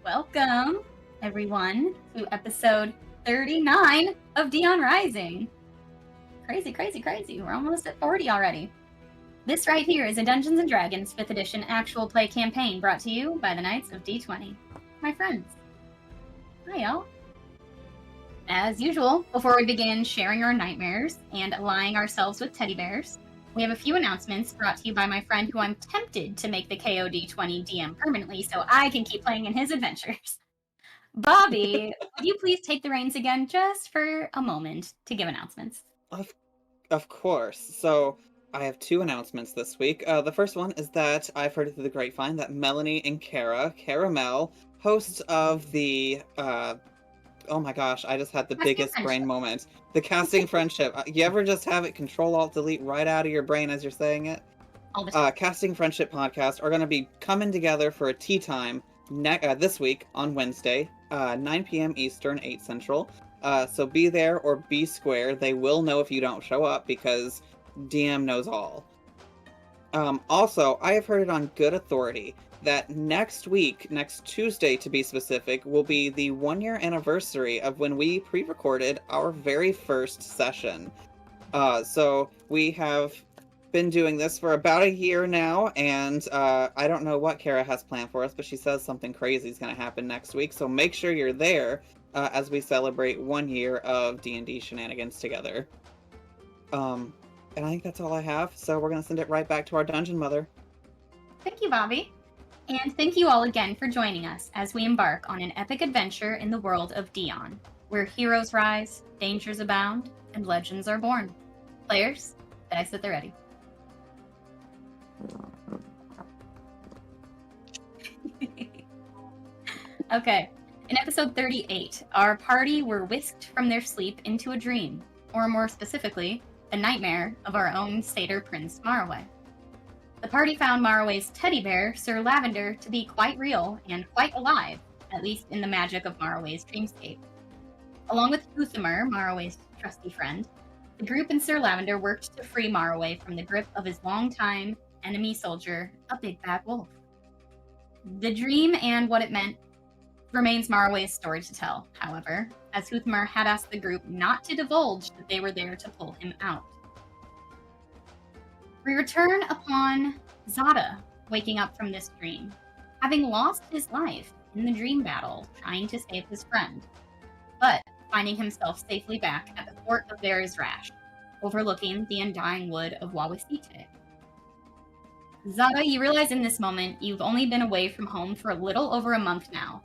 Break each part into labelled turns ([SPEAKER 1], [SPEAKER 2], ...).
[SPEAKER 1] Welcome, everyone, to episode 39 of Dion Rising. Crazy, crazy, crazy. We're almost at 40 already. This right here is a Dungeons & Dragons 5th edition actual play campaign brought to you by the Knights of D20. My friends. Hi, y'all. As usual, before we begin sharing our nightmares and allying ourselves with teddy bears, we have a few announcements brought to you by my friend who I'm tempted to make the KOD20 DM permanently so I can keep playing in his adventures. Bobby, would you please take the reins again just for a moment to give announcements?
[SPEAKER 2] Of course. So I have two announcements this week. The first one is that I've heard through the grapevine that Melanie and Caramel, hosts of the oh my gosh, I just had the
[SPEAKER 1] Casting
[SPEAKER 2] biggest brain
[SPEAKER 1] Friendship.
[SPEAKER 2] moment. The Casting Friendship. You ever just have it Control-Alt-Delete right out of your brain as you're saying it?
[SPEAKER 1] All the time.
[SPEAKER 2] Casting Friendship podcast are going to be coming together for a tea time this week on Wednesday, 9 p.m. Eastern, 8 Central. So be there or be square. They will know if you don't show up because DM knows all. Also, I have heard it on good authority that next week, next Tuesday to be specific, will be the 1-year anniversary of when we pre-recorded our very first session. So we have been doing this for about a year now, and I don't know what Kara has planned for us, but she says something crazy is going to happen next week, so make sure you're there as we celebrate 1 year of D&D shenanigans together. And I think that's all I have, so we're going to send it right back to our dungeon mother.
[SPEAKER 1] Thank you, Bobby. And thank you all again for joining us as we embark on an epic adventure in the world of Dion, where heroes rise, dangers abound, and legends are born. Players, dice at the ready. Okay, in episode 38, our party were whisked from their sleep into a dream, or more specifically, the nightmare of our own satyr prince Marroway. The party found Marroway's teddy bear, Sir Lavender, to be quite real and quite alive, at least in the magic of Marroway's dreamscape. Along with Uthimer, Marroway's trusty friend, the group and Sir Lavender worked to free Marroway from the grip of his longtime enemy soldier, a big bad wolf. The dream and what it meant remains Marroway's story to tell, however, as Uthimer had asked the group not to divulge that they were there to pull him out. We return upon Zata waking up from this dream, having lost his life in the dream battle trying to save his friend, but finding himself safely back at the fort of Varys Rash, overlooking the undying wood of Wawasite. Zata, you realize in this moment you've only been away from home for a little over a month now,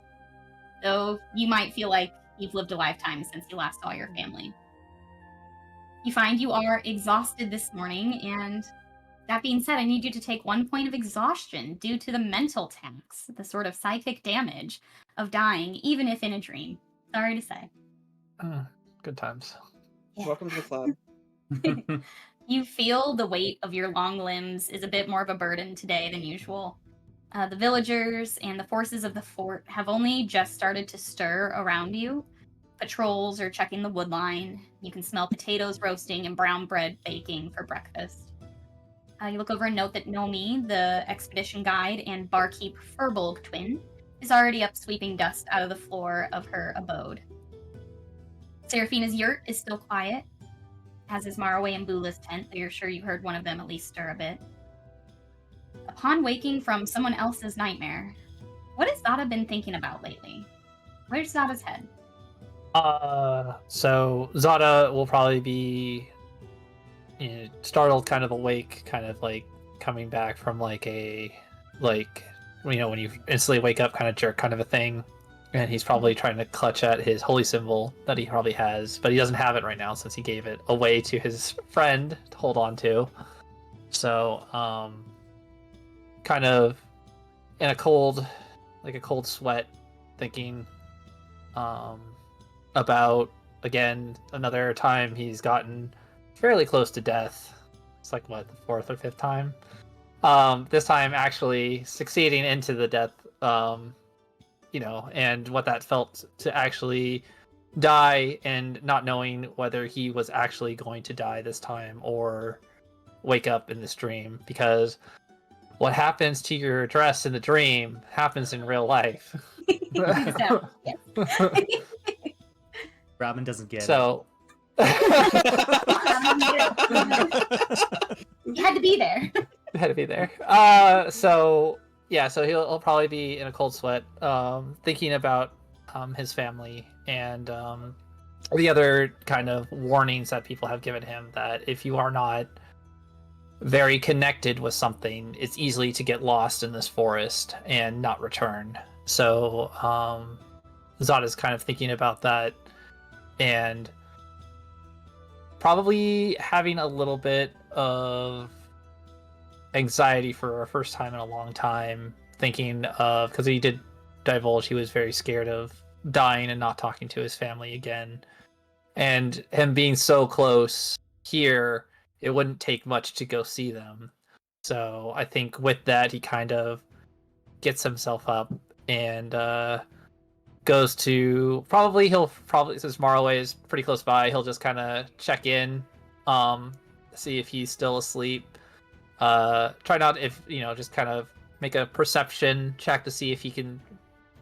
[SPEAKER 1] though you might feel like you've lived a lifetime since you last saw your family. You find you are exhausted this morning, and that being said, I need you to take 1 point of exhaustion due to the mental tax, the sort of psychic damage of dying, even if in a dream. Sorry to say.
[SPEAKER 3] Good times.
[SPEAKER 1] Yeah.
[SPEAKER 2] Welcome to the club.
[SPEAKER 1] You feel the weight of your long limbs is a bit more of a burden today than usual. The villagers and the forces of the fort have only just started to stir around you. Patrols are checking the wood line. You can smell potatoes roasting and brown bread baking for breakfast. You look over and note that Nomi, the expedition guide and barkeep Furbolg twin, is already up sweeping dust out of the floor of her abode. Seraphina's yurt is still quiet, as is Marroway and Bula's tent, though you're sure you heard one of them at least stir a bit. Upon waking from someone else's nightmare, what has Zata been thinking about lately? Where's Zata's head?
[SPEAKER 3] So Zata will probably be startled, kind of awake, kind of like coming back from like a when you instantly wake up, kind of jerk kind of a thing, and he's probably trying to clutch at his holy symbol that he probably has, but he doesn't have it right now since he gave it away to his friend to hold on to. So kind of in a cold sweat, thinking about, again, another time he's gotten fairly close to death. It's like, what, the 4th or 5th time? This time actually succeeding into the death, and what that felt to actually die and not knowing whether he was actually going to die this time or wake up in this dream, because what happens to your dress in the dream happens in real life.
[SPEAKER 1] So, yes.
[SPEAKER 4] Robin doesn't get
[SPEAKER 3] So.
[SPEAKER 1] You had to be there.
[SPEAKER 3] Had to be there. So yeah, so he'll probably be in a cold sweat, thinking about his family and the other kind of warnings that people have given him, that if you are not very connected with something, it's easily to get lost in this forest and not return. So Zata's kind of thinking about that and probably having a little bit of anxiety for our first time in a long time, thinking of, because he did divulge he was very scared of dying and not talking to his family again, and him being so close here, it wouldn't take much to go see them. So I think with that, he kind of gets himself up and goes to, he'll probably, since Marroway is pretty close by, he'll just kind of check in, see if he's still asleep. Try not, if just kind of make a perception check to see if he can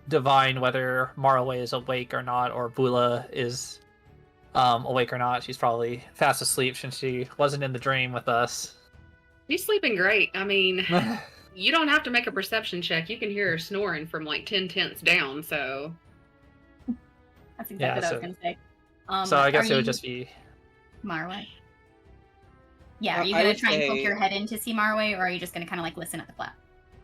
[SPEAKER 3] divine whether Marroway is awake or not, or Bula is awake or not. She's probably fast asleep since she wasn't in the dream with us.
[SPEAKER 5] She's sleeping great. I mean, you don't have to make a perception check. You can hear her snoring from like 10 tenths down, so...
[SPEAKER 1] That's exactly what I was going to say.
[SPEAKER 3] So I guess it would just be...
[SPEAKER 1] Marroway. Yeah, are you going to try and poke your head in to see Marroway, or are you just going to kind of like listen at the flap?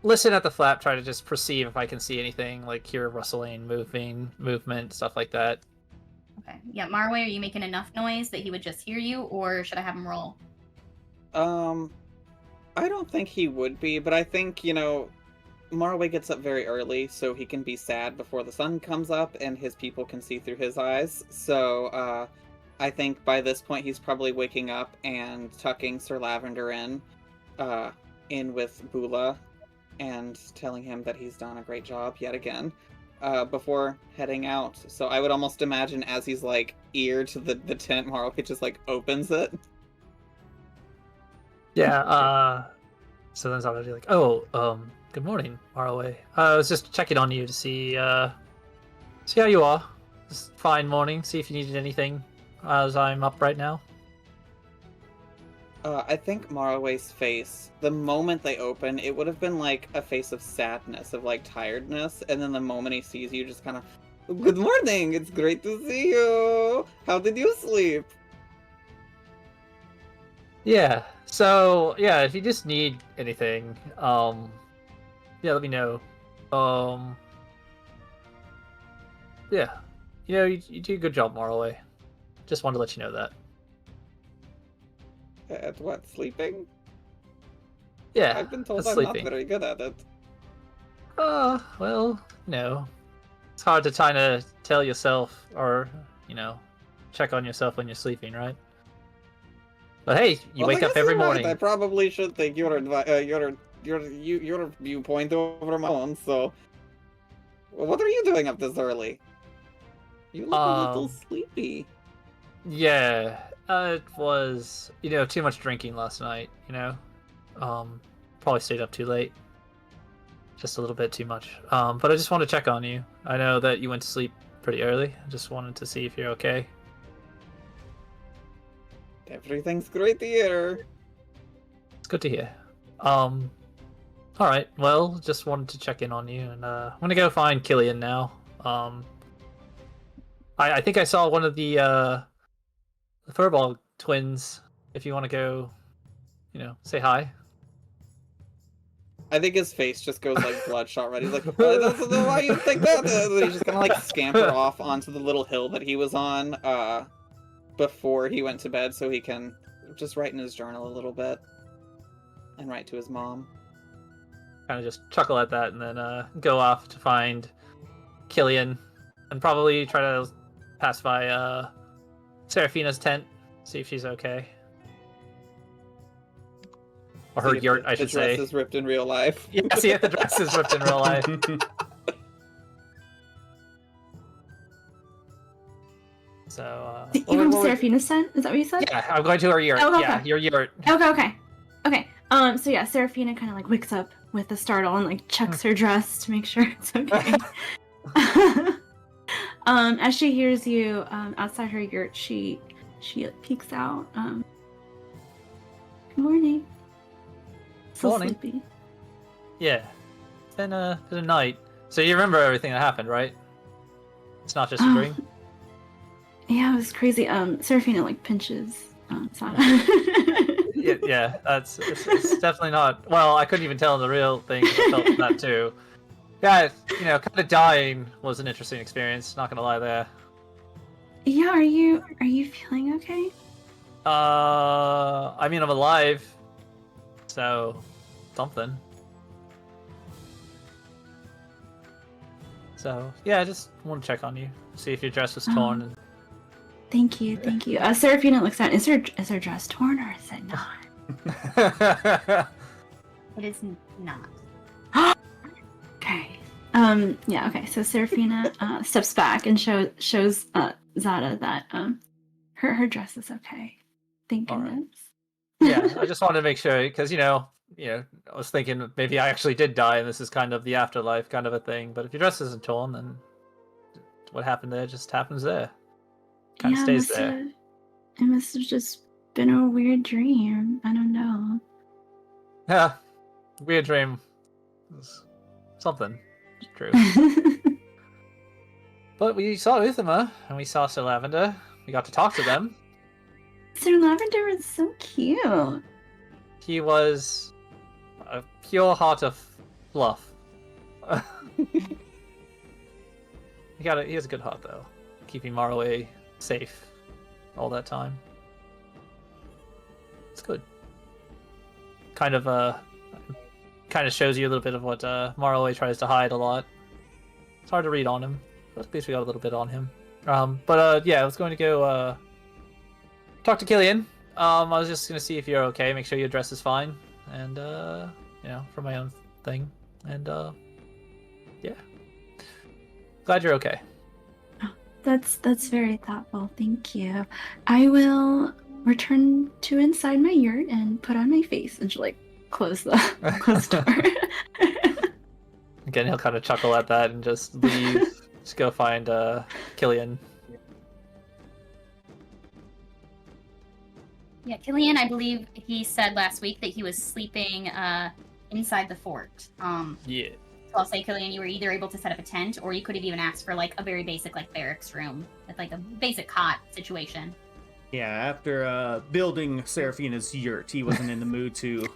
[SPEAKER 3] Listen at the flap, try to just perceive if I can see anything, like hear rustling, movement, stuff like that.
[SPEAKER 1] Okay. Yeah, Marroway, are you making enough noise that he would just hear you, or should I have him roll?
[SPEAKER 2] I don't think he would be, but I think, Marroway gets up very early, so he can be sad before the sun comes up and his people can see through his eyes. So, I think by this point he's probably waking up and tucking Sir Lavender in with Bula and telling him that he's done a great job yet again, before heading out. So I would almost imagine as he's like ear to the tent, Marroway just like opens it.
[SPEAKER 3] Yeah, so then Zata will be like, good morning, Marroway. I was just checking on you to see how you are. Just fine morning, see if you needed anything as I'm up right now.
[SPEAKER 2] I think Marroway's face, the moment they open, it would have been like a face of sadness, of like tiredness, and then the moment he sees you, just kind of, good morning, it's great to see you! How did you sleep?
[SPEAKER 3] Yeah, so, yeah, if you just need anything, yeah, let me know. Yeah, you do a good job, Marroway. Just wanted to let you know that.
[SPEAKER 2] At what, sleeping?
[SPEAKER 3] Yeah,
[SPEAKER 2] I've been told I'm
[SPEAKER 3] sleeping.
[SPEAKER 2] not very good at it.
[SPEAKER 3] Well, it's hard to kind of tell yourself, or, check on yourself when you're sleeping, right? But hey, you wake up every morning.
[SPEAKER 2] Right. I probably should take your viewpoint over my own. So, what are you doing up this early? You look a little sleepy.
[SPEAKER 3] Yeah, it was too much drinking last night. Probably stayed up too late. Just a little bit too much. But I just want to check on you. I know that you went to sleep pretty early. I just wanted to see if you're okay.
[SPEAKER 2] Everything's great here.
[SPEAKER 3] It's good to hear. Alright, well, just wanted to check in on you, and I'm gonna go find Killian now. I think I saw one of the Furball twins, if you want to go, say hi.
[SPEAKER 2] I think his face just goes like bloodshot red. He's like, I don't know why you think that. And he's just gonna like scamper off onto the little hill that he was on, before he went to bed, so he can just write in his journal a little bit and write to his mom.
[SPEAKER 3] Kind of just chuckle at that and then go off to find Killian and probably try to pass by Seraphina's tent, see if she's okay. Or her yurt, I should say.
[SPEAKER 2] The dress is ripped in real life.
[SPEAKER 3] Yeah, see if the dress is ripped in real life. So,
[SPEAKER 6] you went to Seraphina's tent? Is that what you said?
[SPEAKER 3] Yeah, I'm going to her yurt.
[SPEAKER 6] Oh, okay.
[SPEAKER 3] Yeah, your yurt.
[SPEAKER 6] Okay. So yeah, Seraphina kind of like wakes up with a startle and like checks her dress to make sure it's okay. As she hears you outside her yurt, she peeks out. Good morning. So
[SPEAKER 3] Morning.
[SPEAKER 6] sleepy.
[SPEAKER 3] Yeah. It's been a night. So you remember everything that happened, right? It's not just a dream?
[SPEAKER 6] Yeah, it was crazy. Seraphina like pinches Zata.
[SPEAKER 3] Yeah, it's definitely not. Well, I couldn't even tell the real thing. 'Cause I felt that too. Yeah, kind of dying was an interesting experience. Not gonna lie there.
[SPEAKER 6] Yeah, are you feeling okay?
[SPEAKER 3] I mean, I'm alive, so something. So yeah, I just want to check on you, see if your dress was torn. And...
[SPEAKER 6] Thank you. Seraphina looks at. Is her dress torn or is it not?
[SPEAKER 1] It is not.
[SPEAKER 6] Okay. Yeah. Okay. So Seraphina steps back and shows Zata that her dress is okay. Thank
[SPEAKER 3] All right.
[SPEAKER 6] goodness.
[SPEAKER 3] Yeah, I just wanted to make sure because I was thinking maybe I actually did die, and this is kind of the afterlife kind of a thing. But if your dress isn't torn, then what happened there just happens there. Kind of stays there.
[SPEAKER 6] It must have just been a weird dream. I don't know.
[SPEAKER 3] Yeah, weird dream. Something. It's true. But we saw Uthama, and we saw Sir Lavender. We got to talk to them.
[SPEAKER 6] Sir Lavender was so cute.
[SPEAKER 3] He was a pure heart of fluff. He has a good heart, though. Keeping Marroway safe all that time. It's good. Kind of shows you a little bit of what Marroway tries to hide a lot. It's hard to read on him, but at least we got a little bit on him. Yeah, I was going to go talk to Killian. I was just gonna see if you're okay, make sure your dress is fine, and for my own thing. And yeah, glad you're okay.
[SPEAKER 6] That's very thoughtful. Thank you. I will return to inside my yurt and put on my face and just close the door.
[SPEAKER 3] Again, he'll kind of chuckle at that and just leave. Just go find Killian.
[SPEAKER 1] Yeah, Killian, I believe he said last week that he was sleeping inside the fort.
[SPEAKER 3] Yeah.
[SPEAKER 1] So I'll say, Killian, you were either able to set up a tent, or you could have even asked for a very basic barracks room with a basic cot situation.
[SPEAKER 4] Yeah, after building Seraphina's yurt, he wasn't in the mood to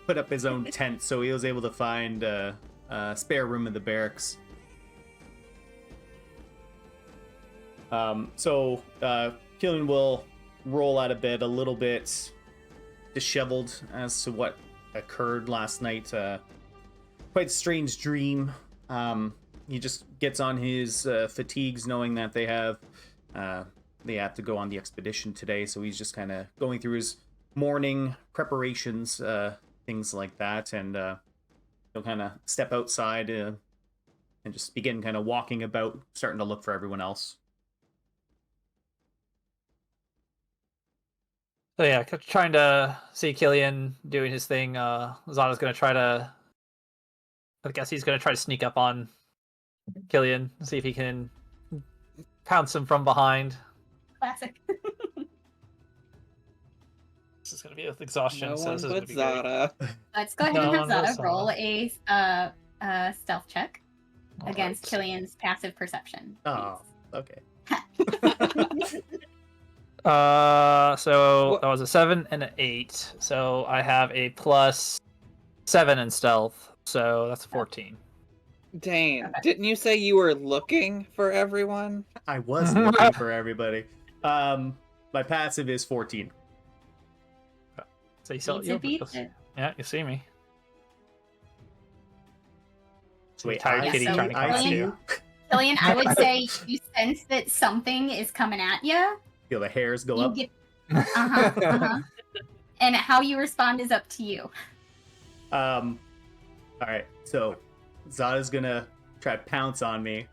[SPEAKER 4] put up his own tent, so he was able to find a spare room in the barracks. Killian will roll out of bed a little bit disheveled as to what occurred last night. Quite a strange dream. He just gets on his fatigues knowing that they have to go on the expedition today, so he's just kind of going through his morning preparations, things like that, and he'll kind of step outside and just begin kind of walking about, starting to look for everyone else.
[SPEAKER 3] So yeah, trying to see Killian doing his thing. Zata's gonna try to. I guess he's gonna try to sneak up on Killian, see if he can pounce him from behind.
[SPEAKER 1] Classic.
[SPEAKER 3] This is gonna be with exhaustion.
[SPEAKER 2] No
[SPEAKER 3] so
[SPEAKER 2] one
[SPEAKER 3] this is
[SPEAKER 2] but
[SPEAKER 3] gonna be great.
[SPEAKER 2] Zata.
[SPEAKER 1] Let's go ahead
[SPEAKER 3] No,
[SPEAKER 1] and have
[SPEAKER 3] no,
[SPEAKER 1] Zata roll a stealth check
[SPEAKER 3] All
[SPEAKER 1] against
[SPEAKER 3] right.
[SPEAKER 1] Killian's passive perception.
[SPEAKER 4] Oh, okay.
[SPEAKER 3] So
[SPEAKER 2] What-
[SPEAKER 3] that was a 7 and an 8. So I have a +7 in stealth. So that's a 14.
[SPEAKER 2] Dane,
[SPEAKER 1] Okay.
[SPEAKER 2] didn't you say you were looking for everyone?
[SPEAKER 4] I was looking for everybody. My passive is 14.
[SPEAKER 3] So you'll
[SPEAKER 1] Beats it.
[SPEAKER 3] yeah, you see me.
[SPEAKER 4] Wait,
[SPEAKER 3] tired
[SPEAKER 4] I
[SPEAKER 3] kitty
[SPEAKER 4] see,
[SPEAKER 3] trying to come
[SPEAKER 4] I
[SPEAKER 3] at
[SPEAKER 4] see
[SPEAKER 3] you.
[SPEAKER 4] you.
[SPEAKER 1] Killian, I would say you sense that something is coming at you.
[SPEAKER 4] Feel the hairs go
[SPEAKER 1] You
[SPEAKER 4] up.
[SPEAKER 1] get and how you respond is up to you.
[SPEAKER 4] All right, so Zata's gonna try to pounce on me,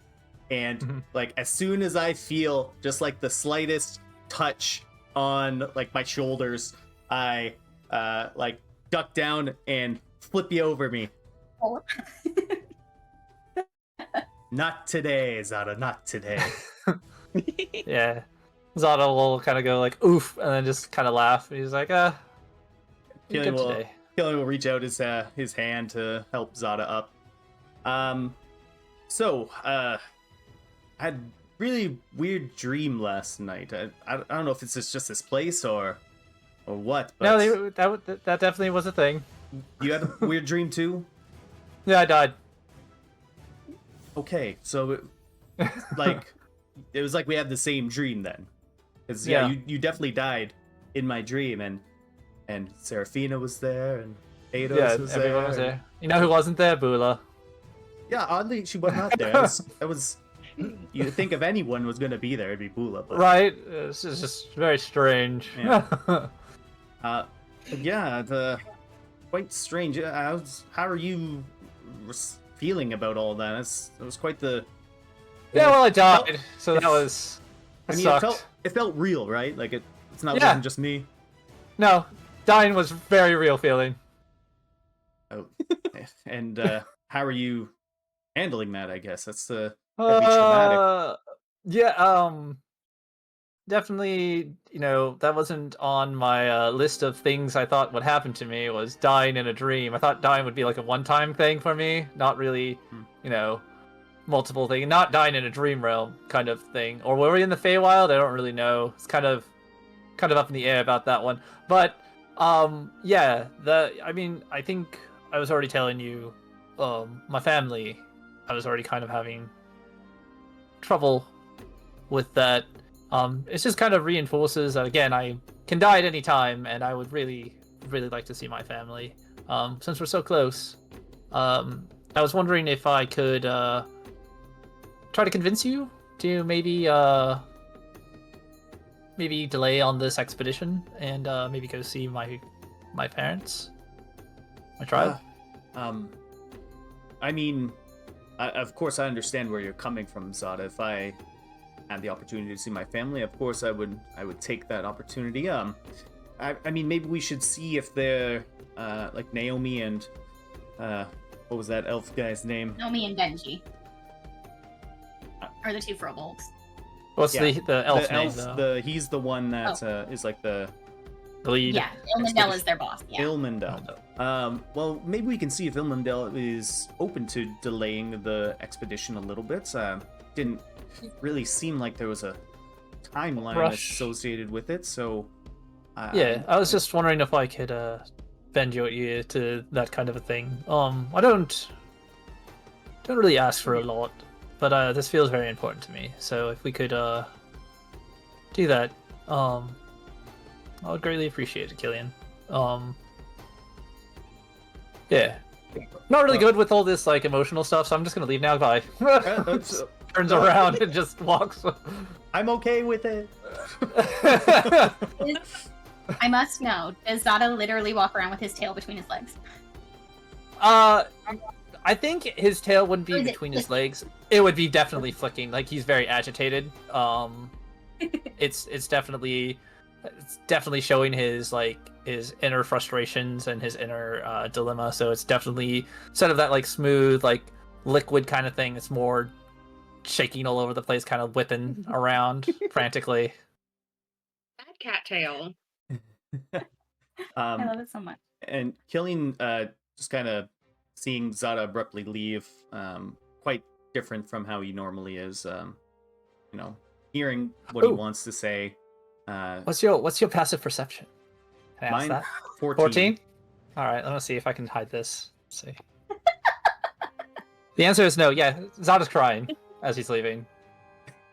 [SPEAKER 4] and
[SPEAKER 3] Mhm.
[SPEAKER 4] as soon as I feel just the slightest touch on my shoulders, I duck down and flip you over me. Not today, Zata, not today.
[SPEAKER 3] Yeah. Zata will kind of go like, oof, and then just kind of laugh. He's like, good today.
[SPEAKER 4] Killian will reach out his hand to help Zata up. I had really weird dream last night. I don't know if it's just this place or what. But
[SPEAKER 3] No, that definitely was a thing.
[SPEAKER 4] you had a weird dream too?
[SPEAKER 3] Yeah, I died.
[SPEAKER 4] Okay, so it was like we had the same dream then. Because
[SPEAKER 3] Yeah.
[SPEAKER 4] you definitely died in my dream, and Serafina was there, and Eidos
[SPEAKER 3] Yeah,
[SPEAKER 4] was
[SPEAKER 3] everyone
[SPEAKER 4] there.
[SPEAKER 3] was there. You know who wasn't there? Bula.
[SPEAKER 4] Yeah, oddly she was not there. That was you'd think if anyone was gonna be there, it'd be Bula. But,
[SPEAKER 3] Right? It's just very strange.
[SPEAKER 4] Yeah. Quite strange. How are you feeling about all that? It was quite the.
[SPEAKER 3] Yeah, well, I died, so that was.
[SPEAKER 4] I mean,
[SPEAKER 3] sucked.
[SPEAKER 4] it felt real, right? Like it's not
[SPEAKER 3] Yeah.
[SPEAKER 4] wasn't just me.
[SPEAKER 3] No, dying was very real feeling.
[SPEAKER 4] Oh, and how are you handling that? I guess that's that'd be traumatic.
[SPEAKER 3] Yeah, definitely, that wasn't on my list of things I thought would happen to me, was dying in a dream. I thought dying would be like a one-time thing for me, not really, multiple thing, not dying in a dream realm kind of thing. Or were we in the Feywild? I don't really know. It's kind of up in the air about that one. But yeah, I think I was already telling you, my family, I was already kind of having trouble with that. It just kind of reinforces that, again, I can die at any time, and I would really, really like to see my family. Since we're so close, I was wondering if I could try to convince you to maybe delay on this expedition and maybe go see my parents, my tribe.
[SPEAKER 4] I mean, of course, I understand where you're coming from, Zata. If I had the opportunity to see my family, of course, I would take that opportunity. I mean, maybe we should see if they're like Naomi and what was that elf guy's name?
[SPEAKER 1] Naomi and Benji are the two furbolgs.
[SPEAKER 3] What's the elf
[SPEAKER 4] the
[SPEAKER 3] name,
[SPEAKER 4] elf,
[SPEAKER 3] though?
[SPEAKER 4] he's the one that is like the
[SPEAKER 3] lead?
[SPEAKER 1] Yeah, Ilmendel is their boss. Yeah.
[SPEAKER 4] Ilmendel. Well, maybe we can see if Ilmendel is open to delaying the expedition a little bit. Didn't really seem like there was a timeline
[SPEAKER 3] Rush.
[SPEAKER 4] associated with it, so.
[SPEAKER 3] Yeah, I was just wondering if I could bend your ear to that kind of a thing. I don't really ask for a lot, but this feels very important to me. So if we could do that, I would greatly appreciate it, Killian. Yeah. Not really good with all this like emotional stuff, so I'm just gonna leave now. Bye. Turns around and just walks.
[SPEAKER 4] I'm okay with it.
[SPEAKER 1] I must know, does Zata literally walk around with his tail between his legs?
[SPEAKER 3] I think his tail wouldn't
[SPEAKER 1] Or
[SPEAKER 3] be
[SPEAKER 1] is it
[SPEAKER 3] between his legs. It would be definitely flicking. Like, he's very agitated. It's definitely showing his inner frustrations and his inner dilemma. So it's definitely, instead of that like smooth like liquid kind of thing, it's more shaking all over the place, kind of whipping around frantically.
[SPEAKER 5] Bad cat tail.
[SPEAKER 1] I love it so much.
[SPEAKER 4] And Killian just kind of seeing Zata abruptly leave, quite different from how he normally is. Hearing what he wants to say.
[SPEAKER 3] What's your passive perception? Can I ask
[SPEAKER 4] Mine,
[SPEAKER 3] that?
[SPEAKER 4] 14.
[SPEAKER 3] All right, let me see if I can hide this. Let's see. The answer is no. Yeah, Zata's crying as he's leaving.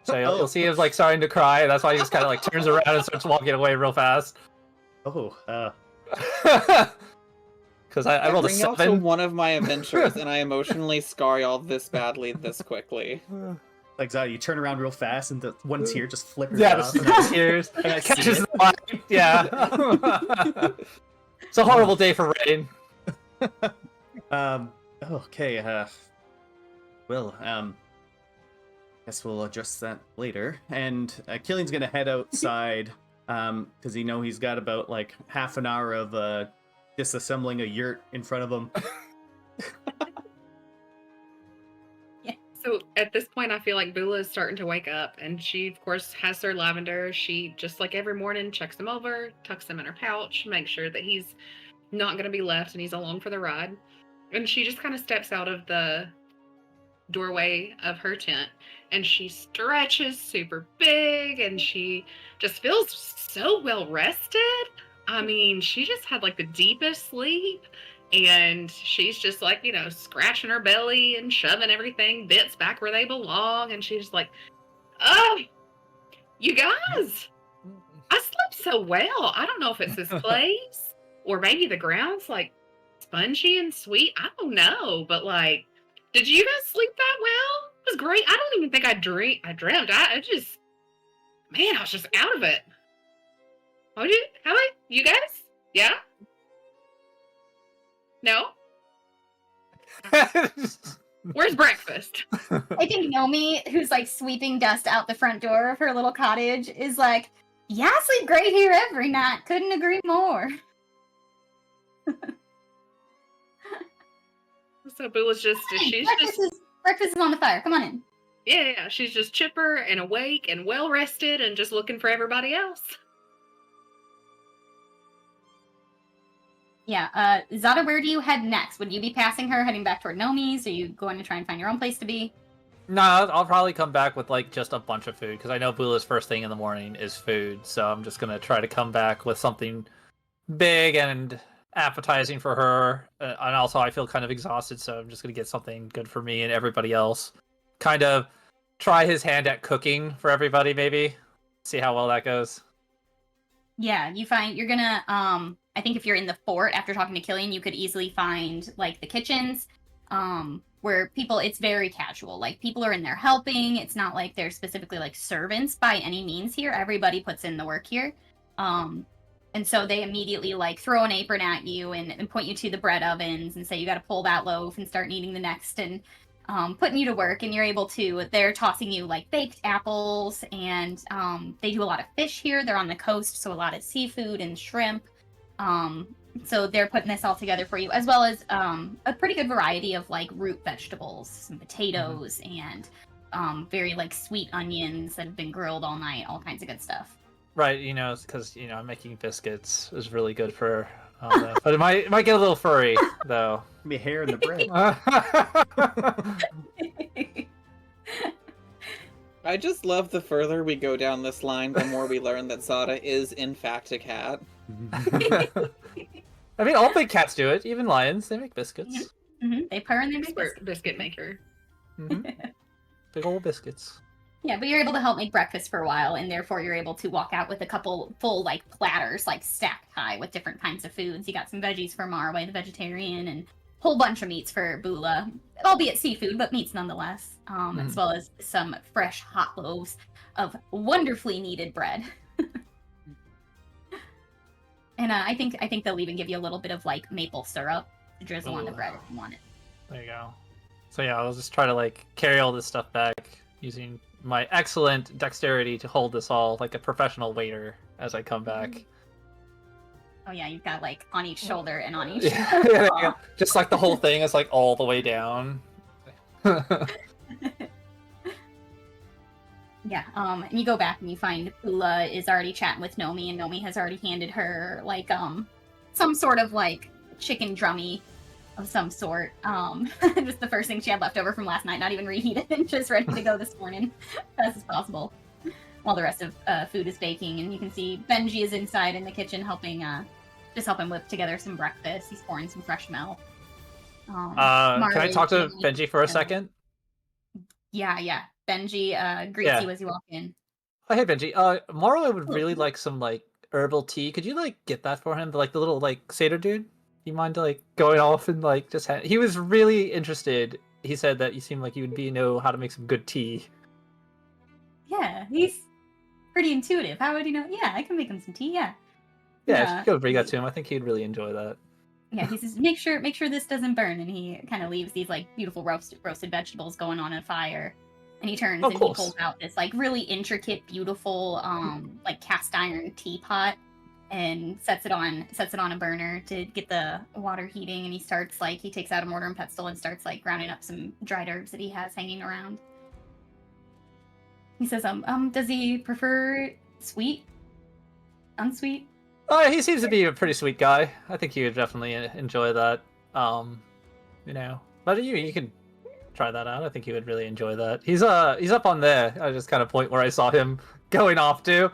[SPEAKER 3] So you'll see him like starting to cry. That's why he just kind of like turns around and starts walking away real fast. Because I rolled a
[SPEAKER 2] bring y'all
[SPEAKER 3] 7.
[SPEAKER 2] to one of my adventures, and I emotionally scar y'all this badly, this quickly.
[SPEAKER 4] Like Zata, you turn around real fast, and the one tear just flippers
[SPEAKER 3] Yeah,
[SPEAKER 4] off.
[SPEAKER 3] the tears and it catches the light. Yeah. It's a horrible day for rain.
[SPEAKER 4] Okay. Well, guess we'll address that later. And Killian's gonna head outside, because he's got about like half an hour of disassembling a yurt in front of him.
[SPEAKER 5] So at this point, I feel like Bula is starting to wake up, and she, of course, has her lavender. She, just like every morning, checks him over, tucks him in her pouch, makes sure that he's not going to be left and he's along for the ride. And she just kind of steps out of the doorway of her tent, and she stretches super big, and she just feels so well rested. I mean, she just had like the deepest sleep, and she's just like, scratching her belly and shoving everything bits back where they belong, and she's like, oh, you guys, I slept so well. I don't know if it's this place or maybe the ground's like spongy and sweet. I don't know, but like, did you guys sleep that well? It was great. I don't even think I dreamt. I just, man, I was just out of it. How about you guys? Yeah? No? Where's breakfast?
[SPEAKER 1] I think Nomi, who's like sweeping dust out the front door of her little cottage, is like, yeah, I sleep great here every night. Couldn't agree more.
[SPEAKER 5] So Bula's just,
[SPEAKER 1] breakfast is on the fire. Come on in.
[SPEAKER 5] Yeah, she's just chipper and awake and well rested and just looking for everybody else.
[SPEAKER 1] Yeah, Zata, where do you head next? Would you be passing her, heading back toward Nomi's? Are you going to try and find your own place to be?
[SPEAKER 3] No, I'll probably come back with like just a bunch of food because I know Bula's first thing in the morning is food, so I'm just gonna try to come back with something big and appetizing for her. And also, I feel kind of exhausted, so I'm just gonna get something good for me and everybody else. Kind of try his hand at cooking for everybody, maybe see how well that goes.
[SPEAKER 1] Yeah, you're gonna, I think if you're in the fort after talking to Killian, you could easily find, like, the kitchens, where it's very casual. Like, people are in there helping. It's not like they're specifically, like, servants by any means here. Everybody puts in the work here. And so they immediately, like, throw an apron at you and point you to the bread ovens and say, you gotta pull that loaf and start kneading the next, and putting you to work, and you're able to, they're tossing you like baked apples, and they do a lot of fish here. They're on the coast, so a lot of seafood and shrimp. So they're putting this all together for you, as well as a pretty good variety of like root vegetables, some potatoes, and very like sweet onions that have been grilled all night, all kinds of good stuff.
[SPEAKER 3] Right, because I'm making biscuits is really good for but it might get a little furry though.
[SPEAKER 4] Be hair in the bread.
[SPEAKER 2] I just love the further we go down this line, the more we learn that Zata is in fact a cat.
[SPEAKER 3] I mean, all big cats do it. Even lions, they make biscuits.
[SPEAKER 1] Mm-hmm. They purr in their
[SPEAKER 5] Expert biscuit maker.
[SPEAKER 3] Mm-hmm. Big old biscuits.
[SPEAKER 1] Yeah, but you're able to help make breakfast for a while, and therefore you're able to walk out with a couple full, like, platters, like, stacked high with different kinds of foods. You got some veggies for Marroway, the vegetarian, and a whole bunch of meats for Bula, albeit seafood, but meats nonetheless, as well as some fresh hot loaves of wonderfully kneaded bread. And I think they'll even give you a little bit of, like, maple syrup to drizzle on the bread if you want it.
[SPEAKER 3] There you go. So yeah, I'll just try to, like, carry all this stuff back using my excellent dexterity to hold this all like a professional waiter as I come back.
[SPEAKER 1] Oh yeah, you've got like on each shoulder and on each.
[SPEAKER 3] Yeah. Just like the whole thing is like all the way down.
[SPEAKER 1] Yeah, and you go back and you find Bula is already chatting with Nomi, and Nomi has already handed her like some sort of like chicken drummy of some sort. Just the first thing she had left over from last night, not even reheated, just ready to go this morning, fast as possible. While the rest of food is baking, and you can see Benji is inside in the kitchen helping whip together some breakfast. He's pouring some fresh milk.
[SPEAKER 3] Can I talk to Benji for a second?
[SPEAKER 1] Yeah. Benji greets you as you walk in.
[SPEAKER 3] Oh, hey Benji. Marroway would really like some like herbal tea. Could you like get that for him? Like the little like satyr dude? You mind like going off and like just he was really interested. He said that you seem like you would know how to make some good tea.
[SPEAKER 1] Yeah, he's pretty intuitive. How would you know? Yeah, I can make him some tea. Yeah,
[SPEAKER 3] if you could bring that to him, I think he'd really enjoy that.
[SPEAKER 1] Yeah, he says, make sure this doesn't burn, and he kind of leaves these like beautiful roasted vegetables going on a fire, and he turns and he pulls out this like really intricate, beautiful like cast iron teapot, and sets it on a burner to get the water heating, and he takes out a mortar and pestle and starts like grounding up some dried herbs that he has hanging around. He says, does he prefer sweet? Unsweet?
[SPEAKER 3] He seems to be a pretty sweet guy. I think he would definitely enjoy that. But you can try that out. I think he would really enjoy that. He's up on there. I just kind of point where I saw him going off to.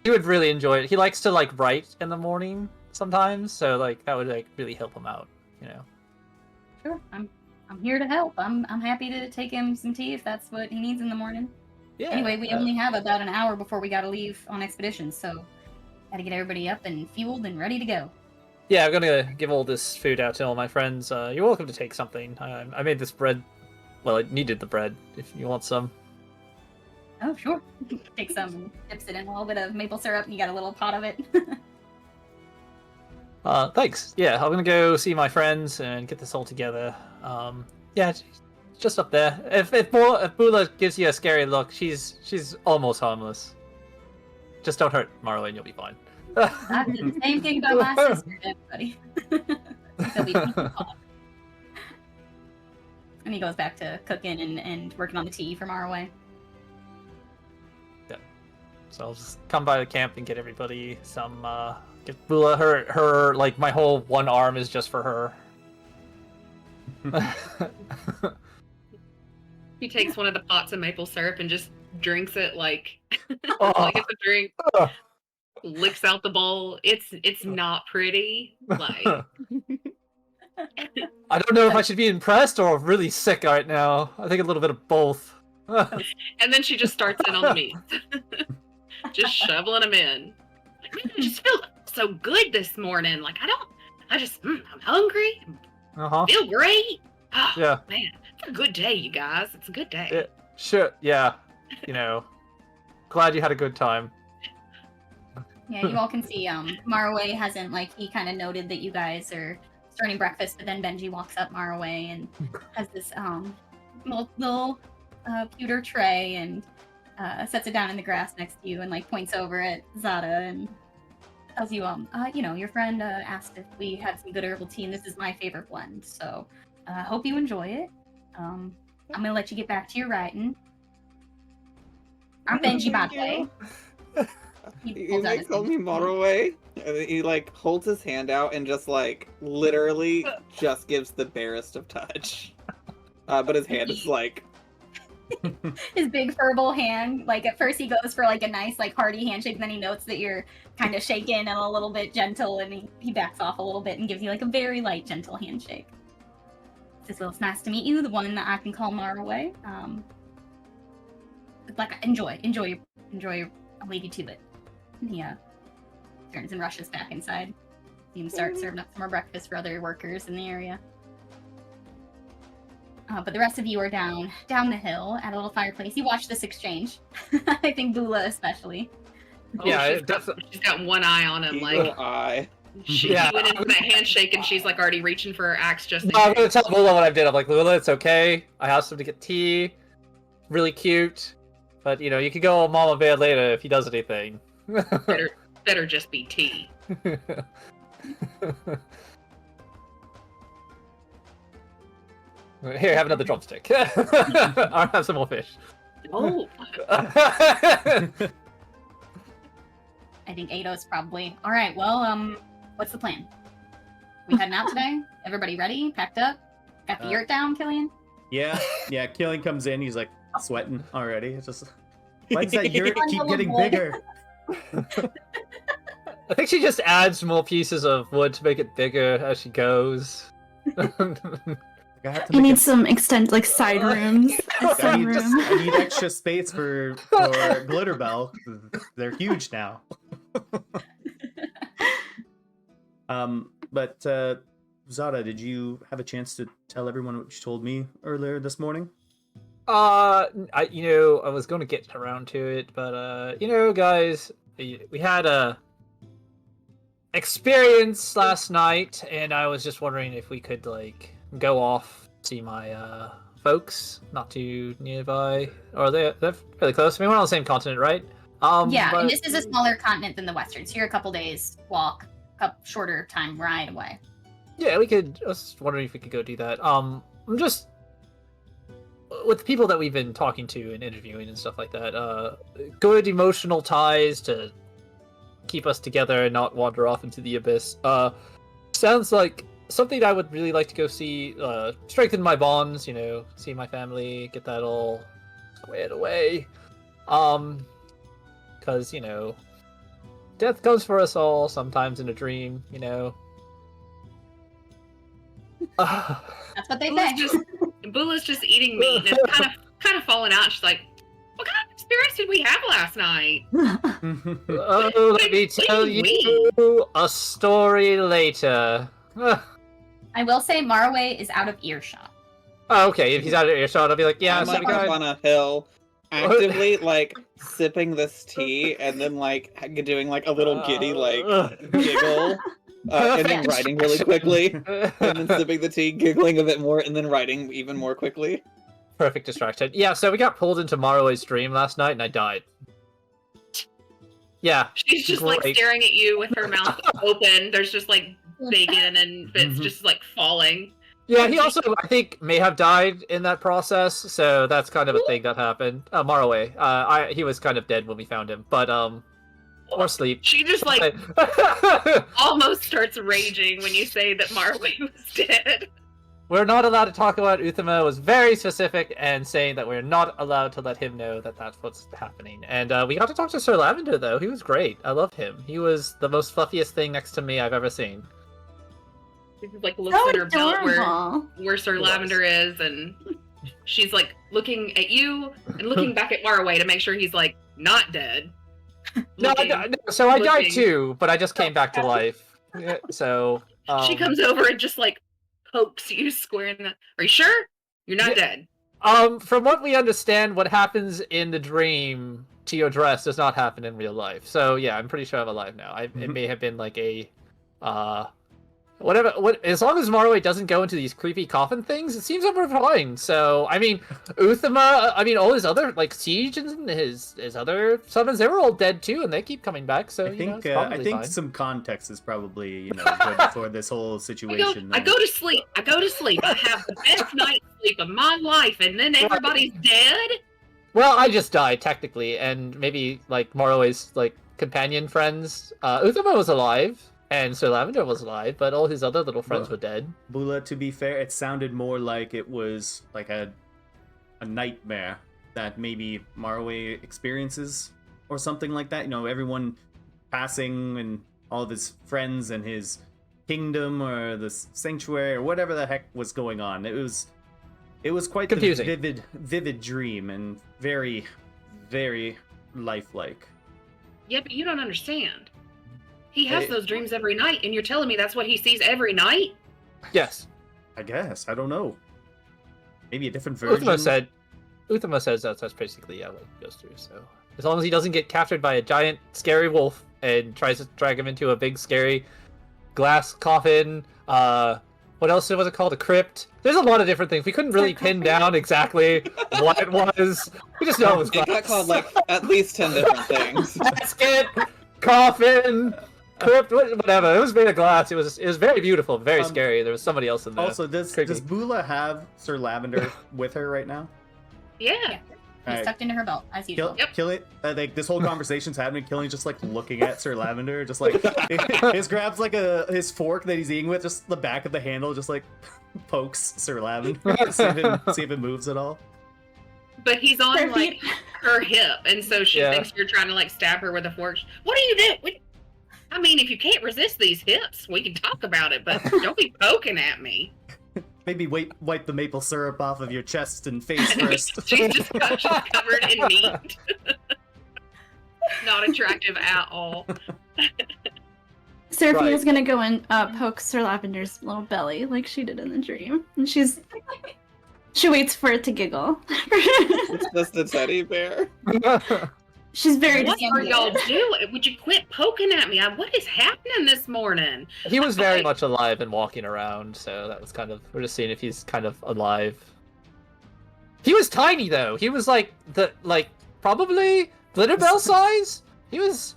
[SPEAKER 3] He would really enjoy it. He likes to like write in the morning sometimes, so like that would like really help him out.
[SPEAKER 1] Sure, I'm here to help. I'm happy to take him some tea if that's what he needs in the morning.
[SPEAKER 3] Yeah.
[SPEAKER 1] Anyway, we only have about an hour before we gotta leave on expedition, so gotta get everybody up and fueled and ready to go.
[SPEAKER 3] Yeah, I'm gonna give all this food out to all my friends. You're welcome to take something. I made this bread. Well, I needed the bread. If you want some.
[SPEAKER 1] Oh, sure. Take some, dips it in a little bit of maple syrup, and you got a little pot of it.
[SPEAKER 3] Thanks. Yeah, I'm gonna go see my friends and get this all together. Yeah, just up there. If Bula gives you a scary look, she's almost harmless. Just don't hurt Marroway and you'll be fine.
[SPEAKER 1] I did the same thing about my sister, everybody. He'll be fine. And he goes back to cooking and working on the tea from our way.
[SPEAKER 3] Yeah. So I'll just come by the camp and get everybody some. Get Bula her like my whole one arm is just for her.
[SPEAKER 5] He takes one of the pots of maple syrup and just drinks it like
[SPEAKER 3] Oh.
[SPEAKER 5] like it's a drink.
[SPEAKER 3] Oh.
[SPEAKER 5] Licks out the bowl. It's not pretty. Like
[SPEAKER 3] I don't know if I should be impressed or really sick right now. I think a little bit of both.
[SPEAKER 5] and then she just starts in on the meat. Just shoveling them in. Like, man, I just feel so good this morning. Like I'm hungry.
[SPEAKER 3] Uh-huh.
[SPEAKER 5] Feel great. Oh,
[SPEAKER 3] Yeah.
[SPEAKER 5] man, it's a good day, you guys. It's a good day.
[SPEAKER 3] Yeah. Sure. Yeah. Glad you had a good time.
[SPEAKER 1] Yeah, you all can see Marroway hasn't, like, he kind of noted that you guys are starting breakfast, but then Benji walks up Marroway and has this little pewter tray and sets it down in the grass next to you and, like, points over at Zata and tells you, your friend asked if we had some good herbal tea, and this is my favorite blend, so hope you enjoy it. I'm gonna let you get back to your writing. I'm Benji, by the way.
[SPEAKER 2] You might call me Marroway, and then he like holds his hand out and just like literally just gives the barest of touch. But his hand is like
[SPEAKER 1] his big verbal hand, like at first he goes for like a nice like hearty handshake, and then he notes that you're kind of shaken and a little bit gentle, and he backs off a little bit and gives you like a very light, gentle handshake. Says, well, it's nice to meet you, the one that I can call Marroway. Like enjoy your I'll leave you to it. And he turns and rushes back inside. You can start serving up some more breakfast for other workers in the area. But the rest of you are down the hill at a little fireplace. You watch this exchange. I think Bula especially.
[SPEAKER 3] Yeah,
[SPEAKER 5] she's got one eye on him.
[SPEAKER 2] evil
[SPEAKER 5] Like
[SPEAKER 2] eye.
[SPEAKER 5] she went into that handshake and she's like already reaching for her axe just in
[SPEAKER 3] I'm gonna
[SPEAKER 5] case.
[SPEAKER 3] tell Lula what I did. I'm like, Lula, it's okay. I asked him to get tea. Really cute. But you could go Mama Bear later if he does anything.
[SPEAKER 5] Better just be tea.
[SPEAKER 3] Here, have another drumstick. I'll have some more fish.
[SPEAKER 5] Oh,
[SPEAKER 1] I think Ado's probably. All right, well, what's the plan? We heading out today? Everybody ready? Packed up? Got the yurt down, Killian?
[SPEAKER 4] Yeah. Killian comes in. He's like sweating already. It's just why does that yurt keep getting bigger?
[SPEAKER 3] I think she just adds more pieces of wood to make it bigger as she goes.
[SPEAKER 6] He needs some side rooms. A
[SPEAKER 4] I
[SPEAKER 6] sunroom.
[SPEAKER 4] need extra space for Glitterbell. They're huge now. But Zata, did you have a chance to tell everyone what you told me earlier this morning?
[SPEAKER 3] I was going to get around to it, but guys, we had a experience last night, and I was just wondering if we could go off, see my folks, not too nearby, or they're really close. I mean, we're on the same continent, right?
[SPEAKER 1] Yeah,
[SPEAKER 3] but...
[SPEAKER 1] and this is a smaller continent than the Western, so you're a couple days walk, shorter time ride away.
[SPEAKER 3] Yeah, we could. I was wondering if we could go do that. I'm just with the people that we've been talking to and interviewing and stuff like that, good emotional ties to keep us together and not wander off into the abyss. Sounds like something I would really like to go see, strengthen my bonds, see my family, get that all squared away. Because, death comes for us all sometimes in a dream,
[SPEAKER 1] That's what they say.
[SPEAKER 5] Bula's just eating meat and it's kind of falling out. She's like, what kind of experience did we have last night?
[SPEAKER 3] Oh, let me tell you a story later.
[SPEAKER 1] I will say Marroway is out of earshot.
[SPEAKER 3] Oh, okay, if he's out of earshot, I'll be like, yeah,
[SPEAKER 2] I'm
[SPEAKER 3] so
[SPEAKER 2] like
[SPEAKER 3] we
[SPEAKER 2] up
[SPEAKER 3] got...
[SPEAKER 2] on a hill, actively like sipping this tea, and then like doing like a little giddy like giggle, and then writing really quickly, and then sipping the tea, giggling a bit more, and then writing even more quickly.
[SPEAKER 3] Perfect distraction. Yeah, so we got pulled into Marroway's dream last night, and I died. Yeah.
[SPEAKER 5] She's just like staring at you with her mouth open. There's just like bacon and bits just like falling.
[SPEAKER 3] Yeah, he also, I think, may have died in that process, so that's kind of a thing that happened. Marroway. He was kind of dead when we found him, but, or asleep.
[SPEAKER 5] She just like almost starts raging when you say that Marroway was dead.
[SPEAKER 3] We're not allowed to talk about Uthama. Was very specific and saying that we're not allowed to let him know that that's what's happening. And we got to talk to Sir Lavender, though. He was great. I love him. He was the most fluffiest thing next to me I've ever seen.
[SPEAKER 5] This is like looks at her belt where Sir Lavender is, and she's like looking at you and looking back at Marroway to make sure he's like not dead.
[SPEAKER 3] No, so I died too, but I just came back to life. So
[SPEAKER 5] she comes over and just like pokes you square in the. Are you sure you're not dead?
[SPEAKER 3] From what we understand, what happens in the dream to your dress does not happen in real life. So yeah, I'm pretty sure I'm alive now. It may have been like a whatever. As long as Marroway doesn't go into these creepy coffin things, it seems that we're fine. So I mean, Uthama, all his other like Siege and his other summons, they were all dead too, and they keep coming back. So
[SPEAKER 4] I think some context is probably good for this whole situation.
[SPEAKER 5] I go to sleep. I have the best night's sleep of my life, and then everybody's dead.
[SPEAKER 3] Well, I just died technically, and maybe like Marroway's like companion friends. Uthama was alive. And Sir Lavender was alive, but all his other little friends were dead.
[SPEAKER 4] Bula, to be fair, it sounded more like it was like a nightmare that maybe Marroway experiences or something like that. Everyone passing and all of his friends and his kingdom or the sanctuary or whatever the heck was going on. It was quite confusing. The vivid dream and very, very lifelike.
[SPEAKER 5] Yeah, but you don't understand. He has those dreams every night, and you're telling me that's what he sees every night?
[SPEAKER 3] Yes.
[SPEAKER 4] I guess. I don't know. Maybe a different version.
[SPEAKER 3] Uthama says that's basically what he goes through. So as long as he doesn't get captured by a giant, scary wolf and tries to drag him into a big, scary glass coffin. What else was it called? A crypt. There's a lot of different things. We couldn't really pin down exactly what it was. We just know it was glass.
[SPEAKER 2] It got called like at least 10 different things.
[SPEAKER 3] Casket, coffin. Crypt, whatever. It was made of glass. It was very beautiful, very scary. There was somebody else in there.
[SPEAKER 4] Also, does Bula have Sir Lavender with her right now?
[SPEAKER 5] Yeah.
[SPEAKER 1] He's tucked into her belt as usual.
[SPEAKER 4] Kill it. Like this whole conversation's happening. Killing's just like looking at Sir Lavender, just like he grabs like his fork that he's eating with, just the back of the handle, just like pokes Sir Lavender, see if it moves at all.
[SPEAKER 5] But he's on like her hip, and so she thinks you're trying to like stab her with a fork. What are you doing? I mean, if you can't resist these hips, we can talk about it, but don't be poking at me.
[SPEAKER 4] Maybe wipe the maple syrup off of your chest and face first.
[SPEAKER 5] She's just covered in meat. Not attractive at all.
[SPEAKER 6] Seraphia's gonna go and poke Sir Lavender's little belly like she did in the dream. And she waits for it to giggle.
[SPEAKER 2] It's just a teddy bear.
[SPEAKER 6] She's very
[SPEAKER 5] What are y'all doing? Would you quit poking at me? What is happening this morning?
[SPEAKER 3] He was very much alive and walking around, so that was kind of, we're just seeing if he's kind of alive. He was tiny though. He was like probably Glitterbell size. He was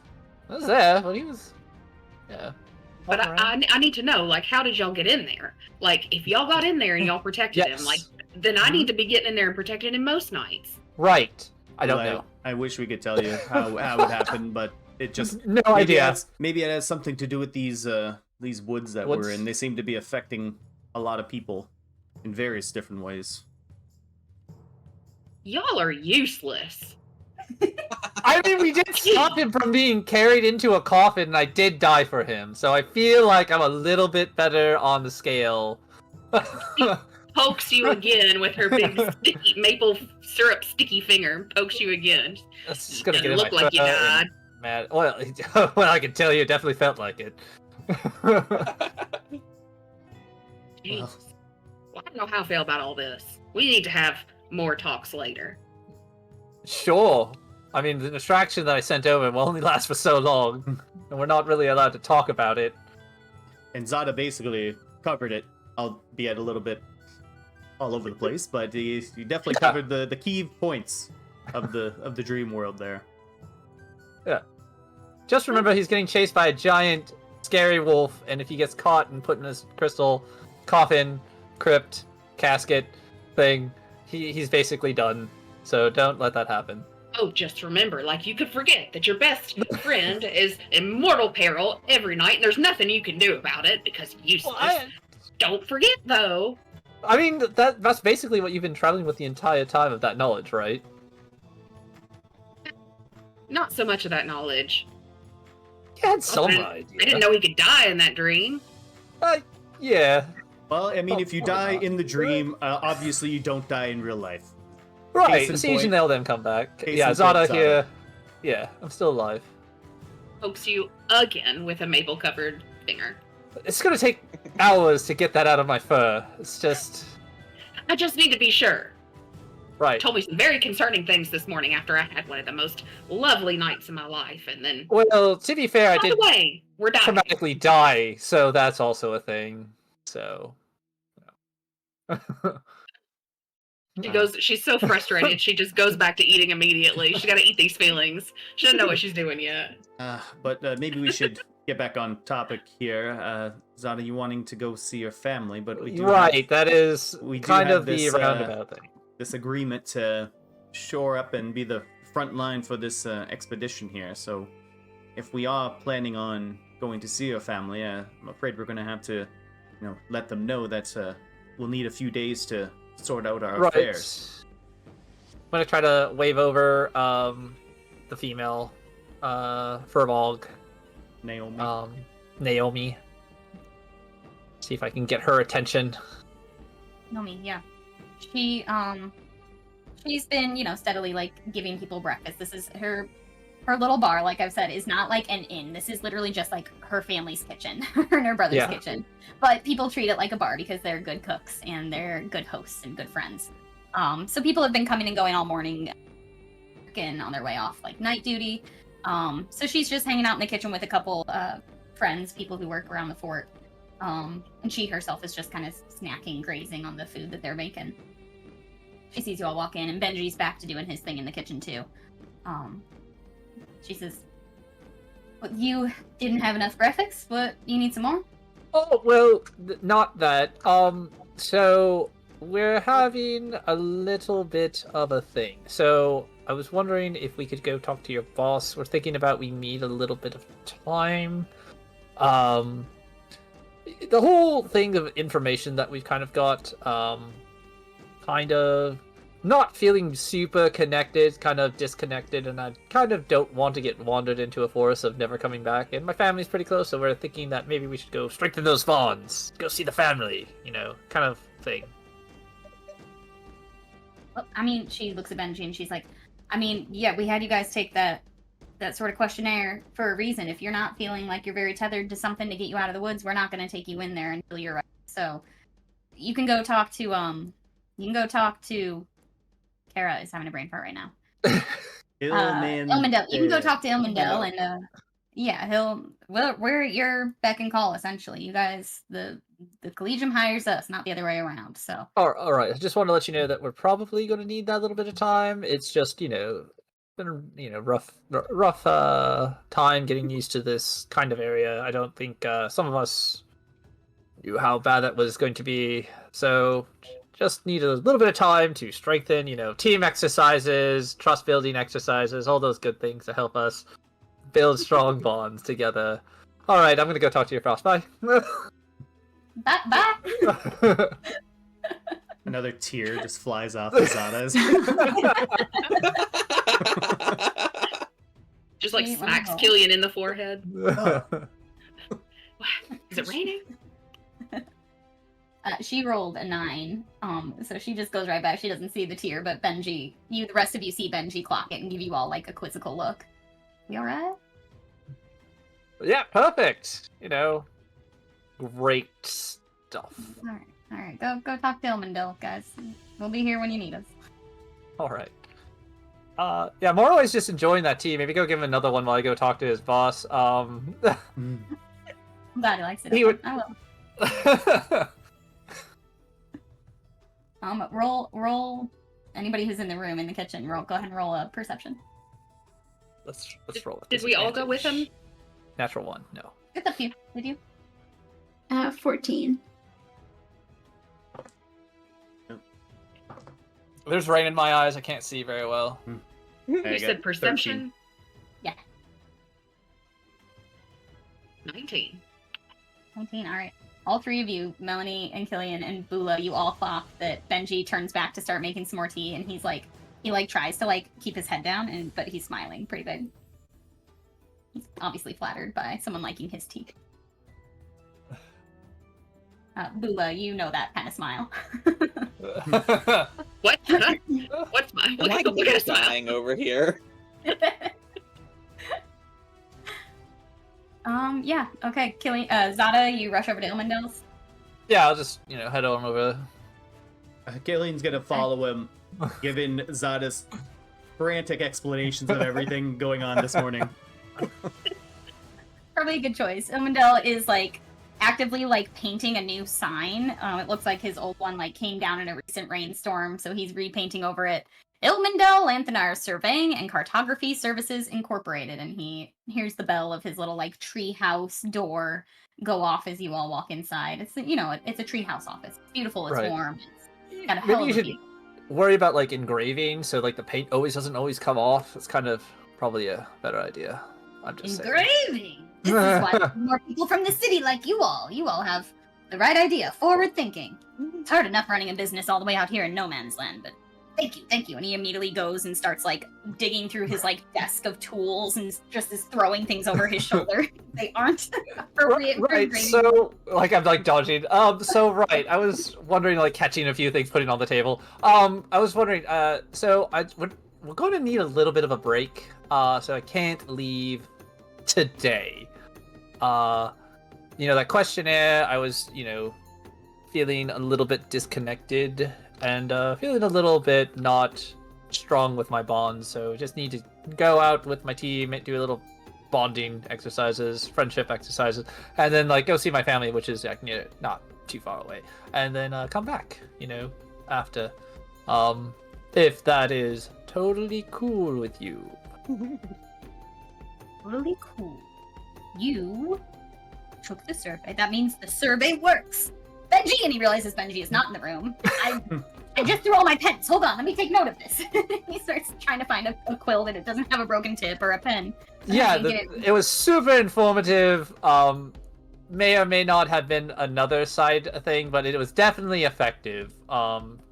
[SPEAKER 3] there, but he was
[SPEAKER 5] But I need to know, like, how did y'all get in there? Like, if y'all got in there and y'all protected him, like, then I need to be getting in there and protecting him most nights.
[SPEAKER 3] Right. I don't
[SPEAKER 4] Well,
[SPEAKER 3] know.
[SPEAKER 4] I wish we could tell you how it happened, but it just
[SPEAKER 3] No
[SPEAKER 4] maybe
[SPEAKER 3] idea.
[SPEAKER 4] maybe it has something to do with these woods that we're in. They seem to be affecting a lot of people in various different ways.
[SPEAKER 5] Y'all are useless.
[SPEAKER 3] I mean, we did stop him from being carried into a coffin, and I did die for him, so I feel like I'm a little bit better on the scale.
[SPEAKER 5] Pokes you again with her big sticky maple syrup sticky finger. Pokes you again.
[SPEAKER 3] That's just gonna
[SPEAKER 5] Doesn't
[SPEAKER 3] get in
[SPEAKER 5] look
[SPEAKER 3] my
[SPEAKER 5] like you
[SPEAKER 3] throat
[SPEAKER 5] died.
[SPEAKER 3] and mad. Well, I can tell you, it definitely felt like it.
[SPEAKER 5] Jeez. Well, I don't know how I feel about all this. We need to have more talks later.
[SPEAKER 3] Sure. I mean, the distraction that I sent over will only last for so long, and we're not really allowed to talk about it.
[SPEAKER 4] And Zata basically covered it, albeit a little bit all over the place, but you definitely covered the key points of the dream world there.
[SPEAKER 3] Yeah. Just remember, he's getting chased by a giant, scary wolf, and if he gets caught and put in his crystal coffin, crypt, casket thing, he's basically done. So don't let that happen.
[SPEAKER 5] Oh, just remember, like you could forget that your best friend is in mortal peril every night, and there's nothing you can do about it because useless.
[SPEAKER 3] Well,
[SPEAKER 5] Don't forget, though.
[SPEAKER 3] I mean, that's basically what you've been traveling with the entire time of that knowledge, right?
[SPEAKER 5] Not so much of that knowledge.
[SPEAKER 3] You had some
[SPEAKER 5] I
[SPEAKER 3] idea.
[SPEAKER 5] didn't know he could die in that dream.
[SPEAKER 3] Yeah.
[SPEAKER 4] Well, I mean, if you
[SPEAKER 3] Probably
[SPEAKER 4] die
[SPEAKER 3] not.
[SPEAKER 4] in the dream, obviously you don't die in real life.
[SPEAKER 3] Right,
[SPEAKER 4] Case in
[SPEAKER 3] Siege
[SPEAKER 4] point-
[SPEAKER 3] and they'll then come back.
[SPEAKER 4] case
[SPEAKER 3] Yeah,
[SPEAKER 4] in point,
[SPEAKER 3] Zata
[SPEAKER 4] Zata.
[SPEAKER 3] here. Yeah, I'm still alive.
[SPEAKER 5] Pokes you again with a maple-covered finger.
[SPEAKER 3] It's gonna take hours to get that out of my fur. It's just...
[SPEAKER 5] I just need to be sure.
[SPEAKER 3] Right.
[SPEAKER 5] Told me some very concerning things this morning after I had one of the most lovely nights in my life, and then,
[SPEAKER 3] Well, to be fair, I
[SPEAKER 5] by
[SPEAKER 3] did
[SPEAKER 5] the way, we're dying.
[SPEAKER 3] traumatically die, so that's also a thing. So...
[SPEAKER 5] She's so frustrated, she just goes back to eating immediately. She's got to eat these feelings. She doesn't know what she's doing yet.
[SPEAKER 4] But maybe we should get back on topic here. Zata, you wanting to go see your family, but we do
[SPEAKER 3] Right, that is
[SPEAKER 4] we do
[SPEAKER 3] kind
[SPEAKER 4] have
[SPEAKER 3] of the
[SPEAKER 4] this,
[SPEAKER 3] roundabout thing.
[SPEAKER 4] this agreement to shore up and be the front line for this expedition here. So if we are planning on going to see your family, I'm afraid we're going to have to, let them know that we'll need a few days to sort out our affairs.
[SPEAKER 3] I'm gonna try to wave over the female Furbolg,
[SPEAKER 4] Naomi.
[SPEAKER 3] Naomi. See if I can get her attention.
[SPEAKER 1] Nomi, yeah. She's been, steadily like giving people breakfast. This is her little bar, like I've said, is not like an inn. This is literally just like her family's kitchen, her and her brother's kitchen. But people treat it like a bar because they're good cooks and they're good hosts and good friends. So people have been coming and going all morning and on their way off like night duty. So she's just hanging out in the kitchen with a couple friends, people who work around the fort. And she herself is just kind of snacking, grazing on the food that they're making. She sees you all walk in, and Benji's back to doing his thing in the kitchen too. She says, well, you didn't have enough breakfast, but you need some more?
[SPEAKER 3] Oh, well, not that. So we're having a little bit of a thing. So I was wondering if we could go talk to your boss. We're thinking about we need a little bit of time. The whole thing of information that we've kind of got, kind of not feeling super connected, kind of disconnected, and I kind of don't want to get wandered into a forest of never coming back. And my family's pretty close, so we're thinking that maybe we should go strengthen those bonds, go see the family, kind of thing.
[SPEAKER 1] Well, I mean, she looks at Benji and she's like, yeah, we had you guys take that sort of questionnaire for a reason. If you're not feeling like you're very tethered to something to get you out of the woods, we're not going to take you in there until you're right. So you can go talk to, Kara is having a brain fart right now. Ilmandel. You can go talk to Ilmandel and, yeah, we're your beck and call, essentially. You guys, the Collegium hires us, not the other way around, so.
[SPEAKER 3] All right. I just want to let you know that we're probably going to need that little bit of time. It's just, been a rough time getting used to this kind of area. I don't think some of us knew how bad that was going to be. So just need a little bit of time to strengthen, team exercises, trust building exercises, all those good things to help us build strong bonds together. All right, I'm gonna go talk to your boss. Bye.
[SPEAKER 1] Bye.
[SPEAKER 4] Another tear just flies off of Zata's.
[SPEAKER 5] Just like
[SPEAKER 1] Sweet,
[SPEAKER 5] smacks
[SPEAKER 1] wonderful.
[SPEAKER 5] Killian in the forehead. Is it raining?
[SPEAKER 1] She rolled a 9, so she just goes right back. She doesn't see the tear, but Benji, the rest of you see Benji clock it and give you all like a quizzical look. You alright?
[SPEAKER 3] Yeah, perfect. Great stuff.
[SPEAKER 1] Alright. Go talk to Ilmandil, guys. We'll be here when you need us.
[SPEAKER 3] All right. Yeah, Marroway's just enjoying that tea. Maybe go give him another one while I go talk to his boss.
[SPEAKER 1] I'm glad he likes it.
[SPEAKER 3] He would-
[SPEAKER 1] I will. Roll. Anybody who's in the room in the kitchen, go ahead and roll a perception.
[SPEAKER 3] Let's roll it.
[SPEAKER 5] Did we all go with him?
[SPEAKER 3] Natural 1. No.
[SPEAKER 1] It's up to you. Did you?
[SPEAKER 6] 14.
[SPEAKER 3] There's rain in my eyes. I can't see very well.
[SPEAKER 5] You
[SPEAKER 4] I
[SPEAKER 5] said
[SPEAKER 4] got
[SPEAKER 5] perception?
[SPEAKER 1] 13. Yeah.
[SPEAKER 5] 19.
[SPEAKER 1] 19. All right. All three of you, Melanie and Killian and Bula, you all thought that Benji turns back to start making some more tea, and he's like, he tries to keep his head down, but he's smiling pretty big. He's obviously flattered by someone liking his tea. Bula, you know that kind of smile.
[SPEAKER 5] What? What's my?
[SPEAKER 2] Am
[SPEAKER 5] What
[SPEAKER 2] I
[SPEAKER 5] kind of smile?
[SPEAKER 2] dying over here?
[SPEAKER 1] Yeah. Okay, Killian, Zata, you rush over to Ilmandil's.
[SPEAKER 3] Yeah, I'll just head on over.
[SPEAKER 4] Killian's gonna follow him, given Zata's frantic explanations of everything going on this morning.
[SPEAKER 1] Probably a good choice. Ilmandil is actively painting a new sign. It looks like his old one came down in a recent rainstorm, so he's repainting over it. Ilmandil Lanthanar Surveying and Cartography Services Incorporated, and he hears the bell of his little tree house door go off as you all walk inside. It's it's a tree house office. It's beautiful. It's
[SPEAKER 3] Right.
[SPEAKER 1] warm. It's got a
[SPEAKER 3] Maybe
[SPEAKER 1] hell
[SPEAKER 3] you
[SPEAKER 1] of a
[SPEAKER 3] should
[SPEAKER 1] view.
[SPEAKER 3] worry about engraving, so the paint doesn't always come off. It's kind of probably a better idea. I'm just saying.
[SPEAKER 1] Engraving. This is why more people from the city like you all. You all have the right idea, forward thinking. It's hard enough running a business all the way out here in no man's land, but thank you. And he immediately goes and starts digging through his desk of tools and just is throwing things over his shoulder. They aren't appropriate for
[SPEAKER 3] Right.
[SPEAKER 1] engraving.
[SPEAKER 3] So I'm dodging. Right. I was wondering catching a few things, putting on the table. I was wondering. We're going to need a little bit of a break. So I can't leave today. That questionnaire, I was, feeling a little bit disconnected and feeling a little bit not strong with my bonds. So just need to go out with my team, do a little bonding exercises, friendship exercises, and then go see my family, which is not too far away, and then come back, after. If that is totally cool with you.
[SPEAKER 1] Totally cool. You took the survey. That means the survey works. Benji, and he realizes Benji is not in the room. I just threw all my pens. Hold on, let me take note of this. He starts trying to find a quill that it doesn't have a broken tip or a pen.
[SPEAKER 3] Yeah, it was super informative. May or may not have been another side thing, but it was definitely effective.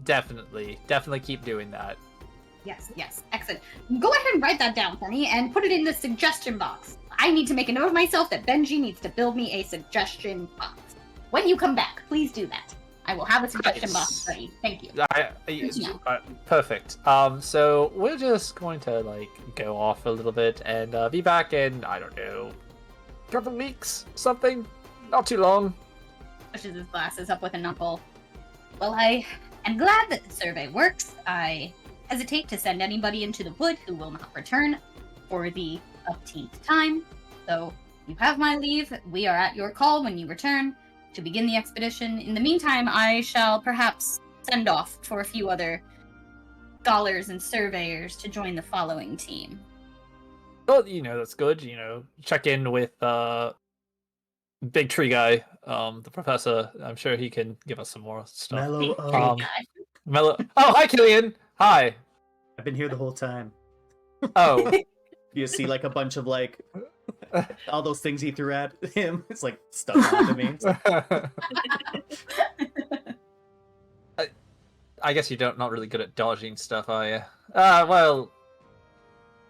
[SPEAKER 3] Definitely keep doing that.
[SPEAKER 1] Yes, excellent. Go ahead and write that down for me and put it in the suggestion box. I need to make a note of myself that Benji needs to build me a suggestion box. When you come back, please do that. I will have a suggestion box ready. Thank you.
[SPEAKER 3] Perfect. So we're just going to go off a little bit and be back in, I don't know, a couple weeks, something. Not too long.
[SPEAKER 1] Pushes his glasses up with a knuckle. Well, I am glad that the survey works. I hesitate to send anybody into the wood who will not return for the upteenth time. So you have my leave. We are at your call when you return to begin the expedition. In the meantime, I shall perhaps send off for a few other scholars and surveyors to join the following team.
[SPEAKER 3] Well, that's good. Check in with big tree guy, the professor. I'm sure he can give us some more stuff.
[SPEAKER 4] Mellow
[SPEAKER 1] Big tree
[SPEAKER 4] O.
[SPEAKER 1] guy.
[SPEAKER 3] Mellow. Oh, hi, Killian. Hi.
[SPEAKER 4] I've been here the whole time.
[SPEAKER 3] Oh.
[SPEAKER 4] You see like a bunch of like all those things he threw at him. It's like stuck onto me. It's like,
[SPEAKER 3] I guess you're not really good at dodging stuff, are you? Well,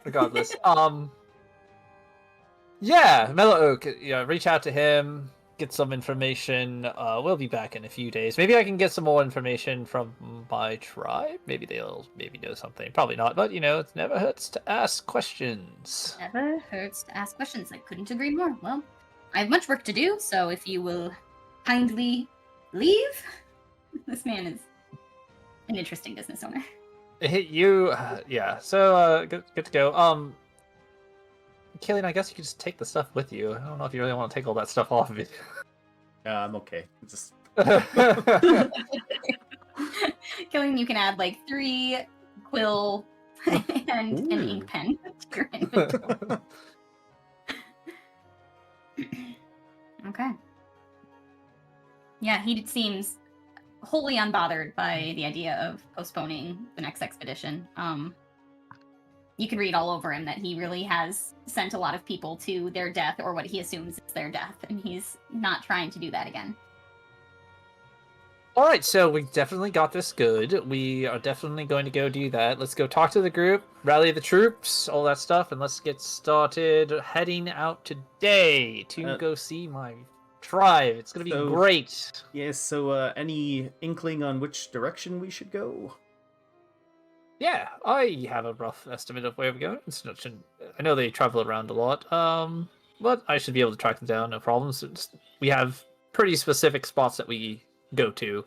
[SPEAKER 3] regardless. Yeah, Mellow Oak. Reach out to him, get some information. We'll be back in a few days. Maybe I can get some more information from my tribe. Maybe they'll know something. Probably not, but it never hurts to ask questions.
[SPEAKER 1] Never hurts to ask questions. I couldn't agree more. Well, I have much work to do, so if you will kindly leave, this man is an interesting business owner.
[SPEAKER 3] Yeah. So, good to go. Killian, I guess you could just take the stuff with you. I don't know if you really want to take all that stuff off of you.
[SPEAKER 4] I'm okay. Just
[SPEAKER 1] Killian, you can add like 3 quill and an ink pen to your inventory. Okay. Yeah, he seems wholly unbothered by the idea of postponing the next expedition. You can read all over him that he really has sent a lot of people to their death, or what he assumes is their death, and he's not trying to do that again.
[SPEAKER 3] All right, so we definitely got this good. We are definitely going to go do that. Let's go talk to the group, rally the troops, all that stuff, and let's get started heading out today to go see my tribe. It's going to be great.
[SPEAKER 4] Yes, so any inkling on which direction we should go?
[SPEAKER 3] Yeah, I have a rough estimate of where we're going. I know they travel around a lot, but I should be able to track them down, no problems. We have pretty specific spots that we go to,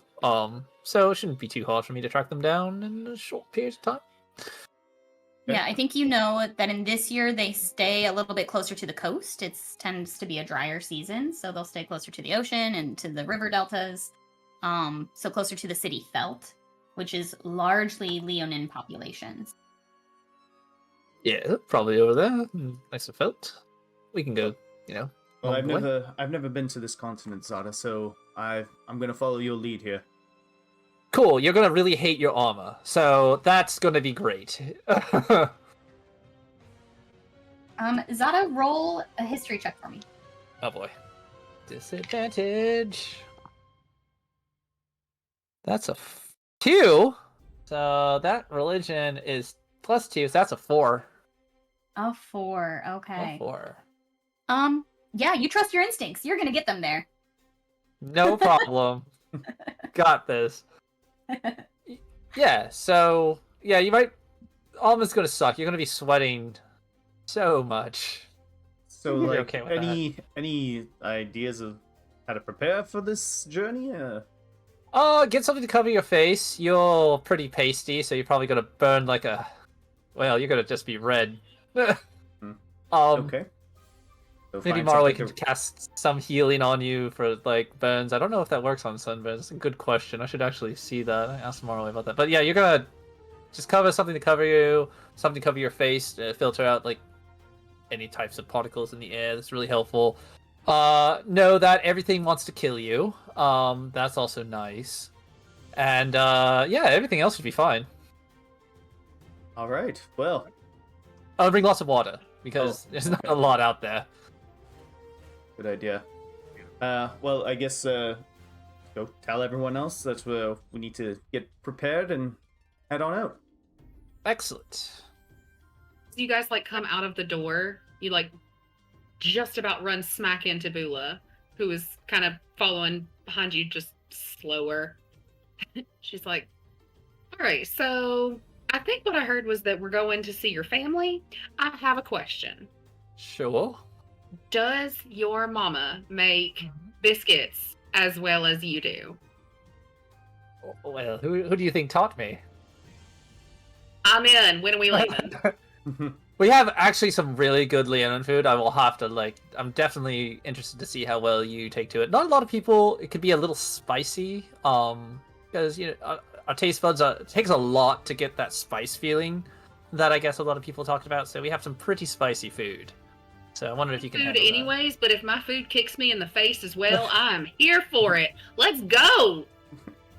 [SPEAKER 3] so it shouldn't be too hard for me to track them down in a short period of time.
[SPEAKER 1] Yeah, I think you know that in this year they stay a little bit closer to the coast. It tends to be a drier season, so they'll stay closer to the ocean and to the river deltas, so closer to the city Felt, which is largely Leonin populations.
[SPEAKER 3] Yeah, probably over there. Nice and Felt. We can go,
[SPEAKER 4] Well, I've never been to this continent, Zata, so I'm gonna follow your lead here.
[SPEAKER 3] Cool, you're gonna really hate your armor, so that's gonna be great.
[SPEAKER 1] Zata, roll a history check for me.
[SPEAKER 3] Oh boy. Disadvantage. That's a 2. So that religion is +2, so that's a 4.
[SPEAKER 1] A 4, okay.
[SPEAKER 3] A 4.
[SPEAKER 1] Yeah, you trust your instincts. You're gonna get them there.
[SPEAKER 3] No problem. Got this. Yeah, so you might. Almost gonna suck. You're gonna be sweating so much.
[SPEAKER 4] So,
[SPEAKER 3] You're
[SPEAKER 4] like,
[SPEAKER 3] okay with
[SPEAKER 4] any ideas of how to prepare for this journey?
[SPEAKER 3] Get something to cover your face. You're pretty pasty, so you're probably gonna burn like a. Well, you're gonna just be red.
[SPEAKER 4] Okay. So
[SPEAKER 3] maybe Marroway can cast some healing on you for like burns. I don't know if that works on sunburns. It's a good question. I should actually see that. I asked Marroway about that. But yeah, you're gonna just cover something to cover you, something to cover your face, to filter out like any types of particles in the air. That's really helpful. Know that everything wants to kill you. That's also nice. And everything else should be fine.
[SPEAKER 4] All right. Well,
[SPEAKER 3] I'll bring lots of water because there's not a lot out there.
[SPEAKER 4] Good idea. Well, I guess go tell everyone else that we need to get prepared and head on out.
[SPEAKER 3] Excellent.
[SPEAKER 5] You guys come out of the door. You just about run smack into Bula, who is kind of following behind you, just slower. She's like, "All right, so I think what I heard was that we're going to see your family. I have a question.
[SPEAKER 3] Sure.
[SPEAKER 5] Does your mama make biscuits as well as you do?"
[SPEAKER 3] Well, who do you think taught me?
[SPEAKER 5] I'm in. When are we leaving?
[SPEAKER 3] We have actually some really good Leonin food. I will have to I'm definitely interested to see how well you take to it. Not a lot of people. It could be a little spicy. Because our taste buds it takes a lot to get that spice feeling that I guess a lot of people talked about. So we have some pretty spicy food. So I wonder if you can
[SPEAKER 5] food anyways, but if my food kicks me in the face as well, I'm here for it. Let's go.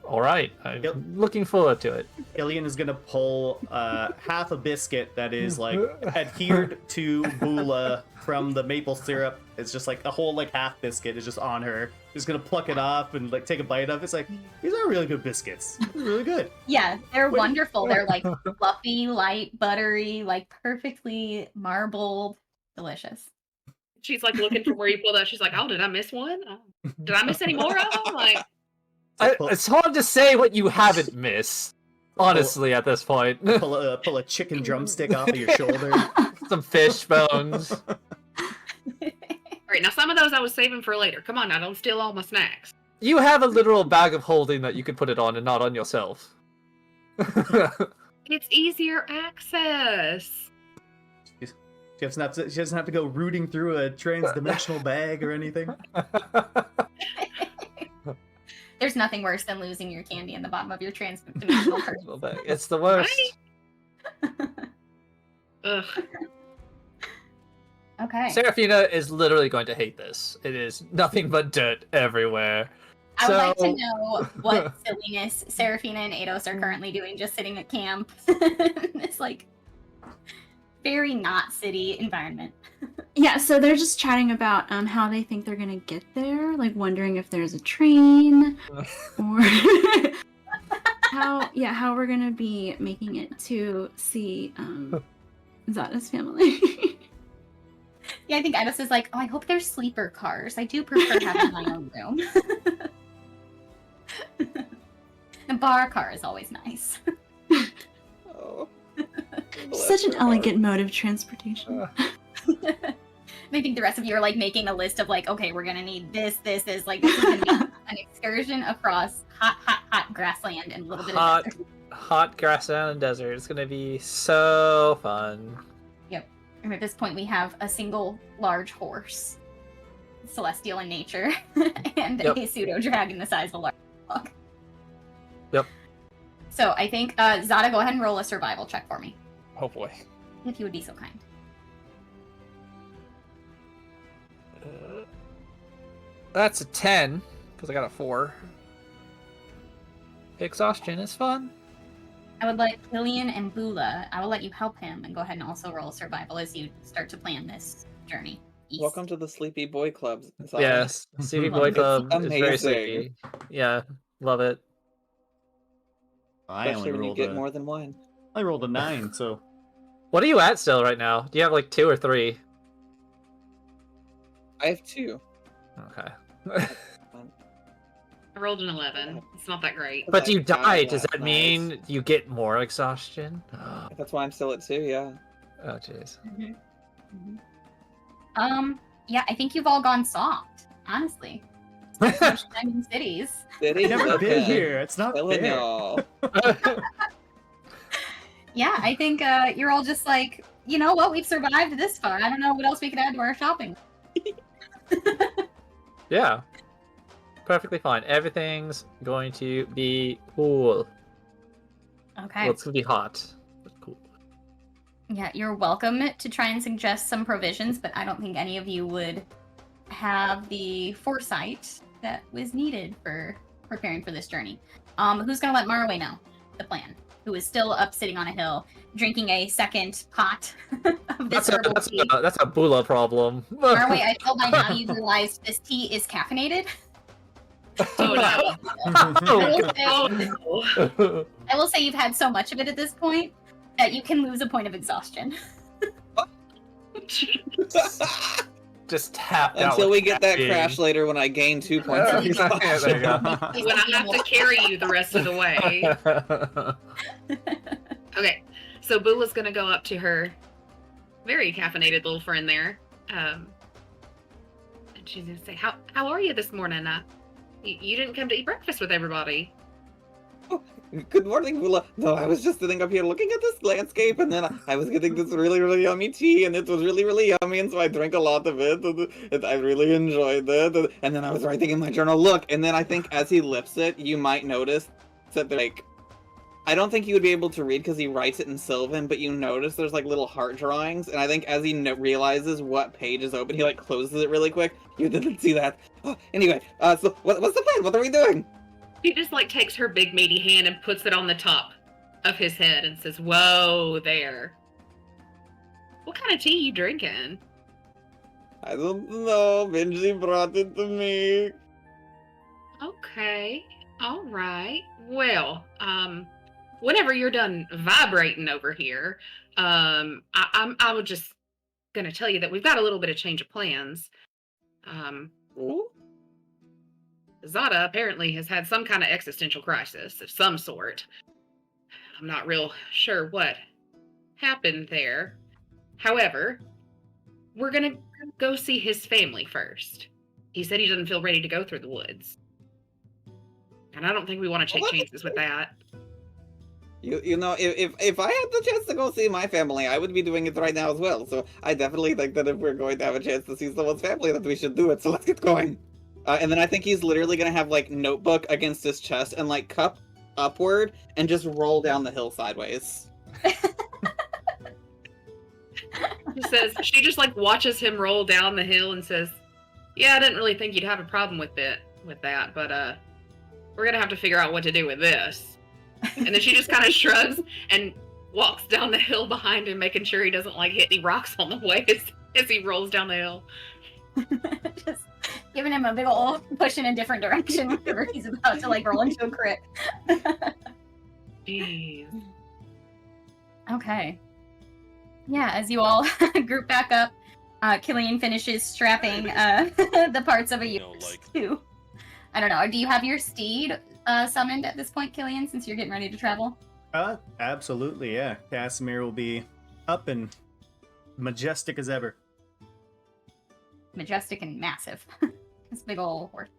[SPEAKER 3] All right, I'm
[SPEAKER 4] Yep.
[SPEAKER 3] looking forward to it.
[SPEAKER 4] Killian is gonna pull half a biscuit that is like adhered to Bula from the maple syrup. It's just like a whole like half biscuit is just on her. Just gonna pluck it off and like take a bite of it. It's like, these are really good biscuits. They're really good.
[SPEAKER 1] Yeah, they're
[SPEAKER 4] Wait.
[SPEAKER 1] wonderful. They're like fluffy, light, buttery, like perfectly marbled, delicious.
[SPEAKER 5] She's like looking from where you pulled out. She's like, "Oh, did I miss one? Did I miss any more of them?" Like,
[SPEAKER 3] It's hard to say what you haven't missed, honestly, at this point.
[SPEAKER 4] Pull a chicken drumstick off of your shoulder.
[SPEAKER 3] Some fish bones.
[SPEAKER 5] all right, now some of those I was saving for later. Come on, now, don't steal all my snacks.
[SPEAKER 3] You have a literal bag of holding that you could put it on and not on yourself.
[SPEAKER 5] It's easier access.
[SPEAKER 4] She doesn't have to go rooting through a trans-dimensional bag or anything.
[SPEAKER 1] There's nothing worse than losing your candy in the bottom of your trans-dimensional purse.
[SPEAKER 3] It's the worst.
[SPEAKER 5] Ugh.
[SPEAKER 1] Okay.
[SPEAKER 3] Seraphina is literally going to hate this. It is nothing but dirt everywhere.
[SPEAKER 1] I would like to know what silliness Seraphina and Ados are currently doing just sitting at camp. It's like very not city environment.
[SPEAKER 6] Yeah, so they're just chatting about how they think they're gonna get there, like wondering if there's a train or how we're gonna be making it to see Zata's family.
[SPEAKER 1] Yeah, I think Ados is like, oh, I hope there's sleeper cars. I do prefer having my own room. The bar car is always nice.
[SPEAKER 2] Oh,
[SPEAKER 6] Such an elegant mode of transportation.
[SPEAKER 1] I think the rest of you are like making a list of like, okay, we're gonna need this. Like this is gonna be an excursion across hot grassland and a little bit of desert.
[SPEAKER 3] Hot grassland and desert. It's gonna be so fun.
[SPEAKER 1] Yep. And at this point, we have a single large horse, celestial in nature, and a pseudo dragon the size of a large dog.
[SPEAKER 3] Yep.
[SPEAKER 1] So I think Zata, go ahead and roll a survival check for me,
[SPEAKER 3] Oh boy.
[SPEAKER 1] if you would be so kind.
[SPEAKER 3] That's a 10, because I got a 4. Exhaustion is fun.
[SPEAKER 1] I would like Killian and Bula. I will let you help him and go ahead and also roll survival as you start to plan this journey east.
[SPEAKER 2] welcome to the Sleepy Boy Club. Zata.
[SPEAKER 3] Yes, Sleepy Boy
[SPEAKER 2] It's
[SPEAKER 3] Club is very
[SPEAKER 2] amazing.
[SPEAKER 3] sleepy. Yeah, love it.
[SPEAKER 4] I only
[SPEAKER 2] Especially when you
[SPEAKER 4] rolled
[SPEAKER 2] get
[SPEAKER 4] a,
[SPEAKER 2] more than one.
[SPEAKER 4] I rolled a 9, so
[SPEAKER 3] What are you at still right now? Do you have like 2 or 3?
[SPEAKER 2] I have 2.
[SPEAKER 3] Okay.
[SPEAKER 5] I rolled an 11. It's not that great.
[SPEAKER 3] But you
[SPEAKER 2] That guy
[SPEAKER 3] died. Does
[SPEAKER 2] last
[SPEAKER 3] that
[SPEAKER 2] night.
[SPEAKER 3] mean you get more exhaustion?
[SPEAKER 2] That's why I'm still at 2. Yeah.
[SPEAKER 3] Oh jeez.
[SPEAKER 1] Yeah, I think you've all gone soft, honestly. Much time in cities.
[SPEAKER 2] City
[SPEAKER 4] I've never
[SPEAKER 2] Luca.
[SPEAKER 4] been here. It's not
[SPEAKER 2] Killing
[SPEAKER 4] fair.
[SPEAKER 2] y'all.
[SPEAKER 1] Yeah, I think you're all just like, you know what, we've survived this far. I don't know what else we could add to our shopping.
[SPEAKER 3] Yeah. Perfectly fine. Everything's going to be cool.
[SPEAKER 1] Okay.
[SPEAKER 3] Well, it's gonna be hot. But cool.
[SPEAKER 1] Yeah, you're welcome to try and suggest some provisions, but I don't think any of you would have the foresight that was needed for preparing for this journey. Who's gonna let Marroway know the plan? Who is still up sitting on a hill, drinking a second pot of this herbal tea.
[SPEAKER 3] That's a Bula problem.
[SPEAKER 1] Marroway, I feel by now you've realized this tea is caffeinated.
[SPEAKER 5] Oh no.
[SPEAKER 1] I will say you've had so much of it at this point that you can lose a point of exhaustion.
[SPEAKER 3] Just tapped out.
[SPEAKER 2] Until
[SPEAKER 3] with
[SPEAKER 2] we get that
[SPEAKER 3] caffeine.
[SPEAKER 2] crash later when I gain 2 points of
[SPEAKER 3] There you go.
[SPEAKER 2] exhaustion.
[SPEAKER 5] When I have to carry you the rest of the way. Okay, so Bula's gonna go up to her very caffeinated little friend there. And she's gonna say, How are you this morning? You didn't come to eat breakfast with everybody.
[SPEAKER 2] Good morning, Bula. No, I was just sitting up here looking at this landscape, and then I was getting this really, really yummy tea, and it was really, really yummy, and so I drank a lot of it, and I really enjoyed it. And then I was writing in my journal, look, and then I think as he lifts it, you might notice that, like, I don't think you would be able to read because he writes it in Sylvan, but you notice there's, like, little heart drawings, and I think as he realizes what page is open, he, like, closes it really quick. You didn't see that. Oh, anyway, so what's the plan? What are we doing?
[SPEAKER 5] She just like takes her big meaty hand and puts it on the top of his head and says, "Whoa there. What kind of tea you drinking?"
[SPEAKER 2] I don't know. Benji brought it to me.
[SPEAKER 5] Okay. All right. Well, whenever you're done vibrating over here, I was just gonna tell you that we've got a little bit of change of plans.
[SPEAKER 2] Ooh.
[SPEAKER 5] Zata apparently has had some kind of existential crisis of some sort. I'm not real sure what happened there. However, we're gonna go see his family first. He said he doesn't feel ready to go through the woods. And I don't think we want to take chances with that.
[SPEAKER 2] You know, if I had the chance to go see my family, I would be doing it right now as well. So I definitely think that if we're going to have a chance to see someone's family, that we should do it. So let's get going. And then I think he's literally gonna have like notebook against his chest and like cup upward and just roll down the hill sideways.
[SPEAKER 5] She just like watches him roll down the hill and says, "Yeah, I didn't really think you'd have a problem with that, but we're gonna have to figure out what to do with this." And then she just kind of shrugs and walks down the hill behind him, making sure he doesn't like hit any rocks on the way as he rolls down the hill.
[SPEAKER 1] Just giving him a big ol' push in a different direction whenever he's about to like roll into a crit.
[SPEAKER 5] Jeez.
[SPEAKER 1] Okay. Yeah, as you all group back up, Killian finishes strapping the parts of a yoke too. I don't know. Do you have your steed summoned at this point, Killian, since you're getting ready to travel?
[SPEAKER 4] Absolutely, yeah. Casimir will be up and majestic as ever.
[SPEAKER 1] Majestic and massive. This big old horse.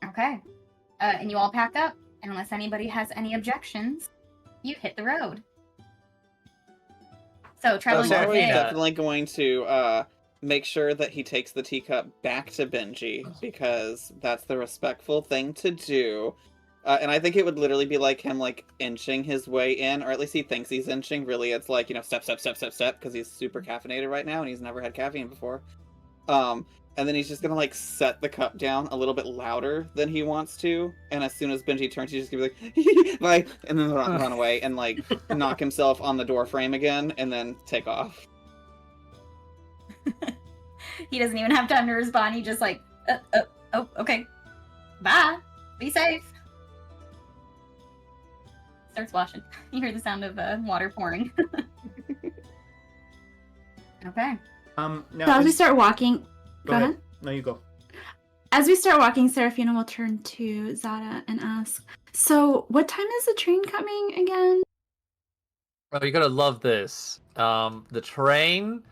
[SPEAKER 1] Okay. And you all pack up, and unless anybody has any objections, you hit the road. So traveling
[SPEAKER 2] So
[SPEAKER 1] all
[SPEAKER 2] Marroway's
[SPEAKER 1] day.
[SPEAKER 2] definitely going to make sure that he takes the teacup back to Benji, because that's the respectful thing to do. And I think it would literally be like him like inching his way in, or at least he thinks he's inching. Really, it's like, you know, step, step, step, step, step, because he's super caffeinated right now and he's never had caffeine before. And then he's just gonna like set the cup down a little bit louder than he wants to, and as soon as Benji turns, he's just gonna be like, bye, and then run away and like knock himself on the door frame again, and then take off.
[SPEAKER 1] He doesn't even have time to respond. He just like, oh, okay, bye, be safe. Starts washing. You hear the sound of water pouring. Okay.
[SPEAKER 6] So as we start walking, go ahead.
[SPEAKER 4] No, you go.
[SPEAKER 6] As we start walking, Seraphina will turn to Zata and ask, "So, what time is the train coming again?"
[SPEAKER 3] Oh, you're gonna love this. The train,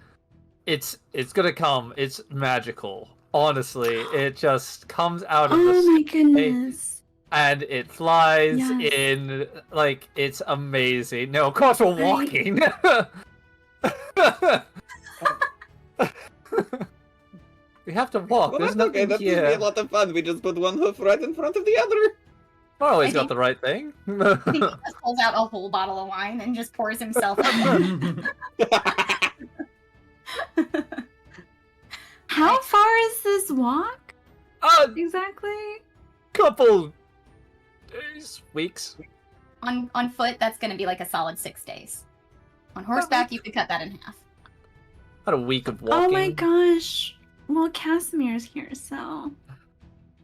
[SPEAKER 3] it's gonna come. It's magical. Honestly, it just comes out of the
[SPEAKER 6] Oh my
[SPEAKER 3] sky,
[SPEAKER 6] goodness.
[SPEAKER 3] and it flies
[SPEAKER 6] Yes.
[SPEAKER 3] in. Like, it's amazing. No, of course we're walking. We have to walk.
[SPEAKER 2] Well,
[SPEAKER 3] There's
[SPEAKER 2] that's okay.
[SPEAKER 3] nothing
[SPEAKER 2] That's gonna be a
[SPEAKER 3] here.
[SPEAKER 2] lot of fun. We just put one hoof right in front of the other.
[SPEAKER 3] Marroway's
[SPEAKER 1] I
[SPEAKER 3] got
[SPEAKER 1] think-
[SPEAKER 3] the right thing.
[SPEAKER 1] I think he just pulls out a whole bottle of wine and just pours himself up.
[SPEAKER 6] How far is this walk exactly?
[SPEAKER 3] Couple days, weeks.
[SPEAKER 1] On foot, that's going to be like a solid 6 days. On horseback, you could cut that in half.
[SPEAKER 3] About a week of walking.
[SPEAKER 6] Oh my gosh. Well, Casimir's here, so.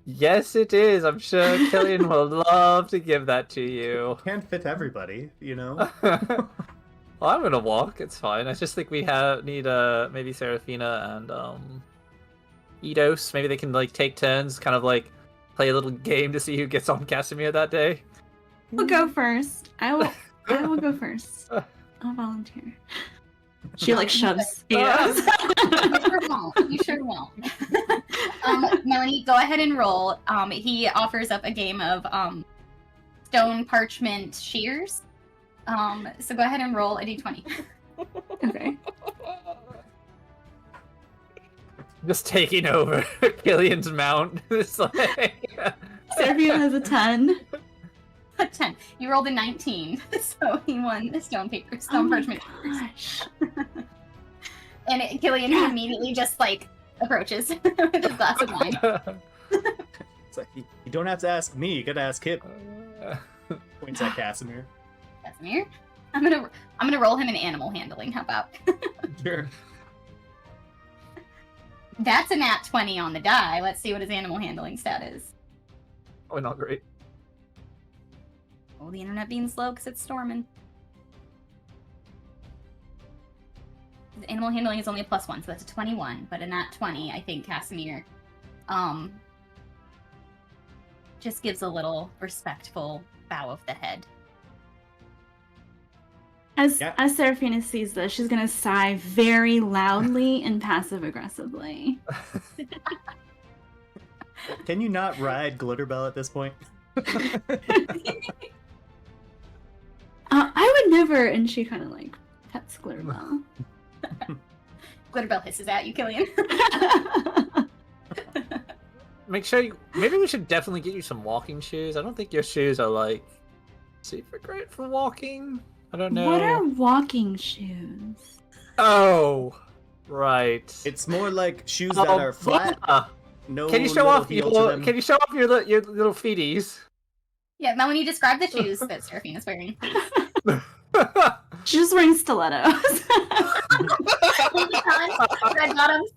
[SPEAKER 3] Yes, it is. I'm sure Killian will love to give that to you.
[SPEAKER 4] Can't fit everybody, you know?
[SPEAKER 3] Well, I'm gonna walk. It's fine. I just think we need maybe Seraphina and Eidos. Maybe they can like take turns, kind of like play a little game to see who gets on Casimir that day.
[SPEAKER 6] We'll go first. I will go first. I'll volunteer. She like shoves Eidos.
[SPEAKER 1] You sure won't. Melanie, go ahead and roll. He offers up a game of stone parchment shears. So go ahead and roll a d20.
[SPEAKER 6] Okay.
[SPEAKER 3] Just taking over Killian's mount. It's like...
[SPEAKER 6] Seraphina has a 10.
[SPEAKER 1] A 10. You rolled a 19, so he won the stone parchment shears.
[SPEAKER 6] Gosh.
[SPEAKER 1] And Killian immediately just like approaches with a glass of wine.
[SPEAKER 4] It's like he You don't have to ask me. You gotta ask him.
[SPEAKER 3] Uh,
[SPEAKER 4] Points at Casimir.
[SPEAKER 1] Casimir, I'm gonna roll him an animal handling. How about?
[SPEAKER 4] Sure.
[SPEAKER 1] That's a nat 20 on the die. Let's see what his animal handling stat is.
[SPEAKER 3] oh, not great.
[SPEAKER 1] Oh, the internet being slow because it's storming. His animal handling is only a +1, so that's a 21. But a nat 20, I think Casimir, just gives a little respectful bow of the head.
[SPEAKER 6] As Seraphina sees this, she's gonna sigh very loudly and passive aggressively.
[SPEAKER 4] Can you not ride Glitterbell at this point?
[SPEAKER 6] I would never, and she kind of like pets Glitterbell.
[SPEAKER 1] Glitterbell hisses at you, Killian.
[SPEAKER 3] Make sure maybe we should definitely get you some walking shoes. I don't think your shoes are like super great for walking. I don't know.
[SPEAKER 6] What are walking shoes?
[SPEAKER 3] Oh, right.
[SPEAKER 4] It's more like shoes that are flat.
[SPEAKER 3] Yeah.
[SPEAKER 4] No.
[SPEAKER 3] Can you show
[SPEAKER 4] little
[SPEAKER 3] off
[SPEAKER 4] heel to them.
[SPEAKER 3] Can you show off your little feeties?
[SPEAKER 1] Yeah, Melanie, describe the shoes that Seraphina's wearing.
[SPEAKER 6] She's just wearing stilettos.
[SPEAKER 1] Red bottoms.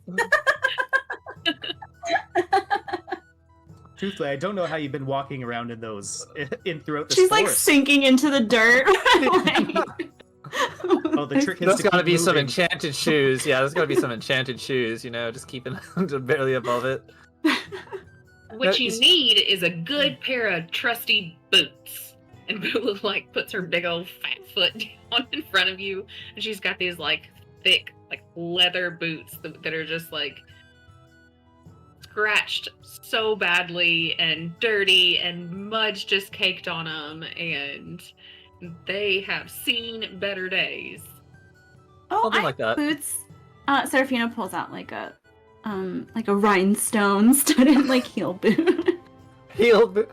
[SPEAKER 4] Truthfully, I don't know how you've been walking around in those throughout the
[SPEAKER 6] She's like
[SPEAKER 4] forest.
[SPEAKER 6] sinking into the dirt.
[SPEAKER 4] Oh, the trick is
[SPEAKER 3] There's
[SPEAKER 4] to
[SPEAKER 3] gotta
[SPEAKER 4] keep
[SPEAKER 3] be some
[SPEAKER 4] moving.
[SPEAKER 3] enchanted shoes. Yeah, there's gotta be some enchanted shoes. You know, just keeping them barely above it.
[SPEAKER 5] What you
[SPEAKER 3] is-
[SPEAKER 5] need is a good pair of trusty boots. And Boo like puts her big old fat foot down in front of you, and she's got these like thick like leather boots that are just like scratched so badly and dirty, and mud's just caked on them, and they have seen better days.
[SPEAKER 6] Oh,
[SPEAKER 3] Something
[SPEAKER 6] I
[SPEAKER 3] like that.
[SPEAKER 6] boots. Seraphina pulls out like a rhinestone studded like heel boot.
[SPEAKER 3] Heel.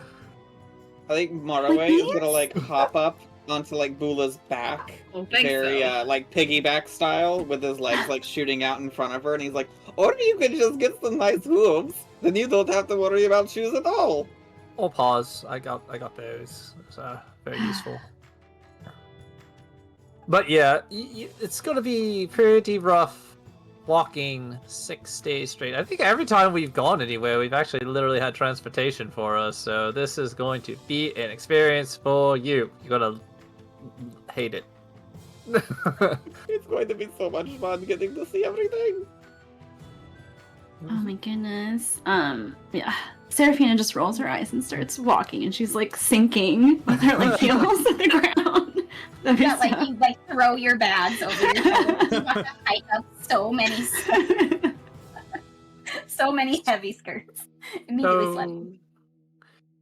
[SPEAKER 2] I think Marroway is gonna like hop up onto like Bula's back,
[SPEAKER 5] Well, thanks,
[SPEAKER 2] very
[SPEAKER 5] though.
[SPEAKER 2] like piggyback style, with his legs like shooting out in front of her, and he's like, "Or you could just get some nice hooves, then you don't have to worry about shoes at all."
[SPEAKER 3] Or pause. I got those. It's very useful. But yeah, it's gonna be pretty rough walking 6 days straight. I think every time we've gone anywhere, we've actually literally had transportation for us. So this is going to be an experience for you. You're gonna hate it.
[SPEAKER 2] It's going to be so much fun getting to see everything.
[SPEAKER 6] Oh my goodness. Yeah. Seraphina just rolls her eyes and starts walking, and she's like sinking with her like heels at the ground.
[SPEAKER 1] Yeah, like you like throw your bags over your shoulders. You have to hike up so many heavy skirts. Immediately sweating.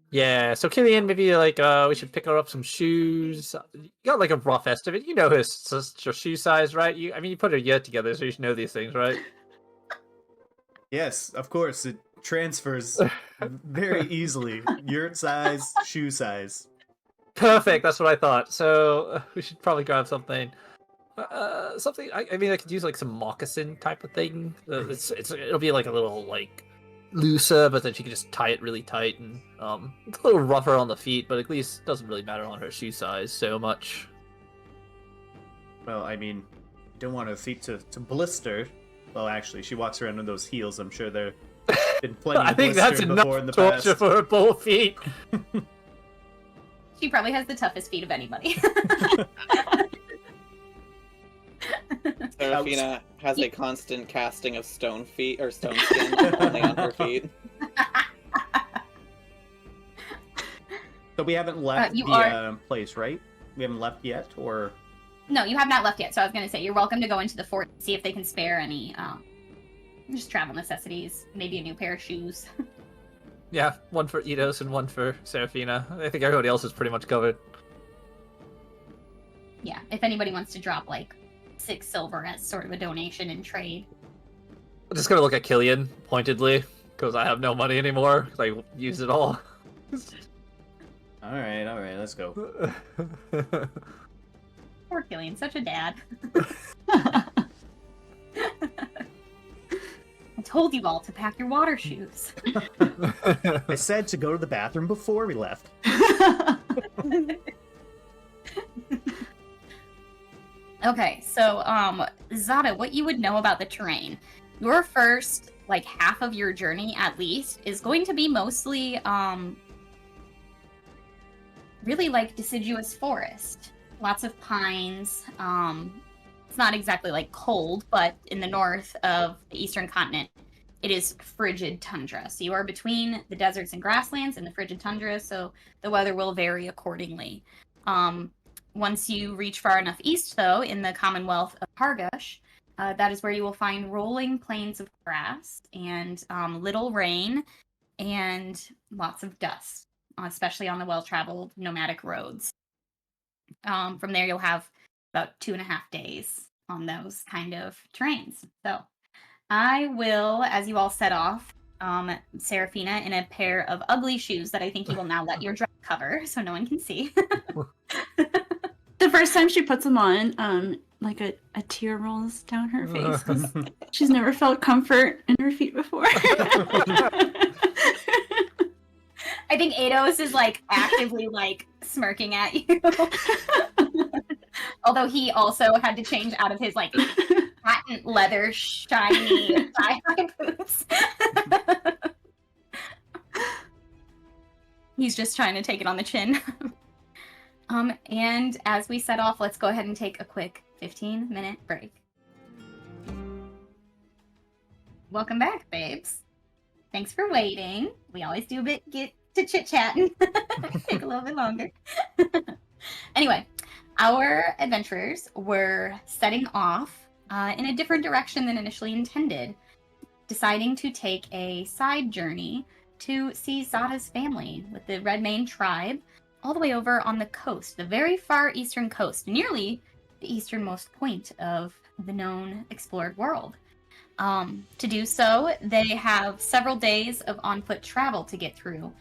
[SPEAKER 3] Yeah, so Killian, maybe like we should pick her up some shoes. You got like a rough estimate. You know her shoe size, right? You put her year together, so you should know these things, right?
[SPEAKER 4] Yes, of course. It transfers very easily. Yurt size, shoe size.
[SPEAKER 3] Perfect. That's what I thought. So we should probably grab something. Something. I could use like some moccasin type of thing. It'll be like a little like looser, but then she can just tie it really tight, and it's a little rougher on the feet, but at least it doesn't really matter on her shoe size so much.
[SPEAKER 4] Well, I mean, you don't want her feet to blister. Well, actually, she walks around in those heels. I'm sure there been plenty
[SPEAKER 3] I
[SPEAKER 4] of
[SPEAKER 3] think that's
[SPEAKER 4] blistering
[SPEAKER 3] enough
[SPEAKER 4] before in the
[SPEAKER 3] torture
[SPEAKER 4] past.
[SPEAKER 3] for her bull feet.
[SPEAKER 1] She probably has the toughest feet of anybody.
[SPEAKER 2] Seraphina has a constant casting of stone feet or stone skin only on her feet.
[SPEAKER 4] So we haven't left
[SPEAKER 1] you
[SPEAKER 4] the
[SPEAKER 1] are-
[SPEAKER 4] place, right? We haven't left yet, or
[SPEAKER 1] No, you have not left yet. So I was going to say you're welcome to go into the fort, see if they can spare any just travel necessities, maybe a new pair of shoes.
[SPEAKER 3] Yeah, one for Eidos and one for Seraphina. I think everybody else is pretty much covered.
[SPEAKER 1] Yeah, if anybody wants to drop like 6 silver as sort of a donation in trade.
[SPEAKER 3] I'm just gonna look at Killian pointedly because I have no money anymore because I used it all.
[SPEAKER 4] all right, let's go.
[SPEAKER 1] Poor Killian, such a dad. told you all to pack your water shoes.
[SPEAKER 4] I said to go to the bathroom before we left.
[SPEAKER 1] Okay, so Zata, what you would know about the terrain. Your first like half of your journey at least is going to be mostly really like deciduous forest. Lots of pines. It's not exactly like cold, but in the north of the eastern continent, it is frigid tundra. So you are between the deserts and grasslands and the frigid tundra, so the weather will vary accordingly. Once you reach far enough east, though, in the Commonwealth of Hargush, that is where you will find rolling plains of grass and little rain and lots of dust, especially on the well-traveled nomadic roads. From there, you'll have about 2.5 days on those kind of terrains. So I will, as you all set off, Seraphina in a pair of ugly shoes that I think you will now let your dress cover so no one can see.
[SPEAKER 6] The first time she puts them on, like a tear rolls down her face because she's never felt comfort in her feet before.
[SPEAKER 1] I think Ados is like actively like smirking at you. Although he also had to change out of his like patent leather shiny thigh-high boots. He's just trying to take it on the chin. And as we set off, let's go ahead and take a quick 15-minute break. Welcome back, babes. Thanks for waiting. We always do get to chit-chatting. Take a little bit longer. Anyway, our adventurers were setting off in a different direction than initially intended, deciding to take a side journey to see Zata's family with the Redmane tribe all the way over on the coast, the very far eastern coast, nearly the easternmost point of the known explored world. To do so, they have several days of on-foot travel to get through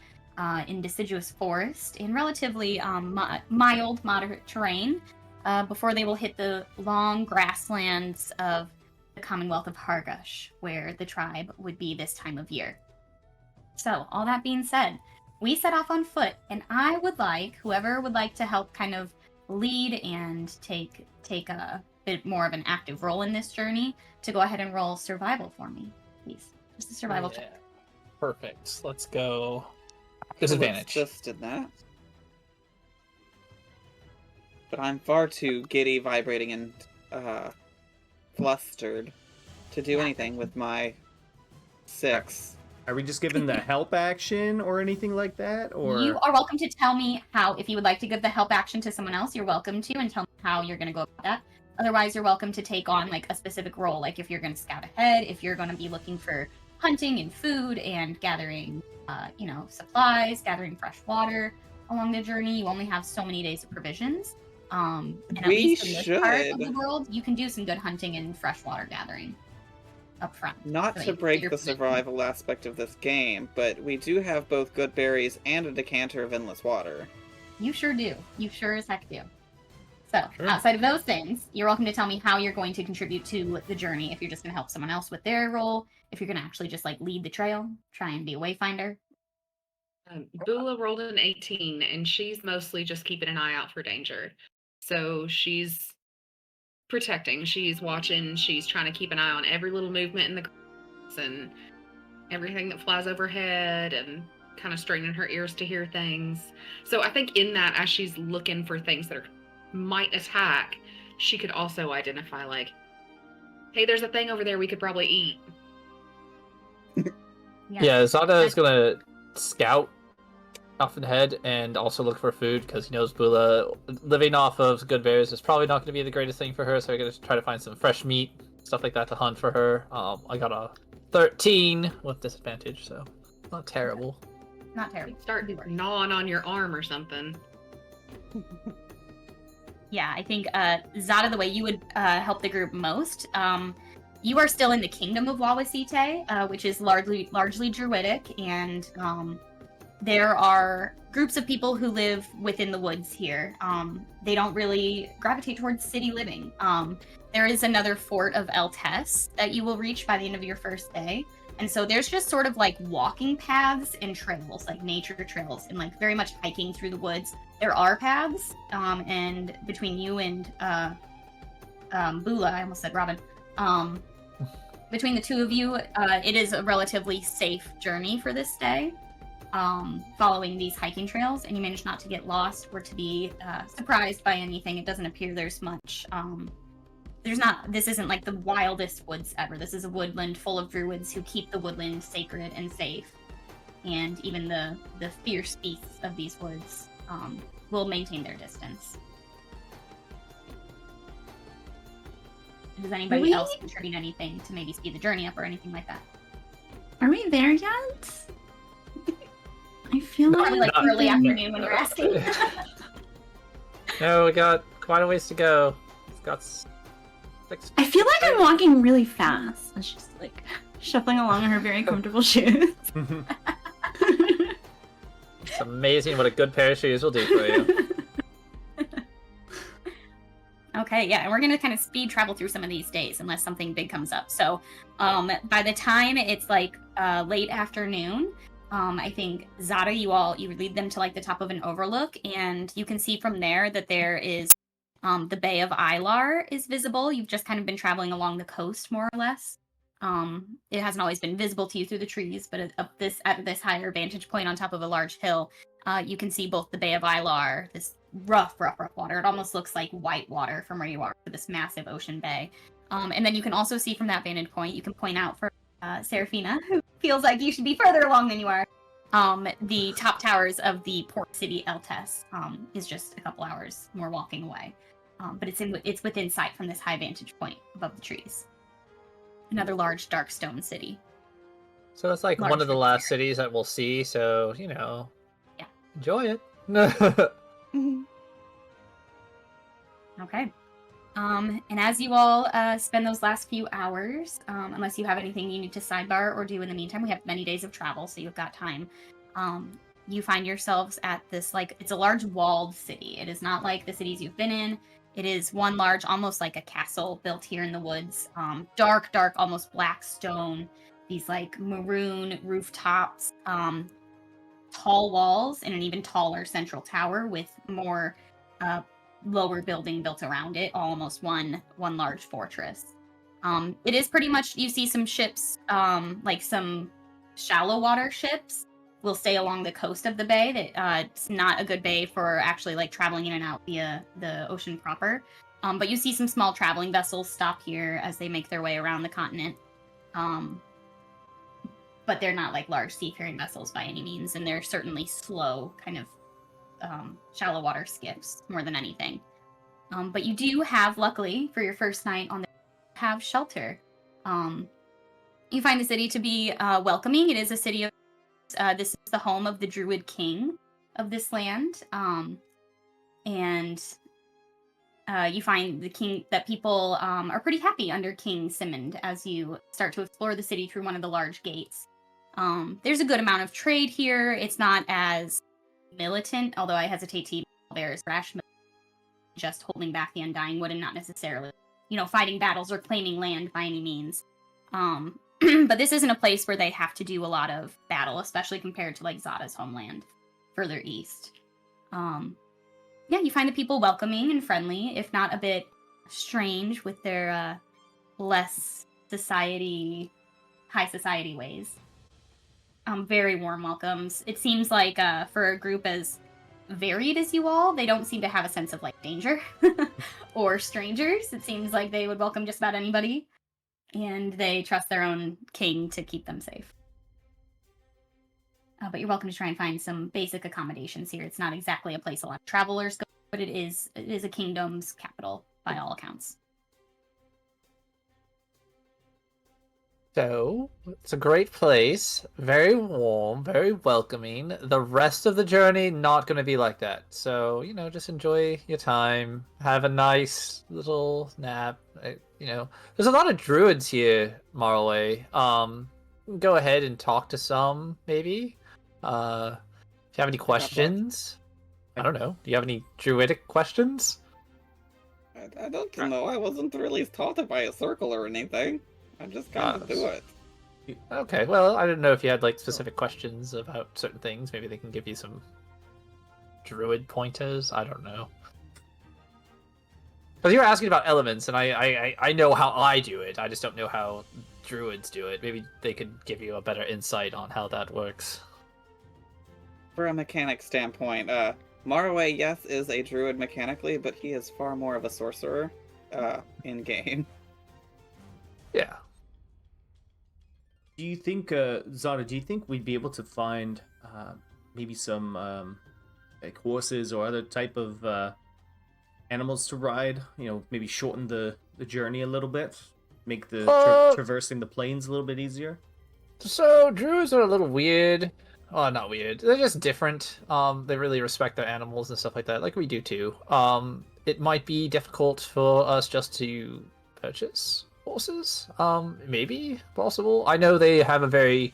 [SPEAKER 1] in deciduous forest in relatively mild, moderate terrain before they will hit the long grasslands of the Commonwealth of Hargush, where the tribe would be this time of year. So, all that being said, we set off on foot, and I would like, whoever would like to help kind of lead and take a bit more of an active role in this journey, to go ahead and roll survival for me, please. Just a survival check.
[SPEAKER 3] Perfect. Let's go. Disadvantage.
[SPEAKER 2] Just did that. But I'm far too giddy, vibrating, and flustered to do anything with my 6.
[SPEAKER 4] Are we just given the help action or anything like that? Or
[SPEAKER 1] You are welcome to tell me how, if you would like to give the help action to someone else, you're welcome to, and tell me how you're going to go about that. Otherwise, you're welcome to take on like a specific role, like if you're going to scout ahead, if you're going to be looking for hunting and food and gathering, supplies, gathering fresh water along the journey. You only have so many days of provisions. And at least in this part of the world, you can do some good hunting and freshwater gathering up front.
[SPEAKER 2] Not to break the survival aspect of this game, but we do have both good berries and a decanter of endless water.
[SPEAKER 1] You sure do. You sure as heck do. So, outside of those things, you're welcome to tell me how you're going to contribute to the journey. If you're just going to help someone else with their role, if you're going to actually just like lead the trail, try and be a wayfinder.
[SPEAKER 5] Bula rolled an 18, and she's mostly just keeping an eye out for danger. So she's protecting, she's watching, she's trying to keep an eye on every little movement in the grass and everything that flies overhead, and kind of straining her ears to hear things. So I think in that, as she's looking for things that might attack, she could also identify like, hey, there's a thing over there we could probably eat.
[SPEAKER 3] Yeah, Zata is gonna scout off ahead and also look for food, because he knows Bula living off of good berries is probably not going to be the greatest thing for her, so we're going to try to find some fresh meat, stuff like that to hunt for her. I got a 13 with disadvantage, so not terrible.
[SPEAKER 1] Not terrible.
[SPEAKER 5] Start gnawing on your arm or something.
[SPEAKER 1] Yeah, I think Zata, the way you would help the group most, you are still in the kingdom of Wawasite, which is largely druidic, and there are groups of people who live within the woods here. They don't really gravitate towards city living. There is another fort of Eltes that you will reach by the end of your first day. And so there's just sort of like walking paths and trails, like nature trails, and like very much hiking through the woods. There are paths, and between you and Bula, I almost said Robin, between the two of you, it is a relatively safe journey for this day. Following these hiking trails, and you manage not to get lost or to be surprised by anything. It doesn't appear there's much. This isn't like the wildest woods ever. This is a woodland full of druids who keep the woodland sacred and safe. And even the fierce beasts of these woods will maintain their distance. Does anybody else contribute anything to maybe speed the journey up or anything like that?
[SPEAKER 6] Are we there yet? I feel
[SPEAKER 1] Probably like
[SPEAKER 6] we've
[SPEAKER 1] early
[SPEAKER 6] been-
[SPEAKER 1] afternoon when you're asking.
[SPEAKER 3] No, we got quite a ways to go. It's got 6.
[SPEAKER 6] I feel like I'm walking really fast. And she's like shuffling along in her very comfortable shoes.
[SPEAKER 3] It's amazing what a good pair of shoes will do for you.
[SPEAKER 1] Okay, yeah, and we're gonna kind of speed travel through some of these days unless something big comes up. So, by the time it's like late afternoon, I think Zata, you lead them to like the top of an overlook, and you can see from there that there is the Bay of Ilar is visible. You've just kind of been traveling along the coast, more or less. It hasn't always been visible to you through the trees, but at this higher vantage point on top of a large hill, you can see both the Bay of Ilar, this rough water. It almost looks like white water from where you are, this massive ocean bay. And then you can also see from that vantage point, you can point out for Serafina, who feels like you should be further along than you are. The top towers of the port city Eltes is just a couple hours more walking away. But it's within sight from this high vantage point above the trees. Another large dark stone city.
[SPEAKER 3] So it's like
[SPEAKER 1] Large
[SPEAKER 3] one of the
[SPEAKER 1] city.
[SPEAKER 3] last cities that we'll see, so,
[SPEAKER 1] Yeah.
[SPEAKER 3] enjoy it.
[SPEAKER 1] Okay. And as you all spend those last few hours, unless you have anything you need to sidebar or do in the meantime, we have many days of travel, so you've got time. You find yourselves at this, it's a large walled city. It is not like the cities you've been in. It is one large, almost like a castle built here in the woods. Dark, almost black stone. These maroon rooftops, tall walls, and an even taller central tower with more lower building built around it, almost one large fortress. It is pretty much, you see some ships, some shallow water ships will stay along the coast of the bay. That it's not a good bay for actually traveling in and out via the ocean proper. But you see some small traveling vessels stop here as they make their way around the continent. But they're not large seafaring vessels by any means, and they're certainly slow, kind of shallow water skiffs more than anything. But you do have, luckily, for your first night on the have shelter. You find the city to be welcoming. It is a city of this is the home of the Druid King of this land. And you find that people are pretty happy under King Simond as you start to explore the city through one of the large gates. There's a good amount of trade here. It's not as militant, although I hesitate to even call bears rash, just holding back the Undying Wood and not necessarily, fighting battles or claiming land by any means. But this isn't a place where they have to do a lot of battle, especially compared to Zata's homeland further east. You find the people welcoming and friendly, if not a bit strange with their less high society ways. Very warm welcomes. It seems like for a group as varied as you all, they don't seem to have a sense of danger or strangers. It seems like they would welcome just about anybody, and they trust their own king to keep them safe. But you're welcome to try and find some basic accommodations here. It's not exactly a place a lot of travelers go, but it is a kingdom's capital by all accounts.
[SPEAKER 3] So, it's a great place, very warm, very welcoming. The rest of the journey, not going to be like that. So, just enjoy your time, have a nice little nap. There's a lot of druids here, Marroway. Go ahead and talk to some, maybe. you have any questions? I don't know. Do you have any druidic questions?
[SPEAKER 2] I don't know. I wasn't really taught by a circle or anything. I just kind of do it.
[SPEAKER 3] Okay, well, I didn't know if you had like specific questions about certain things. Maybe they can give you some druid pointers. I don't know. Because you were asking about elements, and I know how I do it. I just don't know how druids do it. Maybe they could give you a better insight on how that works.
[SPEAKER 2] For a mechanic standpoint, Marroway, yes, is a druid mechanically, but he is far more of a sorcerer in game.
[SPEAKER 3] Yeah.
[SPEAKER 4] Do you think, Zata, do you think we'd be able to find maybe some like horses or other type of animals to ride? You know, maybe shorten the journey a little bit, make the traversing the plains a little bit easier?
[SPEAKER 3] So druids are a little weird. Well, not weird. They're just different. They really respect their animals and stuff like that, like we do too. It might be difficult for us just to purchase horses. Maybe possible. I know they have a very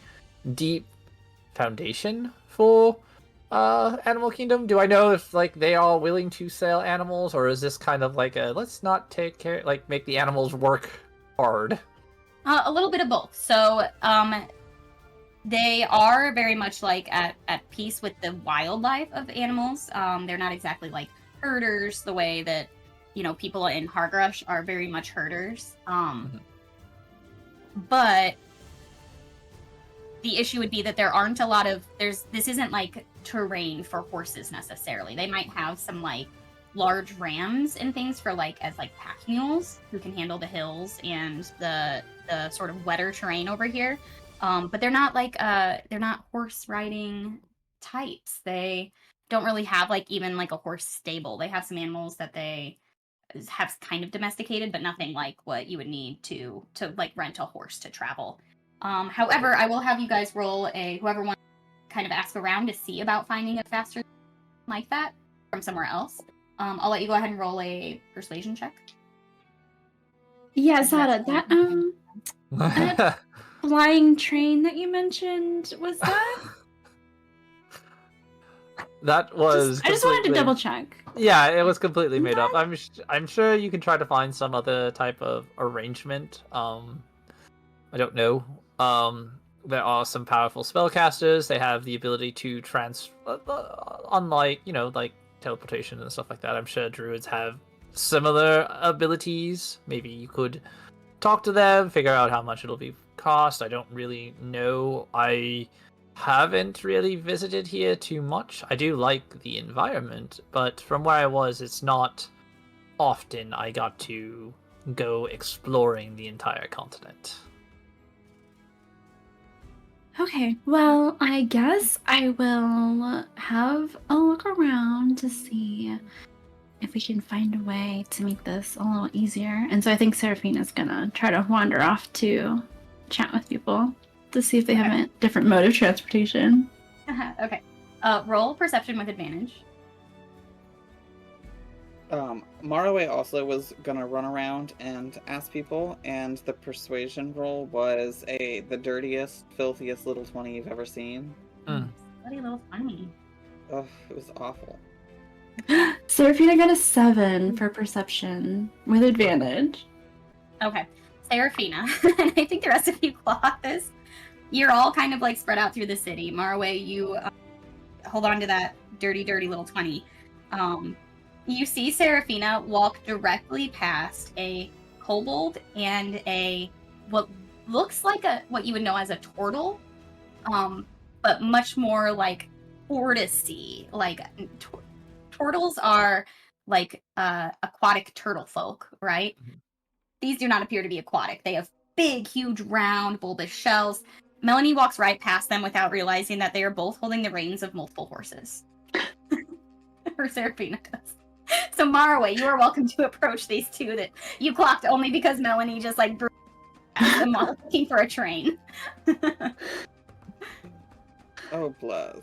[SPEAKER 3] deep foundation for Animal Kingdom. Do I know if like they are willing to sell animals, or is this kind of like a let's not take care, like make the animals work hard?
[SPEAKER 1] A little bit of both. So, they are very much like at peace with the wildlife of animals. They're not exactly like herders the way that, you know, people in Hargrush are very much herders. But the issue would be that there aren't a lot of this isn't like terrain for horses necessarily. They might have some like large rams and things for like as like pack mules who can handle the hills and the sort of wetter terrain over here. But they're not like they're not horse riding types. They don't really have like even like a horse stable. They have some animals that they have kind of domesticated, but nothing like what you would need to like rent a horse to travel. However, I will have you guys roll whoever wants to kind of ask around to see about finding a faster like that from somewhere else. I'll let you go ahead and roll a persuasion check.
[SPEAKER 6] Yeah, Zata, that flying train that you mentioned, was that?
[SPEAKER 3] That was.
[SPEAKER 6] I just wanted to double check.
[SPEAKER 3] Yeah, it was completely made up. I'm sure you can try to find some other type of arrangement. I don't know. There are some powerful spellcasters. They have the ability to unlike, you know, like teleportation and stuff like that. I'm sure druids have similar abilities. Maybe you could talk to them, figure out how much it'll be cost. I don't really know. I haven't really visited here too much. I do like the environment, but from where I was, it's not often I got to go exploring the entire continent.
[SPEAKER 6] Okay, well, I guess I will have a look around to see if we can find a way to make this a little easier. And so I think Seraphina's gonna try to wander off to chat with people to see if they have a different mode of transportation.
[SPEAKER 1] Okay. Roll perception with advantage.
[SPEAKER 2] Marroway also was gonna run around and ask people, and the persuasion roll was the dirtiest, filthiest little 20 you've ever seen.
[SPEAKER 1] Bloody little 20.
[SPEAKER 2] Oh, it was awful.
[SPEAKER 6] Seraphina got a 7 for perception with advantage.
[SPEAKER 1] Okay. Seraphina, and I think the rest of you Claws, you're all kind of like spread out through the city. Marroway, you hold on to that dirty, dirty little 20. You see Seraphina walk directly past a kobold and what looks like what you would know as a turtle, but much more like tortoisey. Like turtles are like aquatic turtle folk, right? Mm-hmm. These do not appear to be aquatic. They have big, huge, round, bulbous shells. Melanie walks right past them without realizing that they are both holding the reins of multiple horses. Or Seraphina does. So Marroway, you are welcome to approach these two that you clocked only because Melanie just like past them while looking for a train.
[SPEAKER 2] Oh, bless.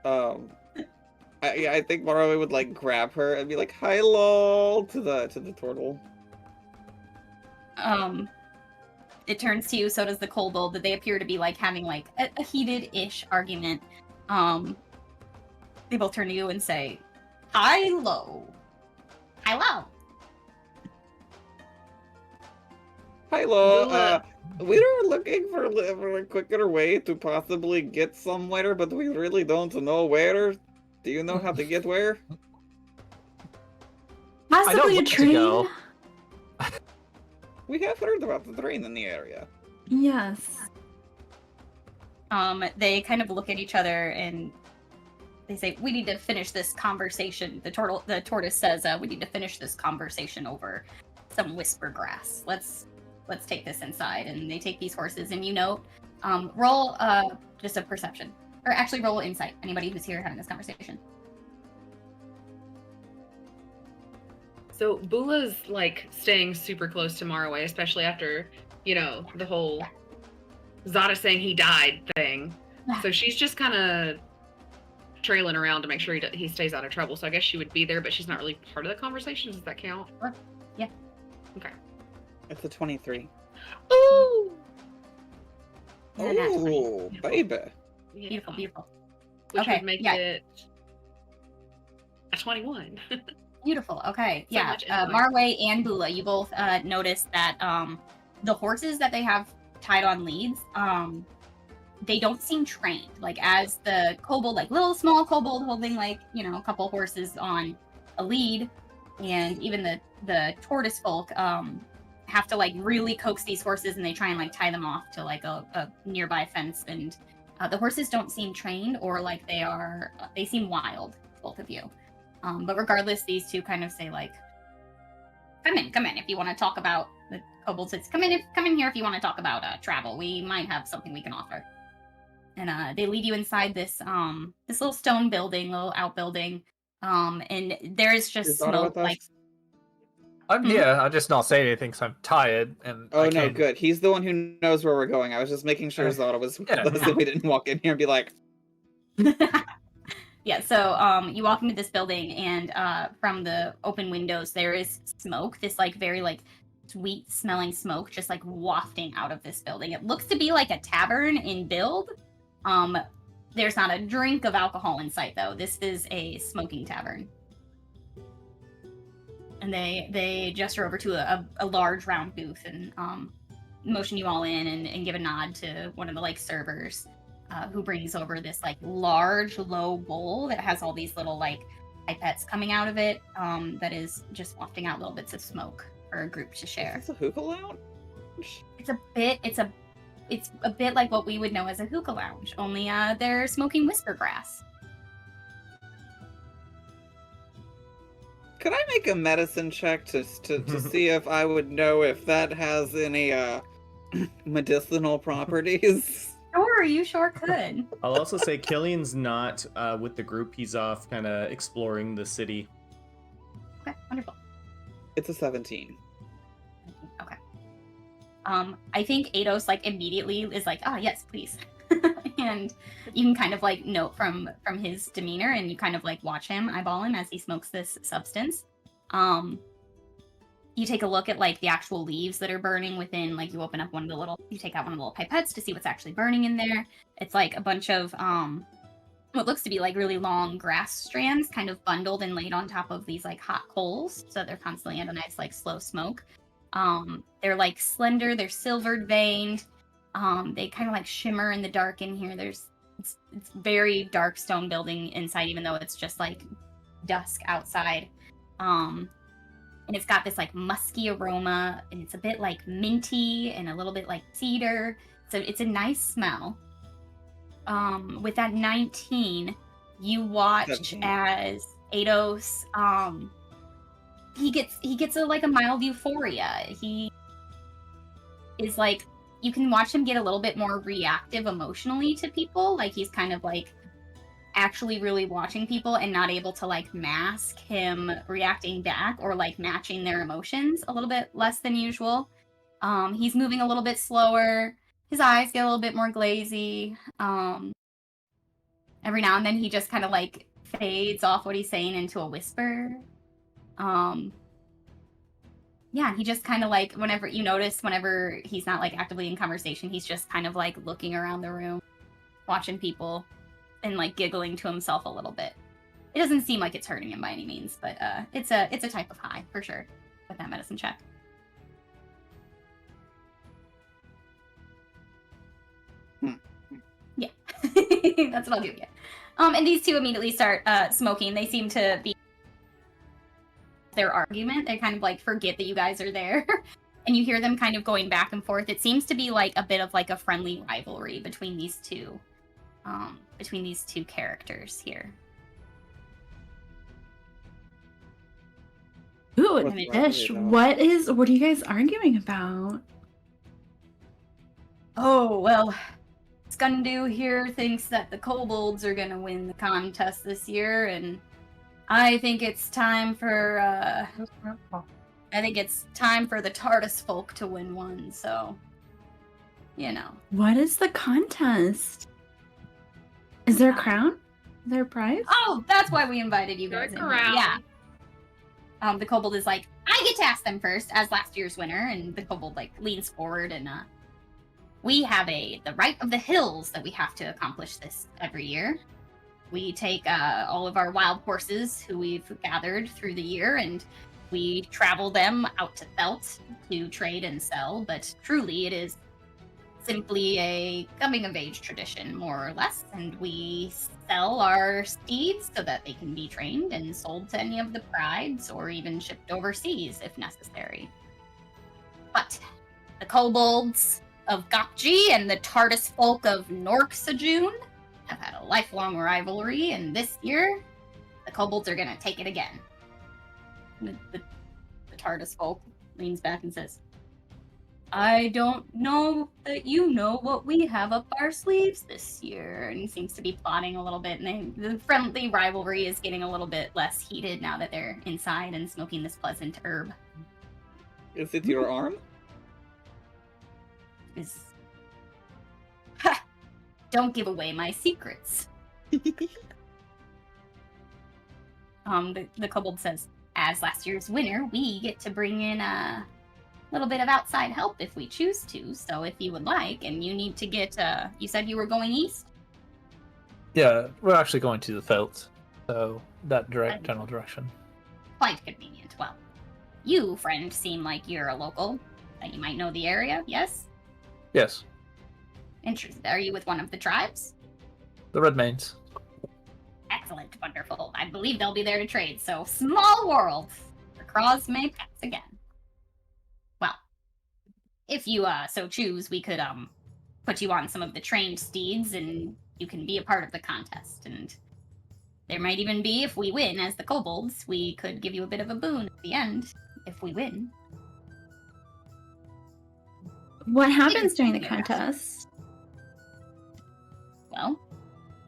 [SPEAKER 2] I think Marroway would like grab her and be like, "Hi, lol," to the turtle.
[SPEAKER 1] It turns to you, so does the kobold, that they appear to be like having like a heated-ish argument. They both turn to you and say, "Hi-lo." Hello.
[SPEAKER 2] Hello,
[SPEAKER 5] Bula.
[SPEAKER 2] we were looking for a quicker way to possibly get somewhere, but we really don't know where. Do you know how to get where?
[SPEAKER 3] I know
[SPEAKER 6] Possibly a
[SPEAKER 3] where to
[SPEAKER 6] train?
[SPEAKER 3] go.
[SPEAKER 2] We have heard about the train in the area.
[SPEAKER 6] Yes.
[SPEAKER 1] They kind of look at each other and they say, "We need to finish this conversation." The tortoise says, "We need to finish this conversation over some whisper grass. Let's take this inside." And they take these horses, and roll just a perception, or actually roll insight. Anybody who's here having this conversation.
[SPEAKER 5] So Bula's like staying super close to Marroway, especially after, the whole Zata saying he died thing. So she's just kind of trailing around to make sure he stays out of trouble. So I guess she would be there, but she's not really part of the conversation. Does that count?
[SPEAKER 1] Sure. Yeah.
[SPEAKER 5] Okay.
[SPEAKER 2] It's a 23.
[SPEAKER 5] Ooh!
[SPEAKER 1] And a nat 20.
[SPEAKER 2] Oh, baby.
[SPEAKER 5] Yeah.
[SPEAKER 1] Beautiful, beautiful.
[SPEAKER 5] Which
[SPEAKER 1] Okay,
[SPEAKER 5] would make
[SPEAKER 1] yeah.
[SPEAKER 5] it a 21.
[SPEAKER 1] Beautiful. Okay.
[SPEAKER 5] So
[SPEAKER 1] Yeah.
[SPEAKER 5] much insight.
[SPEAKER 1] Marroway and Bula, you both notice that the horses that they have tied on leads, they don't seem trained. Like, as the kobold, like little small kobold holding like, a couple horses on a lead, and even the tortoise folk have to like really coax these horses, and they try and like tie them off to like a nearby fence, and the horses don't seem trained, or like they seem wild, both of you. But regardless, these two kind of say like, come in if you want to talk about, the kobold says, come in here if you want to talk about travel. We might have something we can offer. And they lead you inside this little stone building, little outbuilding. And there's just
[SPEAKER 2] Is Zata
[SPEAKER 1] smoke
[SPEAKER 2] with us?
[SPEAKER 1] like,
[SPEAKER 3] I'm here. I just not saying anything, so I'm tired. And
[SPEAKER 2] Oh,
[SPEAKER 3] I
[SPEAKER 2] no,
[SPEAKER 3] can't...
[SPEAKER 2] good. He's the one who knows where we're going. I was just making sure Zata was with
[SPEAKER 3] yeah.
[SPEAKER 2] us so we didn't walk in here and be like,
[SPEAKER 1] Yeah, so you walk into this building, and from the open windows there is smoke, this like very like sweet smelling smoke just like wafting out of this building. It looks to be like a tavern in build. There's not a drink of alcohol in sight though. This is a smoking tavern. And they gesture over to a large round booth and motion you all in and give a nod to one of the like servers. Who brings over this like large low bowl that has all these little like pipettes coming out of it, that is just wafting out little bits of smoke for a group to share.
[SPEAKER 2] is this a hookah lounge?
[SPEAKER 1] It's a bit like what we would know as a hookah lounge, only they're smoking whisper grass.
[SPEAKER 2] Could I make a medicine check to see if I would know if that has any medicinal properties?
[SPEAKER 1] Sure, you sure could.
[SPEAKER 4] I'll also say Killian's not with the group. He's off kind of exploring the city.
[SPEAKER 1] Okay, wonderful.
[SPEAKER 2] It's a 17.
[SPEAKER 1] Okay. I think Ados like immediately is like, yes, please. And you can kind of like note from his demeanor, and you kind of like watch him, eyeball him as he smokes this substance. You take a look at like the actual leaves that are burning within, like you open up you take out one of the little pipettes to see what's actually burning in there. It's like a bunch of what looks to be like really long grass strands kind of bundled and laid on top of these like hot coals, so they're constantly at a nice like slow smoke. They're like slender, they're silvered veined. They kind of like shimmer in the dark in here. It's very dark stone building inside, even though it's just like dusk outside. And it's got this like musky aroma, and it's a bit like minty and a little bit like cedar. So it's a nice smell. With that 19, you watch
[SPEAKER 2] 17.
[SPEAKER 1] as Ados, he gets a mild euphoria. He is like, you can watch him get a little bit more reactive emotionally to people. Like he's kind of like actually really watching people and not able to like mask him reacting back or like matching their emotions a little bit less than usual. He's moving a little bit slower. His eyes get a little bit more glazy. Every now and then he just kind of like fades off what he's saying into a whisper. Yeah, he just kind of like, whenever he's not like actively in conversation, he's just kind of like looking around the room, watching people, and like giggling to himself a little bit. It doesn't seem like it's hurting him by any means, but it's a type of high for sure with that medicine check. Yeah, that's what I'll give you. And these two immediately start smoking. They seem to be their argument. They kind of like forget that you guys are there, and you hear them kind of going back and forth. It seems to be like a bit of like a friendly rivalry between these two characters here.
[SPEAKER 6] Ooh,
[SPEAKER 2] What's the
[SPEAKER 6] Dish,
[SPEAKER 2] rivalry about?
[SPEAKER 6] what are you guys arguing about?
[SPEAKER 1] Oh, well, Skundu here thinks that the kobolds are gonna win the contest this year, and I think it's time for the TARDIS folk to win one, so you know.
[SPEAKER 6] What is the contest? Is there a crown? Is there a prize?
[SPEAKER 1] Oh, that's why we invited you guys in. Here. Yeah. The kobold is like, I get to ask them first as last year's winner, and the kobold like leans forward and we have the right of the hills that we have to accomplish this every year. We take all of our wild horses who we've gathered through the year, and we travel them out to Felt to trade and sell, but truly it is simply a coming of age tradition, more or less, and we sell our steeds so that they can be trained and sold to any of the prides or even shipped overseas if necessary. But the kobolds of Gokji and the TARDIS folk of Norksajun have had a lifelong rivalry, and this year the kobolds are gonna take it again. The TARDIS folk leans back and says, I don't know that you know what we have up our sleeves this year. And he seems to be plotting a little bit, and the friendly rivalry is getting a little bit less heated now that they're inside and smoking this pleasant herb.
[SPEAKER 2] Is it your arm?
[SPEAKER 1] Ha! Don't give away my secrets. The kobold says, as last year's winner, we get to bring in a little bit of outside help if we choose to. So if you would like, and you need to get, you said you were going east?
[SPEAKER 3] Yeah, we're actually going to the Felt, so that general direction.
[SPEAKER 1] Quite convenient. Well, you, friend, seem like you're a local, that you might know the area, yes?
[SPEAKER 3] Yes,
[SPEAKER 1] Interested. Are you with one of the tribes?
[SPEAKER 3] the Redmanes.
[SPEAKER 1] Excellent, wonderful. I believe they'll be there to trade, so small world. The craws may pass again. Well, if you so choose, we could put you on some of the trained steeds and you can be a part of the contest. And there might even be, if we win as the kobolds, we could give you a bit of a boon at the end if we win.
[SPEAKER 6] What happens during the contest?
[SPEAKER 1] Well,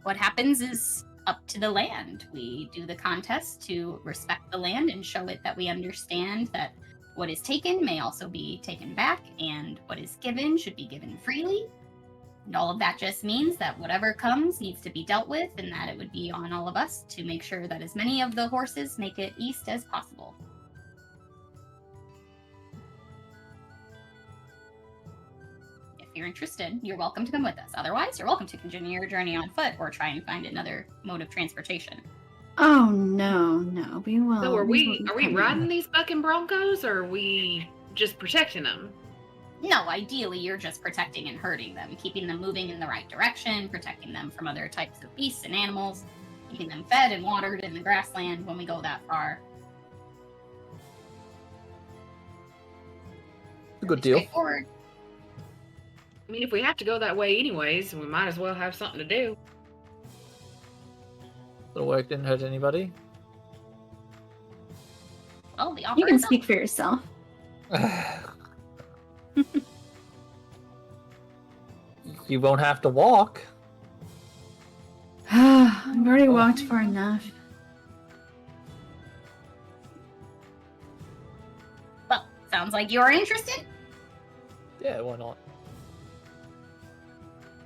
[SPEAKER 1] what happens is up to the land. We do the contest to respect the land and show it that we understand that what is taken may also be taken back, and what is given should be given freely. And all of that just means that whatever comes needs to be dealt with, and that it would be on all of us to make sure that as many of the horses make it east as possible. If you're interested, you're welcome to come with us. Otherwise, you're welcome to continue your journey on foot or try and find another mode of transportation.
[SPEAKER 6] Oh no, we will.
[SPEAKER 5] So are we
[SPEAKER 6] coming.
[SPEAKER 5] riding these bucking broncos, or are we just protecting them?
[SPEAKER 1] No, ideally you're just protecting and herding them, keeping them moving in the right direction, protecting them from other types of beasts and animals, keeping them fed and watered in the grassland when we go that far.
[SPEAKER 3] A good deal.
[SPEAKER 1] Straightforward.
[SPEAKER 5] I mean, if we have to go that way anyways, we might as well have something to do.
[SPEAKER 3] The work didn't hurt anybody.
[SPEAKER 1] Well, the offer
[SPEAKER 6] You can
[SPEAKER 1] is
[SPEAKER 6] speak for yourself.
[SPEAKER 3] You won't have to walk.
[SPEAKER 6] I've already walked far enough.
[SPEAKER 1] Well, sounds like you're interested.
[SPEAKER 3] Yeah, why not?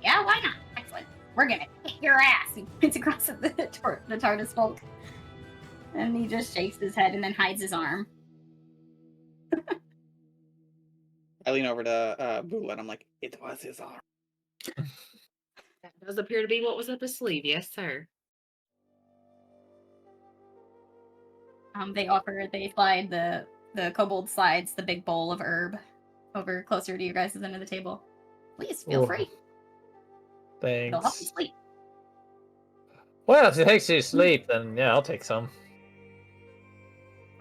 [SPEAKER 1] Yeah, why not? Excellent. We're gonna kick your ass. He points across at the TARDIS folk. And he just shakes his head and then hides his arm.
[SPEAKER 2] I lean over to Boo and I'm like, it was his arm.
[SPEAKER 5] That does appear to be what was up his sleeve, yes, sir.
[SPEAKER 1] They slide the kobold slides the big bowl of herb over closer to you guys' end of the table. Please feel
[SPEAKER 3] Ooh,
[SPEAKER 1] free. It'll help you
[SPEAKER 3] Thanks.
[SPEAKER 1] sleep.
[SPEAKER 3] Well, if it takes you to sleep, then yeah, I'll take some.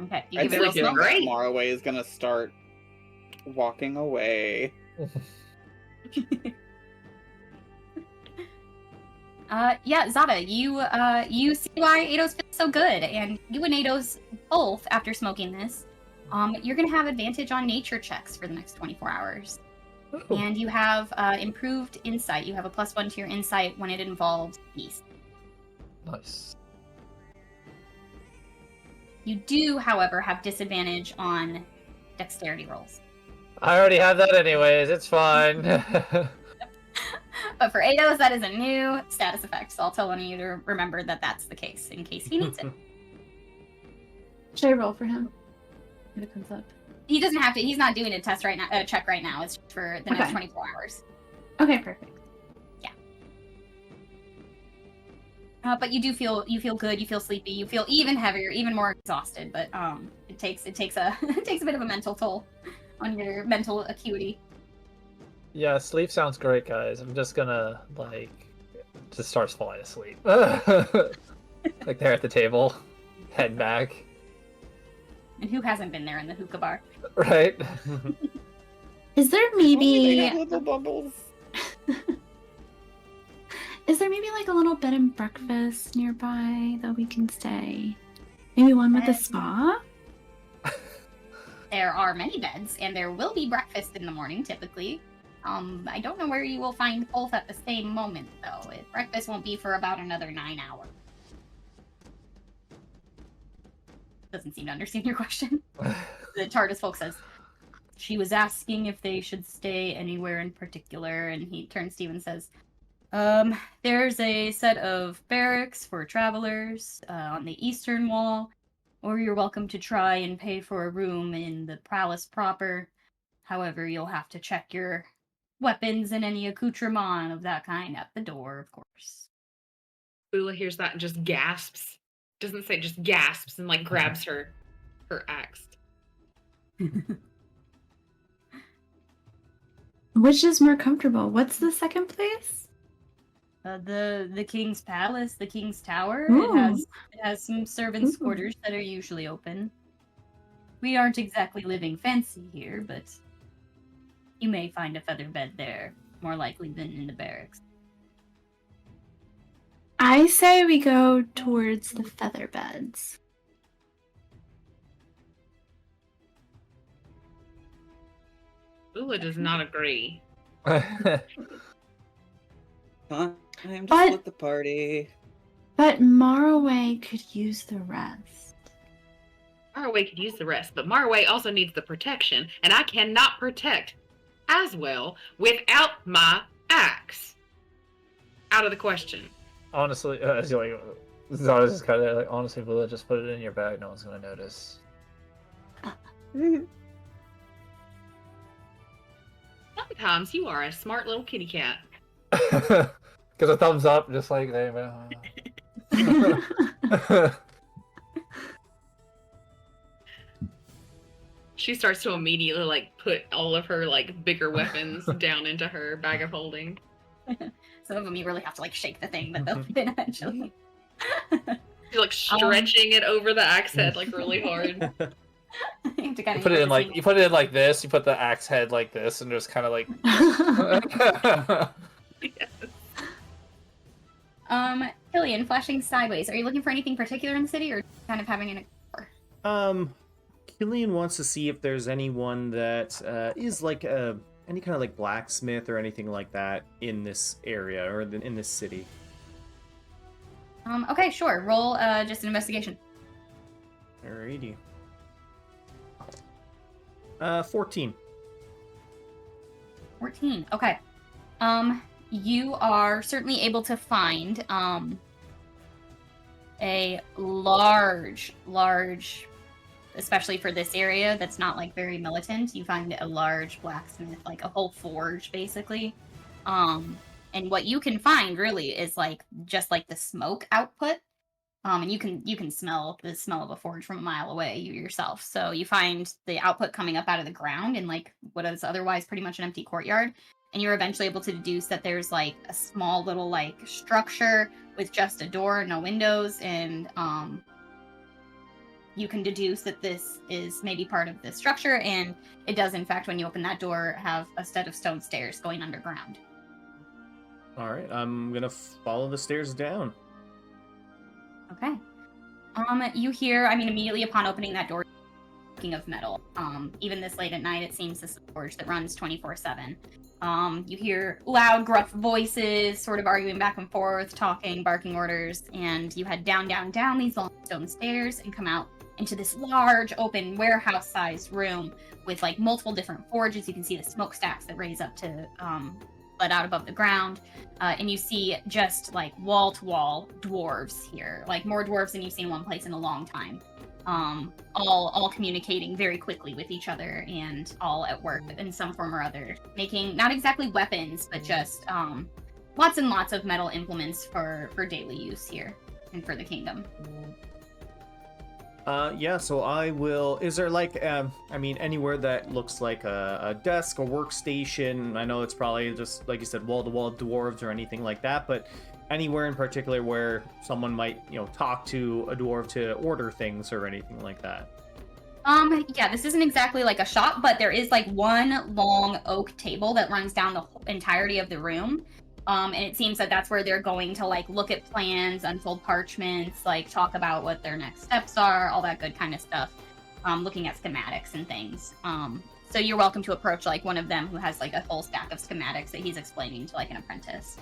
[SPEAKER 1] Okay, you
[SPEAKER 2] I'd
[SPEAKER 1] give it a
[SPEAKER 5] sleep
[SPEAKER 1] little
[SPEAKER 5] is
[SPEAKER 1] smell.
[SPEAKER 5] great.
[SPEAKER 2] Marroway is gonna start walking away.
[SPEAKER 1] Yeah, Zata, you see why Ados feels so good, and you and Ados both, after smoking this, you're gonna have advantage on nature checks for the next 24 hours.
[SPEAKER 3] Ooh,
[SPEAKER 1] And you have improved insight. You have a +1 to your insight when it involves beast.
[SPEAKER 3] nice.
[SPEAKER 1] You do, however, have disadvantage on dexterity rolls.
[SPEAKER 3] I already have that anyways. It's fine.
[SPEAKER 1] But for Ados, that is a new status effect, so I'll tell one of you to remember that that's the case in case he needs it.
[SPEAKER 6] Should I roll for him? If it comes up.
[SPEAKER 1] He doesn't have to. He's not doing a test right now. Check right now. It's for the next
[SPEAKER 6] Okay.
[SPEAKER 1] 24 hours.
[SPEAKER 6] Okay, perfect.
[SPEAKER 1] But you feel good. You feel sleepy. You feel even heavier, even more exhausted. But it takes a it takes a bit of a mental toll on your mental acuity.
[SPEAKER 3] Yeah, sleep sounds great, guys. I'm just gonna just starts falling asleep. Like there at the table, head back.
[SPEAKER 1] And who hasn't been there in the hookah bar?
[SPEAKER 3] Right?
[SPEAKER 6] Is there
[SPEAKER 2] Oh, they
[SPEAKER 6] maybe
[SPEAKER 2] have little bubbles.
[SPEAKER 6] is there maybe like a little bed and breakfast nearby that we can stay? Maybe one with a spa?
[SPEAKER 1] There are many beds, and there will be breakfast in the morning, typically. I don't know where you will find both at the same moment, though. Breakfast won't be for about another 9 hours. Doesn't seem to understand your question. The TARDIS folk says, she was asking if they should stay anywhere in particular, and he turns to you and says, there's a set of barracks for travelers on the eastern wall, or you're welcome to try and pay for a room in the palace proper. However, you'll have to check your weapons and any accoutrement of that kind at the door, of course.
[SPEAKER 5] Bula hears that and just gasps. Doesn't say, just gasps and like grabs her axe.
[SPEAKER 6] Which is more comfortable? What's the second place?
[SPEAKER 1] The king's palace, the king's tower.
[SPEAKER 6] Ooh.
[SPEAKER 1] It has some servants'
[SPEAKER 6] Ooh.
[SPEAKER 1] quarters that are usually open. We aren't exactly living fancy here, but you may find a feather bed there, more likely than in the barracks.
[SPEAKER 6] I say we go towards the feather beds.
[SPEAKER 5] Bula does not agree.
[SPEAKER 2] Time to
[SPEAKER 6] But-
[SPEAKER 2] split the party.
[SPEAKER 6] But Marroway could use the rest.
[SPEAKER 5] Marroway could use the rest, but Marroway also needs the protection, and I cannot protect as well without my axe. Out of the question.
[SPEAKER 3] Honestly, Zara's just kind of like, honestly, Villa, just put it in your bag. No one's gonna notice.
[SPEAKER 5] Sometimes you are a smart little kitty cat.
[SPEAKER 3] Because a thumbs up, just like they.
[SPEAKER 5] She starts to immediately like put all of her like bigger weapons down into her bag of holding.
[SPEAKER 1] Some of them you really have to like shake the thing, but they'll fit eventually.
[SPEAKER 5] She's like stretching it over the axe head like really hard.
[SPEAKER 1] You have to kind
[SPEAKER 3] You put it in like this. You put the axe head like this, and just kind of like.
[SPEAKER 1] Killian, flashing sideways. Are you looking for anything particular in the city, or kind of having an explore?
[SPEAKER 4] Killian wants to see if there's anyone that is like any kind of like blacksmith or anything like that in this area or in this city.
[SPEAKER 1] Okay, sure. Roll just an investigation.
[SPEAKER 4] Alrighty. 14.
[SPEAKER 1] 14. Okay. You are certainly able to find a large, especially for this area that's not like very militant, you find a large blacksmith, like a whole forge basically. And what you can find really is like just like the smoke output And you can smell the smell of a forge from a mile away, you yourself. So you find the output coming up out of the ground in like what is otherwise pretty much an empty courtyard. And you're eventually able to deduce that there's like a small little like structure with just a door, no windows, and you can deduce that this is maybe part of this structure, and it does in fact, when you open that door, have a set of stone stairs going underground.
[SPEAKER 4] All right, I'm gonna follow the stairs down.
[SPEAKER 1] Okay. You hear, I mean, immediately upon opening that door, speaking of metal, even this late at night, it seems this is a forge that runs 24/7. You hear loud, gruff voices, sort of arguing back and forth, talking, barking orders, and you head down, down, down these long stone stairs and come out into this large, open, warehouse-sized room with like multiple different forges. You can see the smokestacks that raise up to let out above the ground, and you see just like wall-to-wall dwarves here, like more dwarves than you've seen one place in a long time. All communicating very quickly with each other and all at work in some form or other, making not exactly weapons, but just lots and lots of metal implements for daily use here and for the kingdom.
[SPEAKER 4] Yeah, so I will. Is there like, I mean, anywhere that looks like a desk, a workstation? I know it's probably just, like you said, wall-to-wall dwarves or anything like that, but anywhere in particular where someone might, talk to a dwarf to order things or anything like that?
[SPEAKER 1] Yeah, this isn't exactly like a shop, but there is like one long oak table that runs down the whole entirety of the room. And it seems that that's where they're going to like look at plans, unfold parchments, like talk about what their next steps are, all that good kind of stuff. Looking at schematics and things. So you're welcome to approach like one of them who has like a whole stack of schematics that he's explaining to like an apprentice.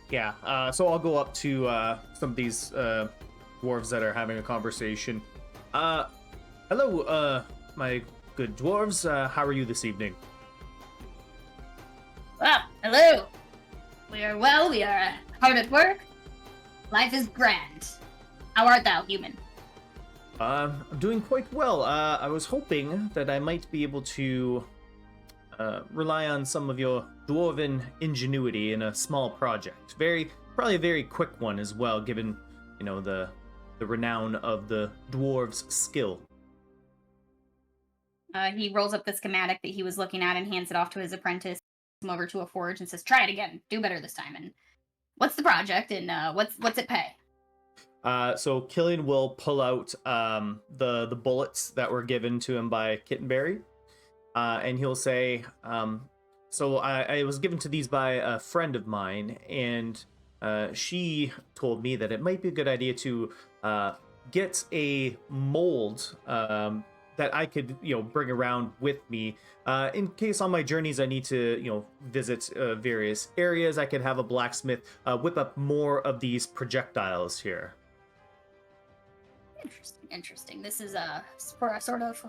[SPEAKER 4] Yeah, so I'll go up to some of these dwarves that are having a conversation. Hello, my good dwarves. How are you this evening?
[SPEAKER 1] Well, hello. We are well, we are hard at work. Life is grand. How art thou, human?
[SPEAKER 4] I'm doing quite well. I was hoping that I might be able to rely on some of your dwarven ingenuity in a small project. Probably a very quick one as well, given, the renown of the dwarves' skill.
[SPEAKER 1] He rolls up the schematic that he was looking at and hands it off to his apprentice. Him over to a forge and says, "Try it again. Do better this time." And what's the project? And what's it pay?
[SPEAKER 4] So Killian will pull out the bullets that were given to him by Kittenberry, and he'll say, "So I was given to these by a friend of mine, and she told me that it might be a good idea to get a mold that I could, bring around with me in case on my journeys I need to, visit various areas. I could have a blacksmith whip up more of these projectiles here."
[SPEAKER 1] Interesting. This is for a sort of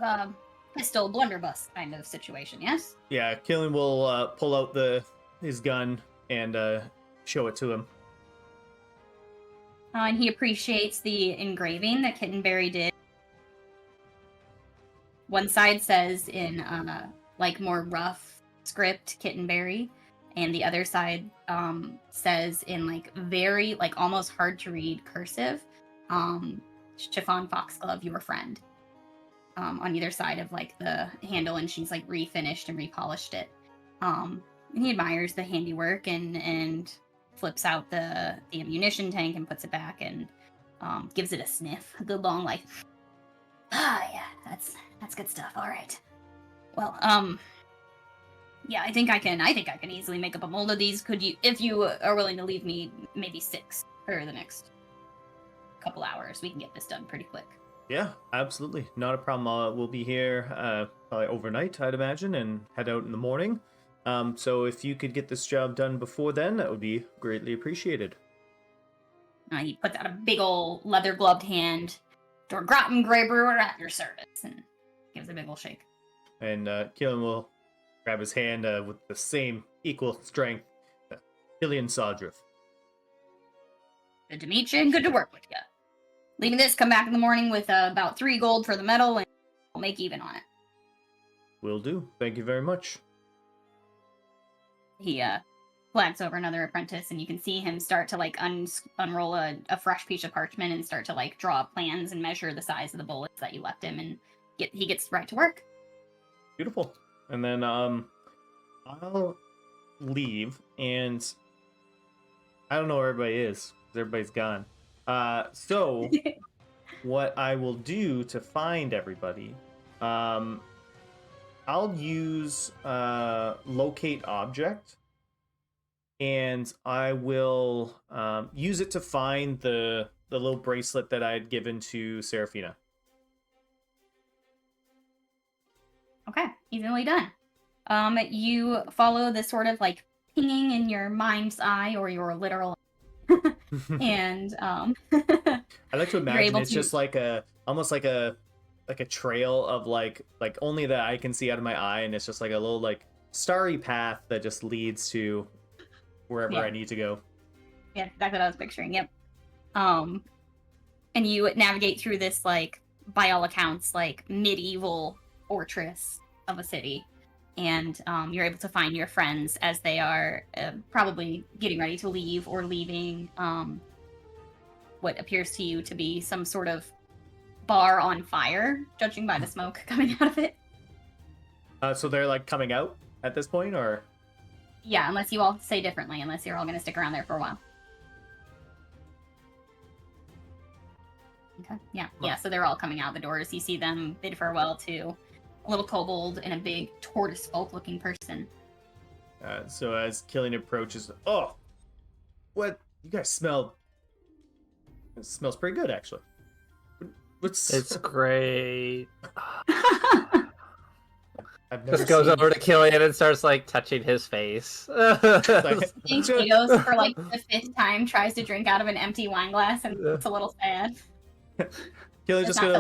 [SPEAKER 1] pistol blunderbuss kind of situation, yes?
[SPEAKER 4] Yeah, Killian will pull out his gun and show it to him.
[SPEAKER 1] And he appreciates the engraving that Kittenberry did. One side says in like more rough script Kittenberry, and the other side says in like very like almost hard to read cursive, Chiffon Foxglove, your friend, on either side of like the handle, and she's like refinished and repolished it. And he admires the handiwork and flips out the ammunition tank and puts it back and gives it a sniff, a good long like, yeah, that's good stuff. All right. Well, yeah, I think I can easily make up a mold of these. Could you, if you are willing to leave me maybe 6 for the next couple hours, we can get this done pretty quick.
[SPEAKER 4] Yeah, absolutely. Not a problem. We'll be here probably overnight, I'd imagine, and head out in the morning. So if you could get this job done before then, that would be greatly appreciated.
[SPEAKER 1] He puts out a big old leather-gloved hand. "Door Grotten Grey Brewer at your service," and gives a big old shake.
[SPEAKER 4] And Killian will grab his hand with the same equal strength. Killian Sodriff.
[SPEAKER 1] Good to meet you and good to work with you. Leaving this, come back in the morning with about 3 gold for the metal, and I'll make even on it.
[SPEAKER 4] Will do. Thank you very much.
[SPEAKER 1] He flags over another apprentice, and you can see him start to like unroll a fresh piece of parchment and start to like draw plans and measure the size of the bullets that you left him, and he gets right to work.
[SPEAKER 4] Beautiful. And then I'll leave, and I don't know where everybody is because everybody's gone. So what I will do to find everybody, I'll use locate object, and I will use it to find the little bracelet that I had given to Seraphina.
[SPEAKER 1] Okay, easily done. You follow this sort of like pinging in your mind's eye or your literal and
[SPEAKER 4] I like to imagine it's just like almost like a trail of like only that I can see out of my eye, and it's just like a little like starry path that just leads to wherever I need to go.
[SPEAKER 1] Yeah, exactly what I was picturing. Yep. And you navigate through this like, by all accounts, like medieval fortress of a city, and you're able to find your friends as they are probably getting ready to leave or leaving what appears to you to be some sort of bar on fire, judging by the smoke coming out of it.
[SPEAKER 4] So they're like coming out at this point, or?
[SPEAKER 1] Yeah, unless you all say differently, unless you're all going to stick around there for a while. Okay, yeah, so they're all coming out the doors. You see them bid farewell to a little kobold and a big tortoise folk-looking person.
[SPEAKER 4] So as Killian approaches, oh, what? You guys smell. It smells pretty good, actually.
[SPEAKER 3] It's great.
[SPEAKER 4] I've never
[SPEAKER 3] Just goes
[SPEAKER 4] seen...
[SPEAKER 3] over to Killian and starts like touching his face.
[SPEAKER 1] Potatoes for like the 5th time tries to drink out of an empty wine glass, and it's a little sad.
[SPEAKER 4] Killian's just gonna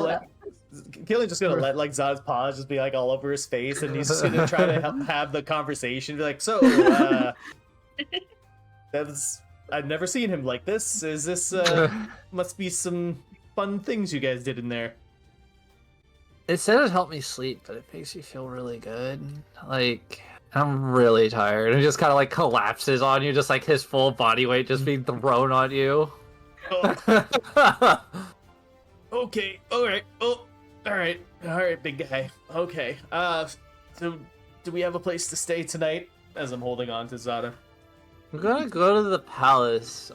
[SPEAKER 4] let like Zata's paws just be like all over his face, and he's just gonna try to have the conversation. Be like, so, I've never seen him like this. Is this must be some fun things you guys did in there?
[SPEAKER 3] It said it helped me sleep, but it makes me feel really good. Like, I'm really tired. And it just kind of like collapses on you, just like his full body weight just being thrown on you.
[SPEAKER 4] Oh. Okay, alright. Oh, alright, big guy. Okay. So do we have a place to stay tonight? As I'm holding on to Zata.
[SPEAKER 3] We're gonna go to the palace.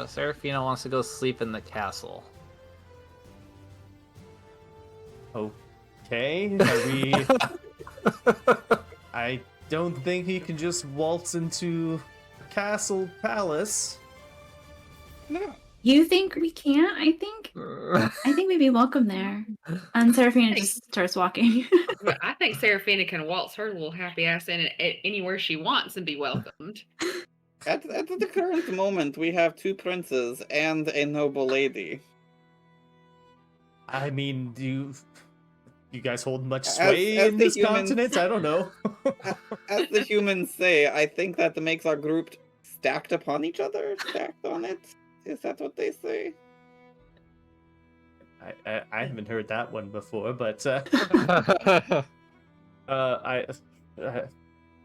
[SPEAKER 3] Seraphina wants to go sleep in the castle.
[SPEAKER 4] Okay, are we... I don't think he can just waltz into castle palace.
[SPEAKER 2] No.
[SPEAKER 6] You think we can't? I think we'd be welcome there. And Seraphina just starts walking.
[SPEAKER 5] But I think Seraphina can waltz her little happy ass in anywhere she wants and be welcomed.
[SPEAKER 2] At the current moment, we have 2 princes and a noble lady.
[SPEAKER 4] I mean, do you guys hold much sway in this continent? I don't know.
[SPEAKER 2] As the humans say, I think that makes our group stacked upon each other, stacked on it. Is that what they say?
[SPEAKER 4] I haven't heard that one before, but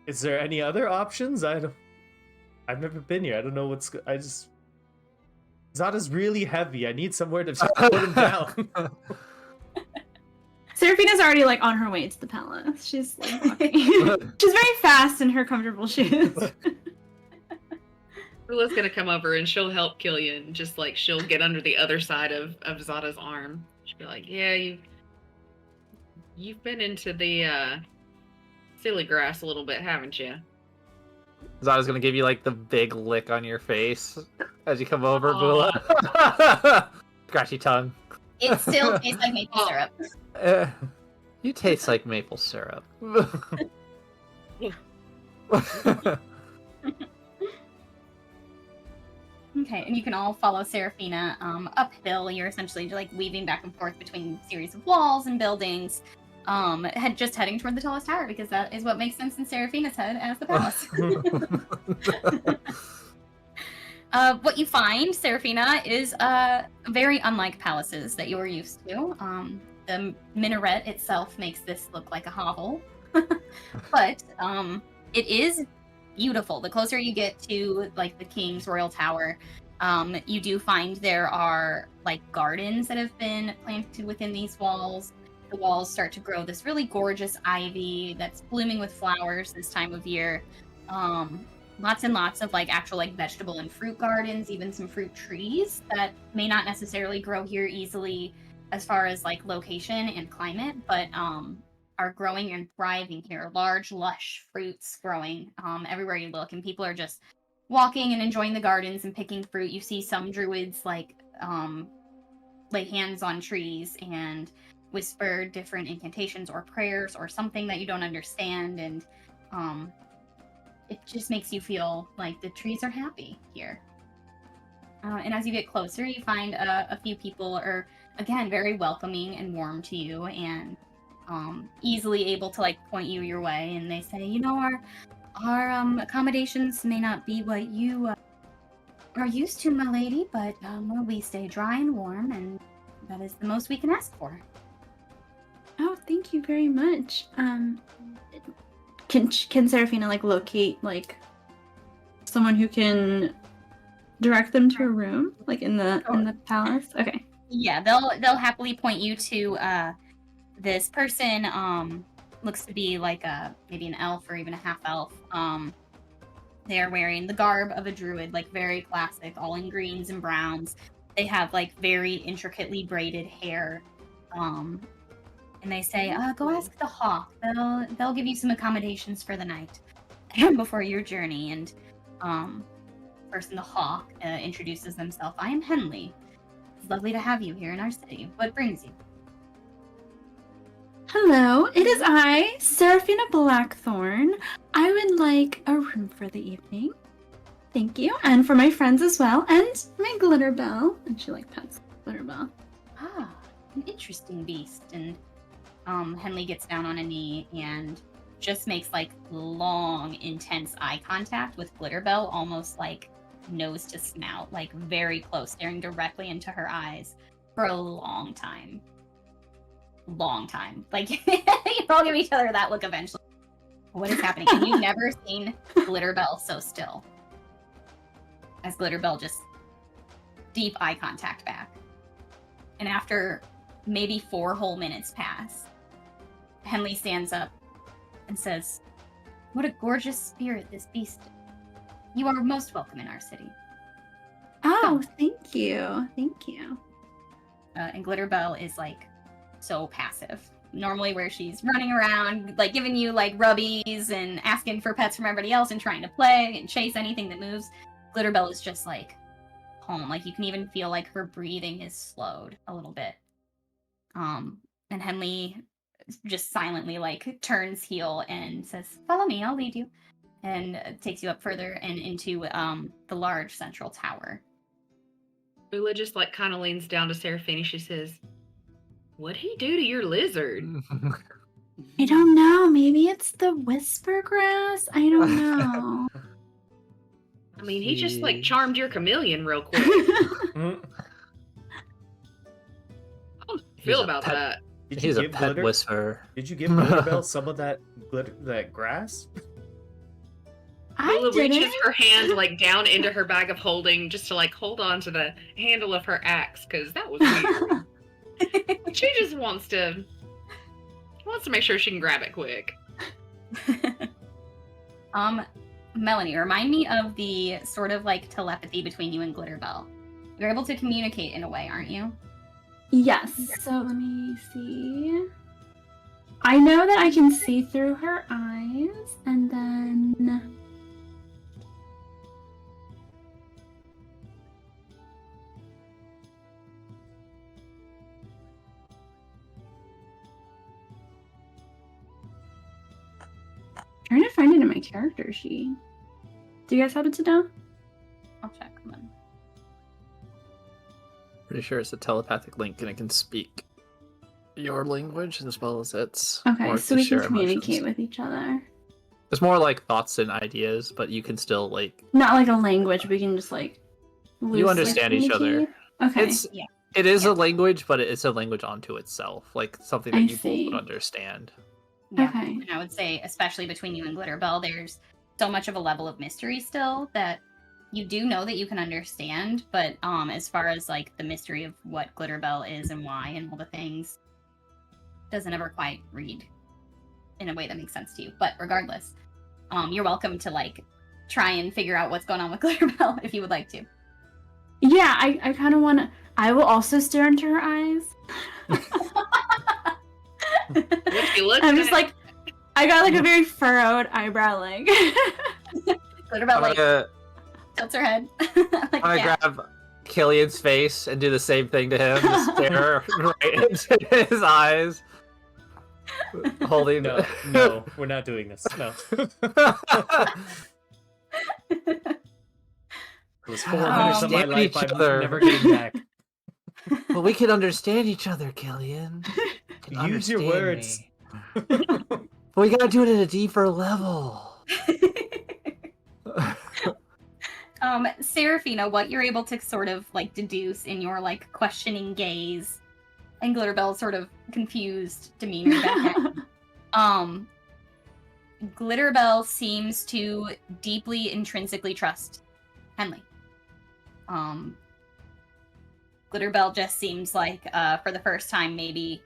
[SPEAKER 4] is there any other options? I've never been here. I don't know what's. Zata's really heavy. I need somewhere to put him down.
[SPEAKER 6] Seraphina's already like on her way to the palace. She's like walking. She's very fast in her comfortable shoes.
[SPEAKER 5] Rula's gonna come over and she'll help Killian. Just like she'll get under the other side of Zata's arm. She'll be like, "Yeah, you've been into the silly grass a little bit, haven't you?"
[SPEAKER 3] Zata's gonna give you like the big lick on your face as you come over, Bula. Scratchy tongue.
[SPEAKER 1] It still tastes like maple syrup.
[SPEAKER 3] You taste like maple syrup.
[SPEAKER 1] Okay, and you can all follow Seraphina uphill. You're essentially like weaving back and forth between series of walls and buildings, just heading toward the tallest tower, because that is what makes sense in Seraphina's head as the palace. What you find, Seraphina, is very unlike palaces that you're used to. The minaret itself makes this look like a hovel, but it is beautiful. The closer you get to like the king's royal tower, you do find there are like gardens that have been planted within these walls. The walls start to grow this really gorgeous ivy that's blooming with flowers this time of year. Lots and lots of like actual like vegetable and fruit gardens, even some fruit trees that may not necessarily grow here easily as far as like location and climate, but are growing and thriving here. Large, lush fruits growing everywhere you look, and people are just walking and enjoying the gardens and picking fruit. You see some druids like lay hands on trees and whisper different incantations or prayers or something that you don't understand, and it just makes you feel like the trees are happy here. And as you get closer, you find a few people are, again, very welcoming and warm to you, and easily able to like point you your way. And they say, you know, our accommodations may not be what you are used to, my lady, but we stay dry and warm, and that is the most we can ask for.
[SPEAKER 6] Oh, thank you very much. Can Seraphina like locate like someone who can direct them to a room like in the palace? Okay.
[SPEAKER 1] Yeah, they'll happily point you to this person. Looks to be like maybe an elf or even a half elf. They are wearing the garb of a druid, like very classic, all in greens and browns. They have like very intricately braided hair. And they say, go ask the hawk. They'll give you some accommodations for the night before your journey. And person, the hawk, introduces themselves. I am Henley. It's lovely to have you here in our city. What brings you?
[SPEAKER 6] Hello, it is I, Seraphina Blackthorn. I would like a room for the evening. Thank you. And for my friends as well. And my glitter bell. And she like pets glitter bell.
[SPEAKER 1] Ah, an interesting beast. And Henley gets down on a knee and just makes like long, intense eye contact with Glitterbell, almost like nose to snout, like very close, staring directly into her eyes for a long time. Like you all give each other that look eventually. What is happening? And you've never seen Glitterbell so still. As Glitterbell just deep eye contact back. And after maybe 4 whole minutes pass, Henley stands up and says, what a gorgeous spirit this beast is. You are most welcome in our city.
[SPEAKER 6] Oh, thank you. Thank you.
[SPEAKER 1] And Glitterbell is like so passive. Normally where she's running around, like giving you like rubbies and asking for pets from everybody else and trying to play and chase anything that moves, Glitterbell is just like calm. Like you can even feel like her breathing is slowed a little bit. And Henley just silently like turns heel and says, follow me, I'll lead you. And takes you up further and into the large central tower.
[SPEAKER 5] Ula just like kind of leans down to Seraphina. She says, what'd he do to your lizard?
[SPEAKER 6] I don't know. Maybe it's the whisper grass. I don't know.
[SPEAKER 5] I mean, he just like charmed your chameleon real quick. How do you feel about that?
[SPEAKER 3] He's a pet whisperer.
[SPEAKER 4] Did you give Glitterbell some of that grass?
[SPEAKER 5] Ula reaches her hand like down into her bag of holding just to like hold on to the handle of her axe because that was weird. She just wants to make sure she can grab it quick.
[SPEAKER 1] Melanie, remind me of the sort of like telepathy between you and Glitterbell. You're able to communicate in a way, aren't you?
[SPEAKER 6] Yes. So let me see. I know that I can see through her eyes, and then trying to find it in my character sheet. Do you guys have it to down?
[SPEAKER 1] I'll check. Come on.
[SPEAKER 3] Pretty sure it's a telepathic link and it can speak your language as well as its.
[SPEAKER 6] Okay, so we can communicate with each other.
[SPEAKER 3] It's more like thoughts and ideas, but you can still like
[SPEAKER 6] not like a language. We can just like
[SPEAKER 3] you understand each other.
[SPEAKER 6] Okay,
[SPEAKER 3] it is a language, but it's a language onto itself, like something that you both would understand.
[SPEAKER 1] Yeah.
[SPEAKER 6] Okay.
[SPEAKER 1] And I would say, especially between you and Glitterbell, there's so much of a level of mystery still that you do know that you can understand, but as far as like the mystery of what Glitterbell is and why and all the things, doesn't ever quite read in a way that makes sense to you. But regardless, you're welcome to like try and figure out what's going on with Glitterbell if you would like to.
[SPEAKER 6] Yeah, I kind of want to. I will also stare into her eyes.
[SPEAKER 5] What she looks
[SPEAKER 6] I'm just
[SPEAKER 5] at.
[SPEAKER 6] like, I got like a very furrowed eyebrow, like.
[SPEAKER 1] Glitterbell like
[SPEAKER 3] I'm
[SPEAKER 1] tilts her head. Like,
[SPEAKER 3] gonna
[SPEAKER 1] yeah.
[SPEAKER 3] grab Killian's face and do the same thing to him. Just stare right into his eyes. Holding.
[SPEAKER 4] No, we're not doing this. No. It was 4 minutes of my
[SPEAKER 3] Understand
[SPEAKER 4] life
[SPEAKER 3] each
[SPEAKER 4] I'm
[SPEAKER 3] other.
[SPEAKER 4] never getting back.
[SPEAKER 3] But we can understand each other, Killian. You can
[SPEAKER 4] Use your
[SPEAKER 3] understand
[SPEAKER 4] words.
[SPEAKER 3] me. But we gotta do it at a deeper level.
[SPEAKER 1] Seraphina, what you're able to sort of like deduce in your like questioning gaze and Glitterbell's sort of confused demeanor back at you, Glitterbell seems to deeply intrinsically trust Henley. Glitterbell just seems like for the first time maybe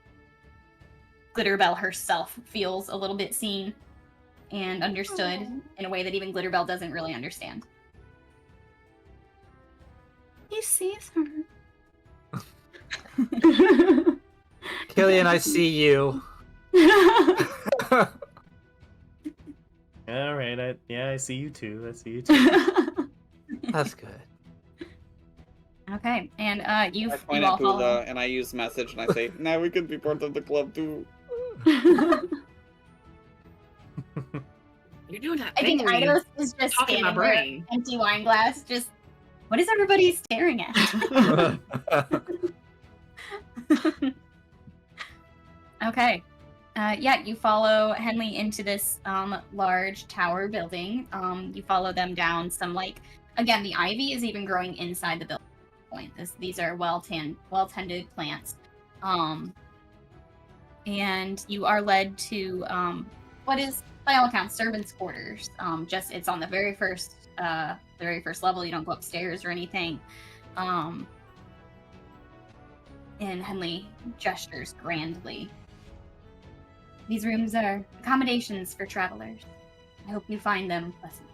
[SPEAKER 1] Glitterbell herself feels a little bit seen and understood in a way that even Glitterbell doesn't really understand.
[SPEAKER 6] He sees her.
[SPEAKER 3] Killian, I see you.
[SPEAKER 4] All right. I see you too. I see you too.
[SPEAKER 3] That's good.
[SPEAKER 1] Okay, and
[SPEAKER 2] I
[SPEAKER 1] you
[SPEAKER 2] point
[SPEAKER 1] all
[SPEAKER 2] at
[SPEAKER 1] follow.
[SPEAKER 2] Bula and I use message and I say, now we can be part of the club too.
[SPEAKER 5] You're doing that
[SPEAKER 1] I
[SPEAKER 5] thing
[SPEAKER 1] think
[SPEAKER 5] where you
[SPEAKER 1] Eidos is just
[SPEAKER 5] talk in my
[SPEAKER 1] standing there,
[SPEAKER 5] brain.
[SPEAKER 1] empty wine glass, just what is everybody staring at? Okay. Yeah, you follow Henley into this large tower building. You follow them down some like again, the ivy is even growing inside the building. These are well-tended plants. And you are led to what is by all accounts servants' quarters. Just it's on the very first level. You don't go upstairs or anything. And Henley gestures grandly. These rooms are accommodations for travelers. I hope you find them pleasant.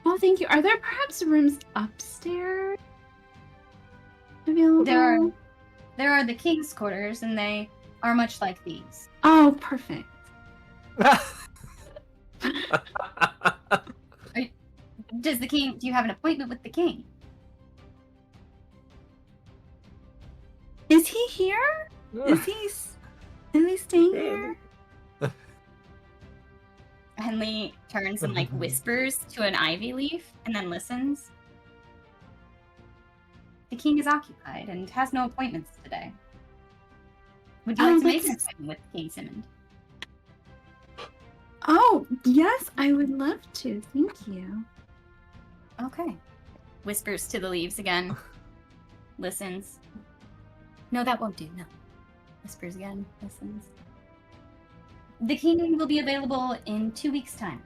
[SPEAKER 6] Well, thank you. Are there perhaps rooms upstairs available?
[SPEAKER 1] There are the king's quarters, and they are much like these.
[SPEAKER 6] Oh, perfect.
[SPEAKER 1] Do you have an appointment with the king?
[SPEAKER 6] Is he here? Is he staying here?
[SPEAKER 1] Henley turns and like whispers to an ivy leaf and then listens. The king is occupied and has no appointments today. Would you like to make an appointment with King Simmond?
[SPEAKER 6] Oh, yes, I would love to. Thank you.
[SPEAKER 1] Okay. Whispers to the leaves again. Listens. No, that won't do. No. Whispers again. Listens. The king will be available in 2 weeks' time.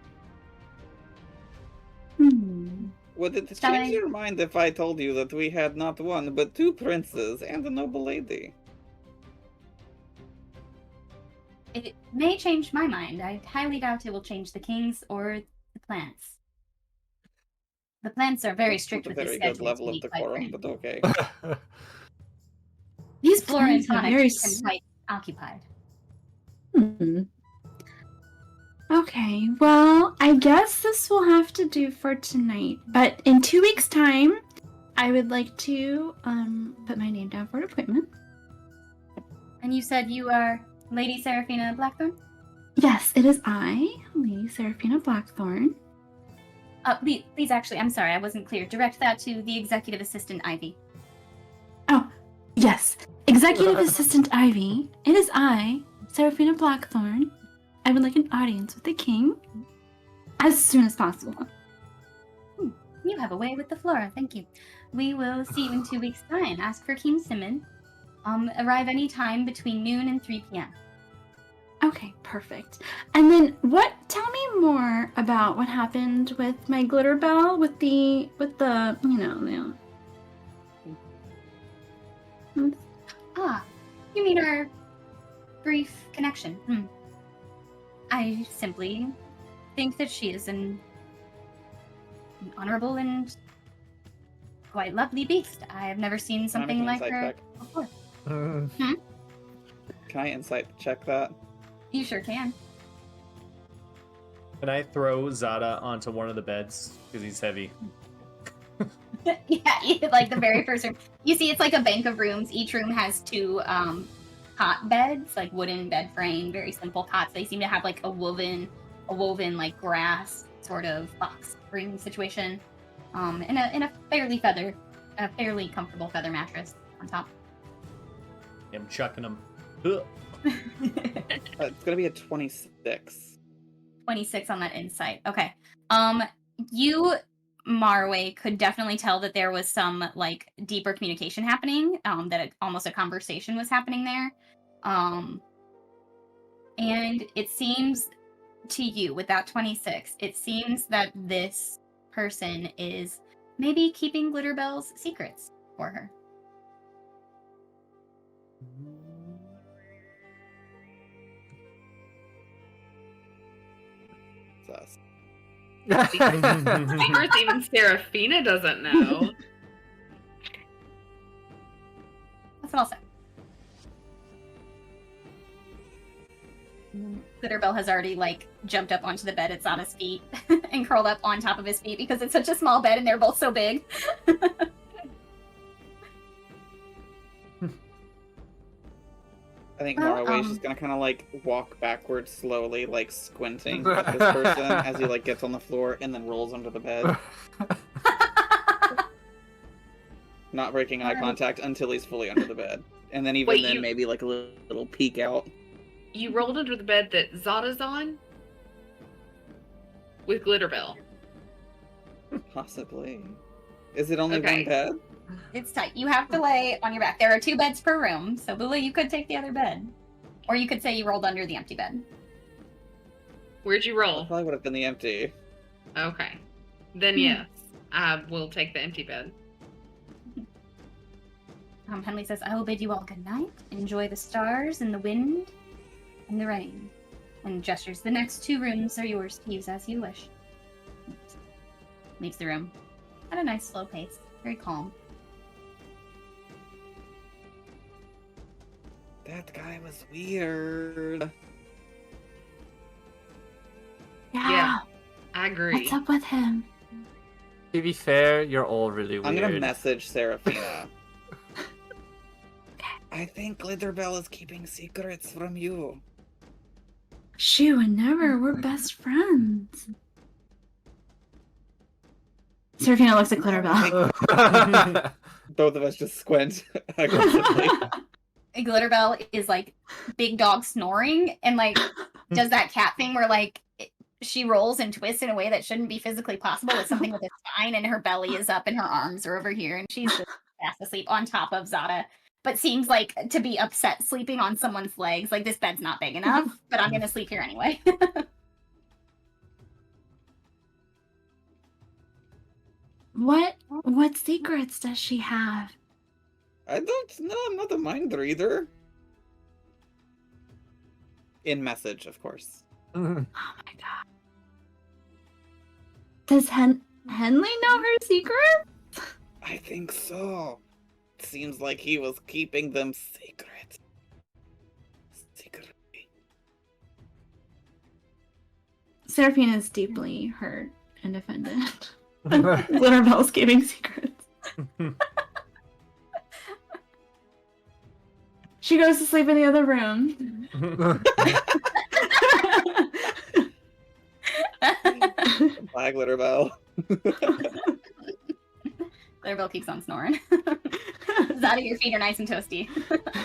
[SPEAKER 2] Would it
[SPEAKER 1] Shall
[SPEAKER 2] change
[SPEAKER 1] I-
[SPEAKER 2] your mind if I told you that we had not one, but 2 princes and a noble lady?
[SPEAKER 1] It may change my mind. I highly doubt it will change the king's or the plants. The plants are very strict
[SPEAKER 2] Not
[SPEAKER 1] with
[SPEAKER 2] a
[SPEAKER 1] the
[SPEAKER 2] very good
[SPEAKER 1] schedule.
[SPEAKER 2] level
[SPEAKER 1] to
[SPEAKER 2] of
[SPEAKER 1] be quite
[SPEAKER 2] decorum,
[SPEAKER 1] frank.
[SPEAKER 2] but okay.
[SPEAKER 1] These flora and
[SPEAKER 6] Plants are
[SPEAKER 1] fauna
[SPEAKER 6] very
[SPEAKER 1] keep them quite occupied.
[SPEAKER 6] Okay, well, I guess this will have to do for tonight. But in 2 weeks' time, I would like to put my name down for an appointment.
[SPEAKER 1] And you said you are Lady Seraphina Blackthorn?
[SPEAKER 6] Yes, it is I, Lady Seraphina Blackthorn.
[SPEAKER 1] Please, actually, I'm sorry, I wasn't clear. Direct that to the Executive Assistant Ivy.
[SPEAKER 6] Oh, yes. Executive Assistant Ivy, it is I, Seraphina Blackthorn. I would like an audience with the king as soon as possible.
[SPEAKER 1] You have a way with the flora, thank you. We will see you in 2 weeks' time. Ask for King Simmond. Arrive any time between noon and 3 p.m.
[SPEAKER 6] Okay, perfect. And then tell me more about what happened with my glitter bell with the
[SPEAKER 1] You mean our brief connection? I simply think that she is an honorable and quite lovely beast. I have never seen
[SPEAKER 2] Can I make
[SPEAKER 1] something
[SPEAKER 2] an
[SPEAKER 1] like
[SPEAKER 2] insight
[SPEAKER 1] her
[SPEAKER 2] check?
[SPEAKER 1] before.
[SPEAKER 2] Can I insight check that?
[SPEAKER 1] You sure can.
[SPEAKER 4] Can I throw Zata onto one of the beds because he's heavy?
[SPEAKER 1] Yeah, like the very first room. You see, it's like a bank of rooms. Each room has two cot beds, like wooden bed frame, very simple cots. They seem to have like a woven like grass sort of box spring situation, in a fairly comfortable feather mattress on top.
[SPEAKER 4] I'm chucking him. Ugh.
[SPEAKER 2] It's gonna be a 26.
[SPEAKER 1] 26 on that insight. Okay. You, Marroway, could definitely tell that there was some like deeper communication happening. Almost a conversation was happening there. And it seems to you with that 26, it seems that this person is maybe keeping Glitterbell's secrets for her.
[SPEAKER 2] Sus.
[SPEAKER 5] Secrets even Serafina doesn't know.
[SPEAKER 1] That's what I'll say. Glitterbell has already like jumped up onto the bed at Zata's feet and curled up on top of his feet because it's such a small bed and they're both so big.
[SPEAKER 2] I think
[SPEAKER 1] Well,
[SPEAKER 2] Marroway's just gonna kind of like walk backwards slowly, like squinting at this person as he like gets on the floor and then rolls under the bed, not breaking eye contact until he's fully under the bed, and then maybe like a little peek out.
[SPEAKER 5] You rolled under the bed that Zata's on? With Glitterbell.
[SPEAKER 2] Possibly. Is it only
[SPEAKER 5] Okay.
[SPEAKER 2] one bed?
[SPEAKER 1] It's tight. You have to lay on your back. There are 2 beds per room, so Bula, you could take the other bed. Or you could say you rolled under the empty bed.
[SPEAKER 5] Where'd you roll?
[SPEAKER 2] That probably would have been the empty.
[SPEAKER 5] Okay. Then yes, I will take the empty bed.
[SPEAKER 1] Henley says, I will bid you all good night. Enjoy the stars and the wind and the rain. And gestures. The next 2 rooms are yours to use as you wish. Leaves the room at a nice slow pace. Very calm.
[SPEAKER 2] That guy was weird.
[SPEAKER 5] Yeah. I agree.
[SPEAKER 6] What's up with him?
[SPEAKER 3] To be fair, you're all really weird.
[SPEAKER 2] I'm gonna message Serafina. I think Glitterbell is keeping secrets from you.
[SPEAKER 6] She would never. We're best friends. Serafina looks at Glitterbell.
[SPEAKER 2] Both of us just squint aggressively.
[SPEAKER 1] Glitterbell is like big dog snoring and like does that cat thing where like she rolls and twists in a way that shouldn't be physically possible with something with a spine, and her belly is up and her arms are over here, and she's just fast asleep on top of Zata, but seems like to be upset sleeping on someone's legs. Like, this bed's not big enough, but I'm gonna sleep here anyway.
[SPEAKER 6] What secrets does she have?
[SPEAKER 2] I don't know, I'm not a mind reader. In message, of course.
[SPEAKER 6] Oh my god. Does Henley know her secret?
[SPEAKER 2] I think so. It seems like he was keeping them secret. Secretly.
[SPEAKER 6] Serafina is deeply hurt and offended. Glitterbell's keeping secrets. She goes to sleep in the other room.
[SPEAKER 2] Bye, Glitterbell.
[SPEAKER 1] Glitterbell keeps on snoring. Zata, your feet are nice and toasty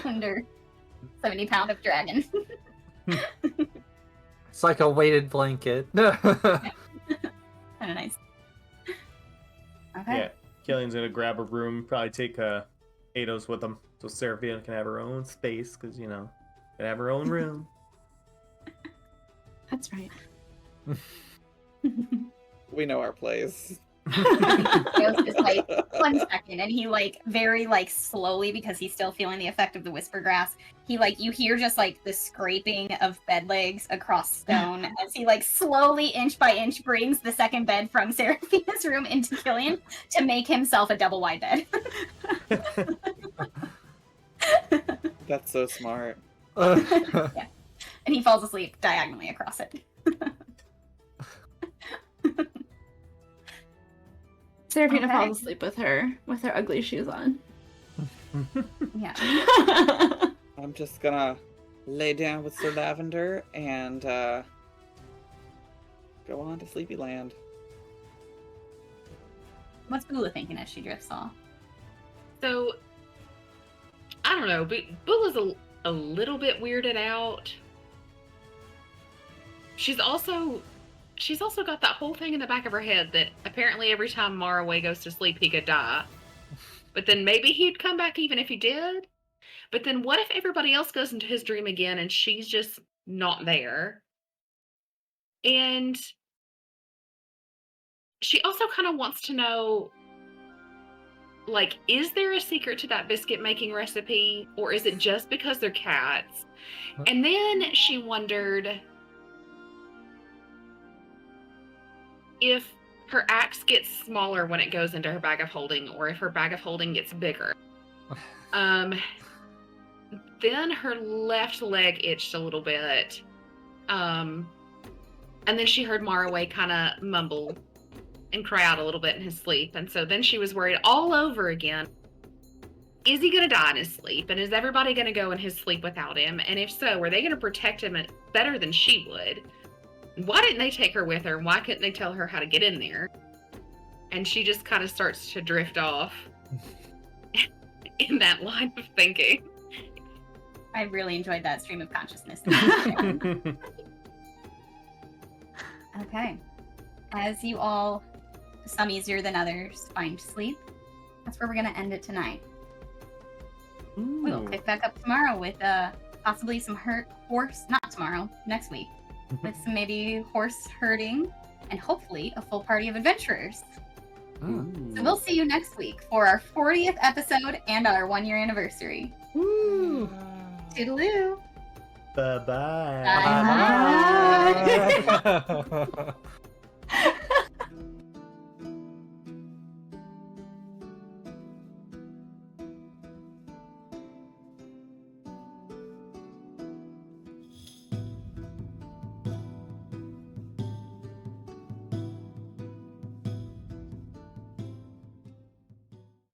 [SPEAKER 1] under 70 pound of dragon.
[SPEAKER 3] It's like a weighted blanket.
[SPEAKER 1] Kind of nice. Okay.
[SPEAKER 4] Yeah, Killian's gonna grab a room, probably take Ados with him, so Serafina can have her own space, because, you know, can have her own room.
[SPEAKER 6] That's right.
[SPEAKER 2] We know our plays.
[SPEAKER 1] Goes just like 1 second, and he like very like slowly, because he's still feeling the effect of the whisper grass. He like you hear just like the scraping of bed legs across stone as he like slowly inch by inch brings the second bed from Seraphina's room into Killian to make himself a double wide bed.
[SPEAKER 2] That's so smart.
[SPEAKER 1] Yeah. And he falls asleep diagonally across it.
[SPEAKER 6] Seraphina
[SPEAKER 1] Okay.
[SPEAKER 6] falls asleep with her ugly shoes on.
[SPEAKER 1] Yeah.
[SPEAKER 2] I'm just gonna lay down with Sir Lavender and go on to Sleepy Land.
[SPEAKER 1] What's Bula thinking as she drifts off?
[SPEAKER 5] So, I don't know, but Bula's a little bit weirded out. She's also got that whole thing in the back of her head that apparently every time Marroway goes to sleep, he could die. But then maybe he'd come back even if he did. But then what if everybody else goes into his dream again and she's just not there? And she also kind of wants to know, like, is there a secret to that biscuit making recipe? Or is it just because they're cats? And then she wondered if her axe gets smaller when it goes into her bag of holding, or if her bag of holding gets bigger. Then her left leg itched a little bit. And then she heard Marroway kind of mumble and cry out a little bit in his sleep. And so then she was worried all over again. Is he going to die in his sleep? And is everybody going to go in his sleep without him? And if so, were they going to protect him better than she would? Why didn't they take her with her? Why couldn't they tell her how to get in there? And she just kind of starts to drift off in that line of thinking.
[SPEAKER 1] I really enjoyed that stream of consciousness. Okay. As you all, some easier than others, find sleep, that's where we're going to end it tonight. We'll pick back up tomorrow with possibly some not tomorrow, next week, with some maybe horse herding and hopefully a full party of adventurers. So we'll see you next week for our 40th episode and our 1-year anniversary.
[SPEAKER 4] Woo!
[SPEAKER 1] Toodaloo!
[SPEAKER 4] Bye-bye.
[SPEAKER 1] Bye.
[SPEAKER 3] Bye.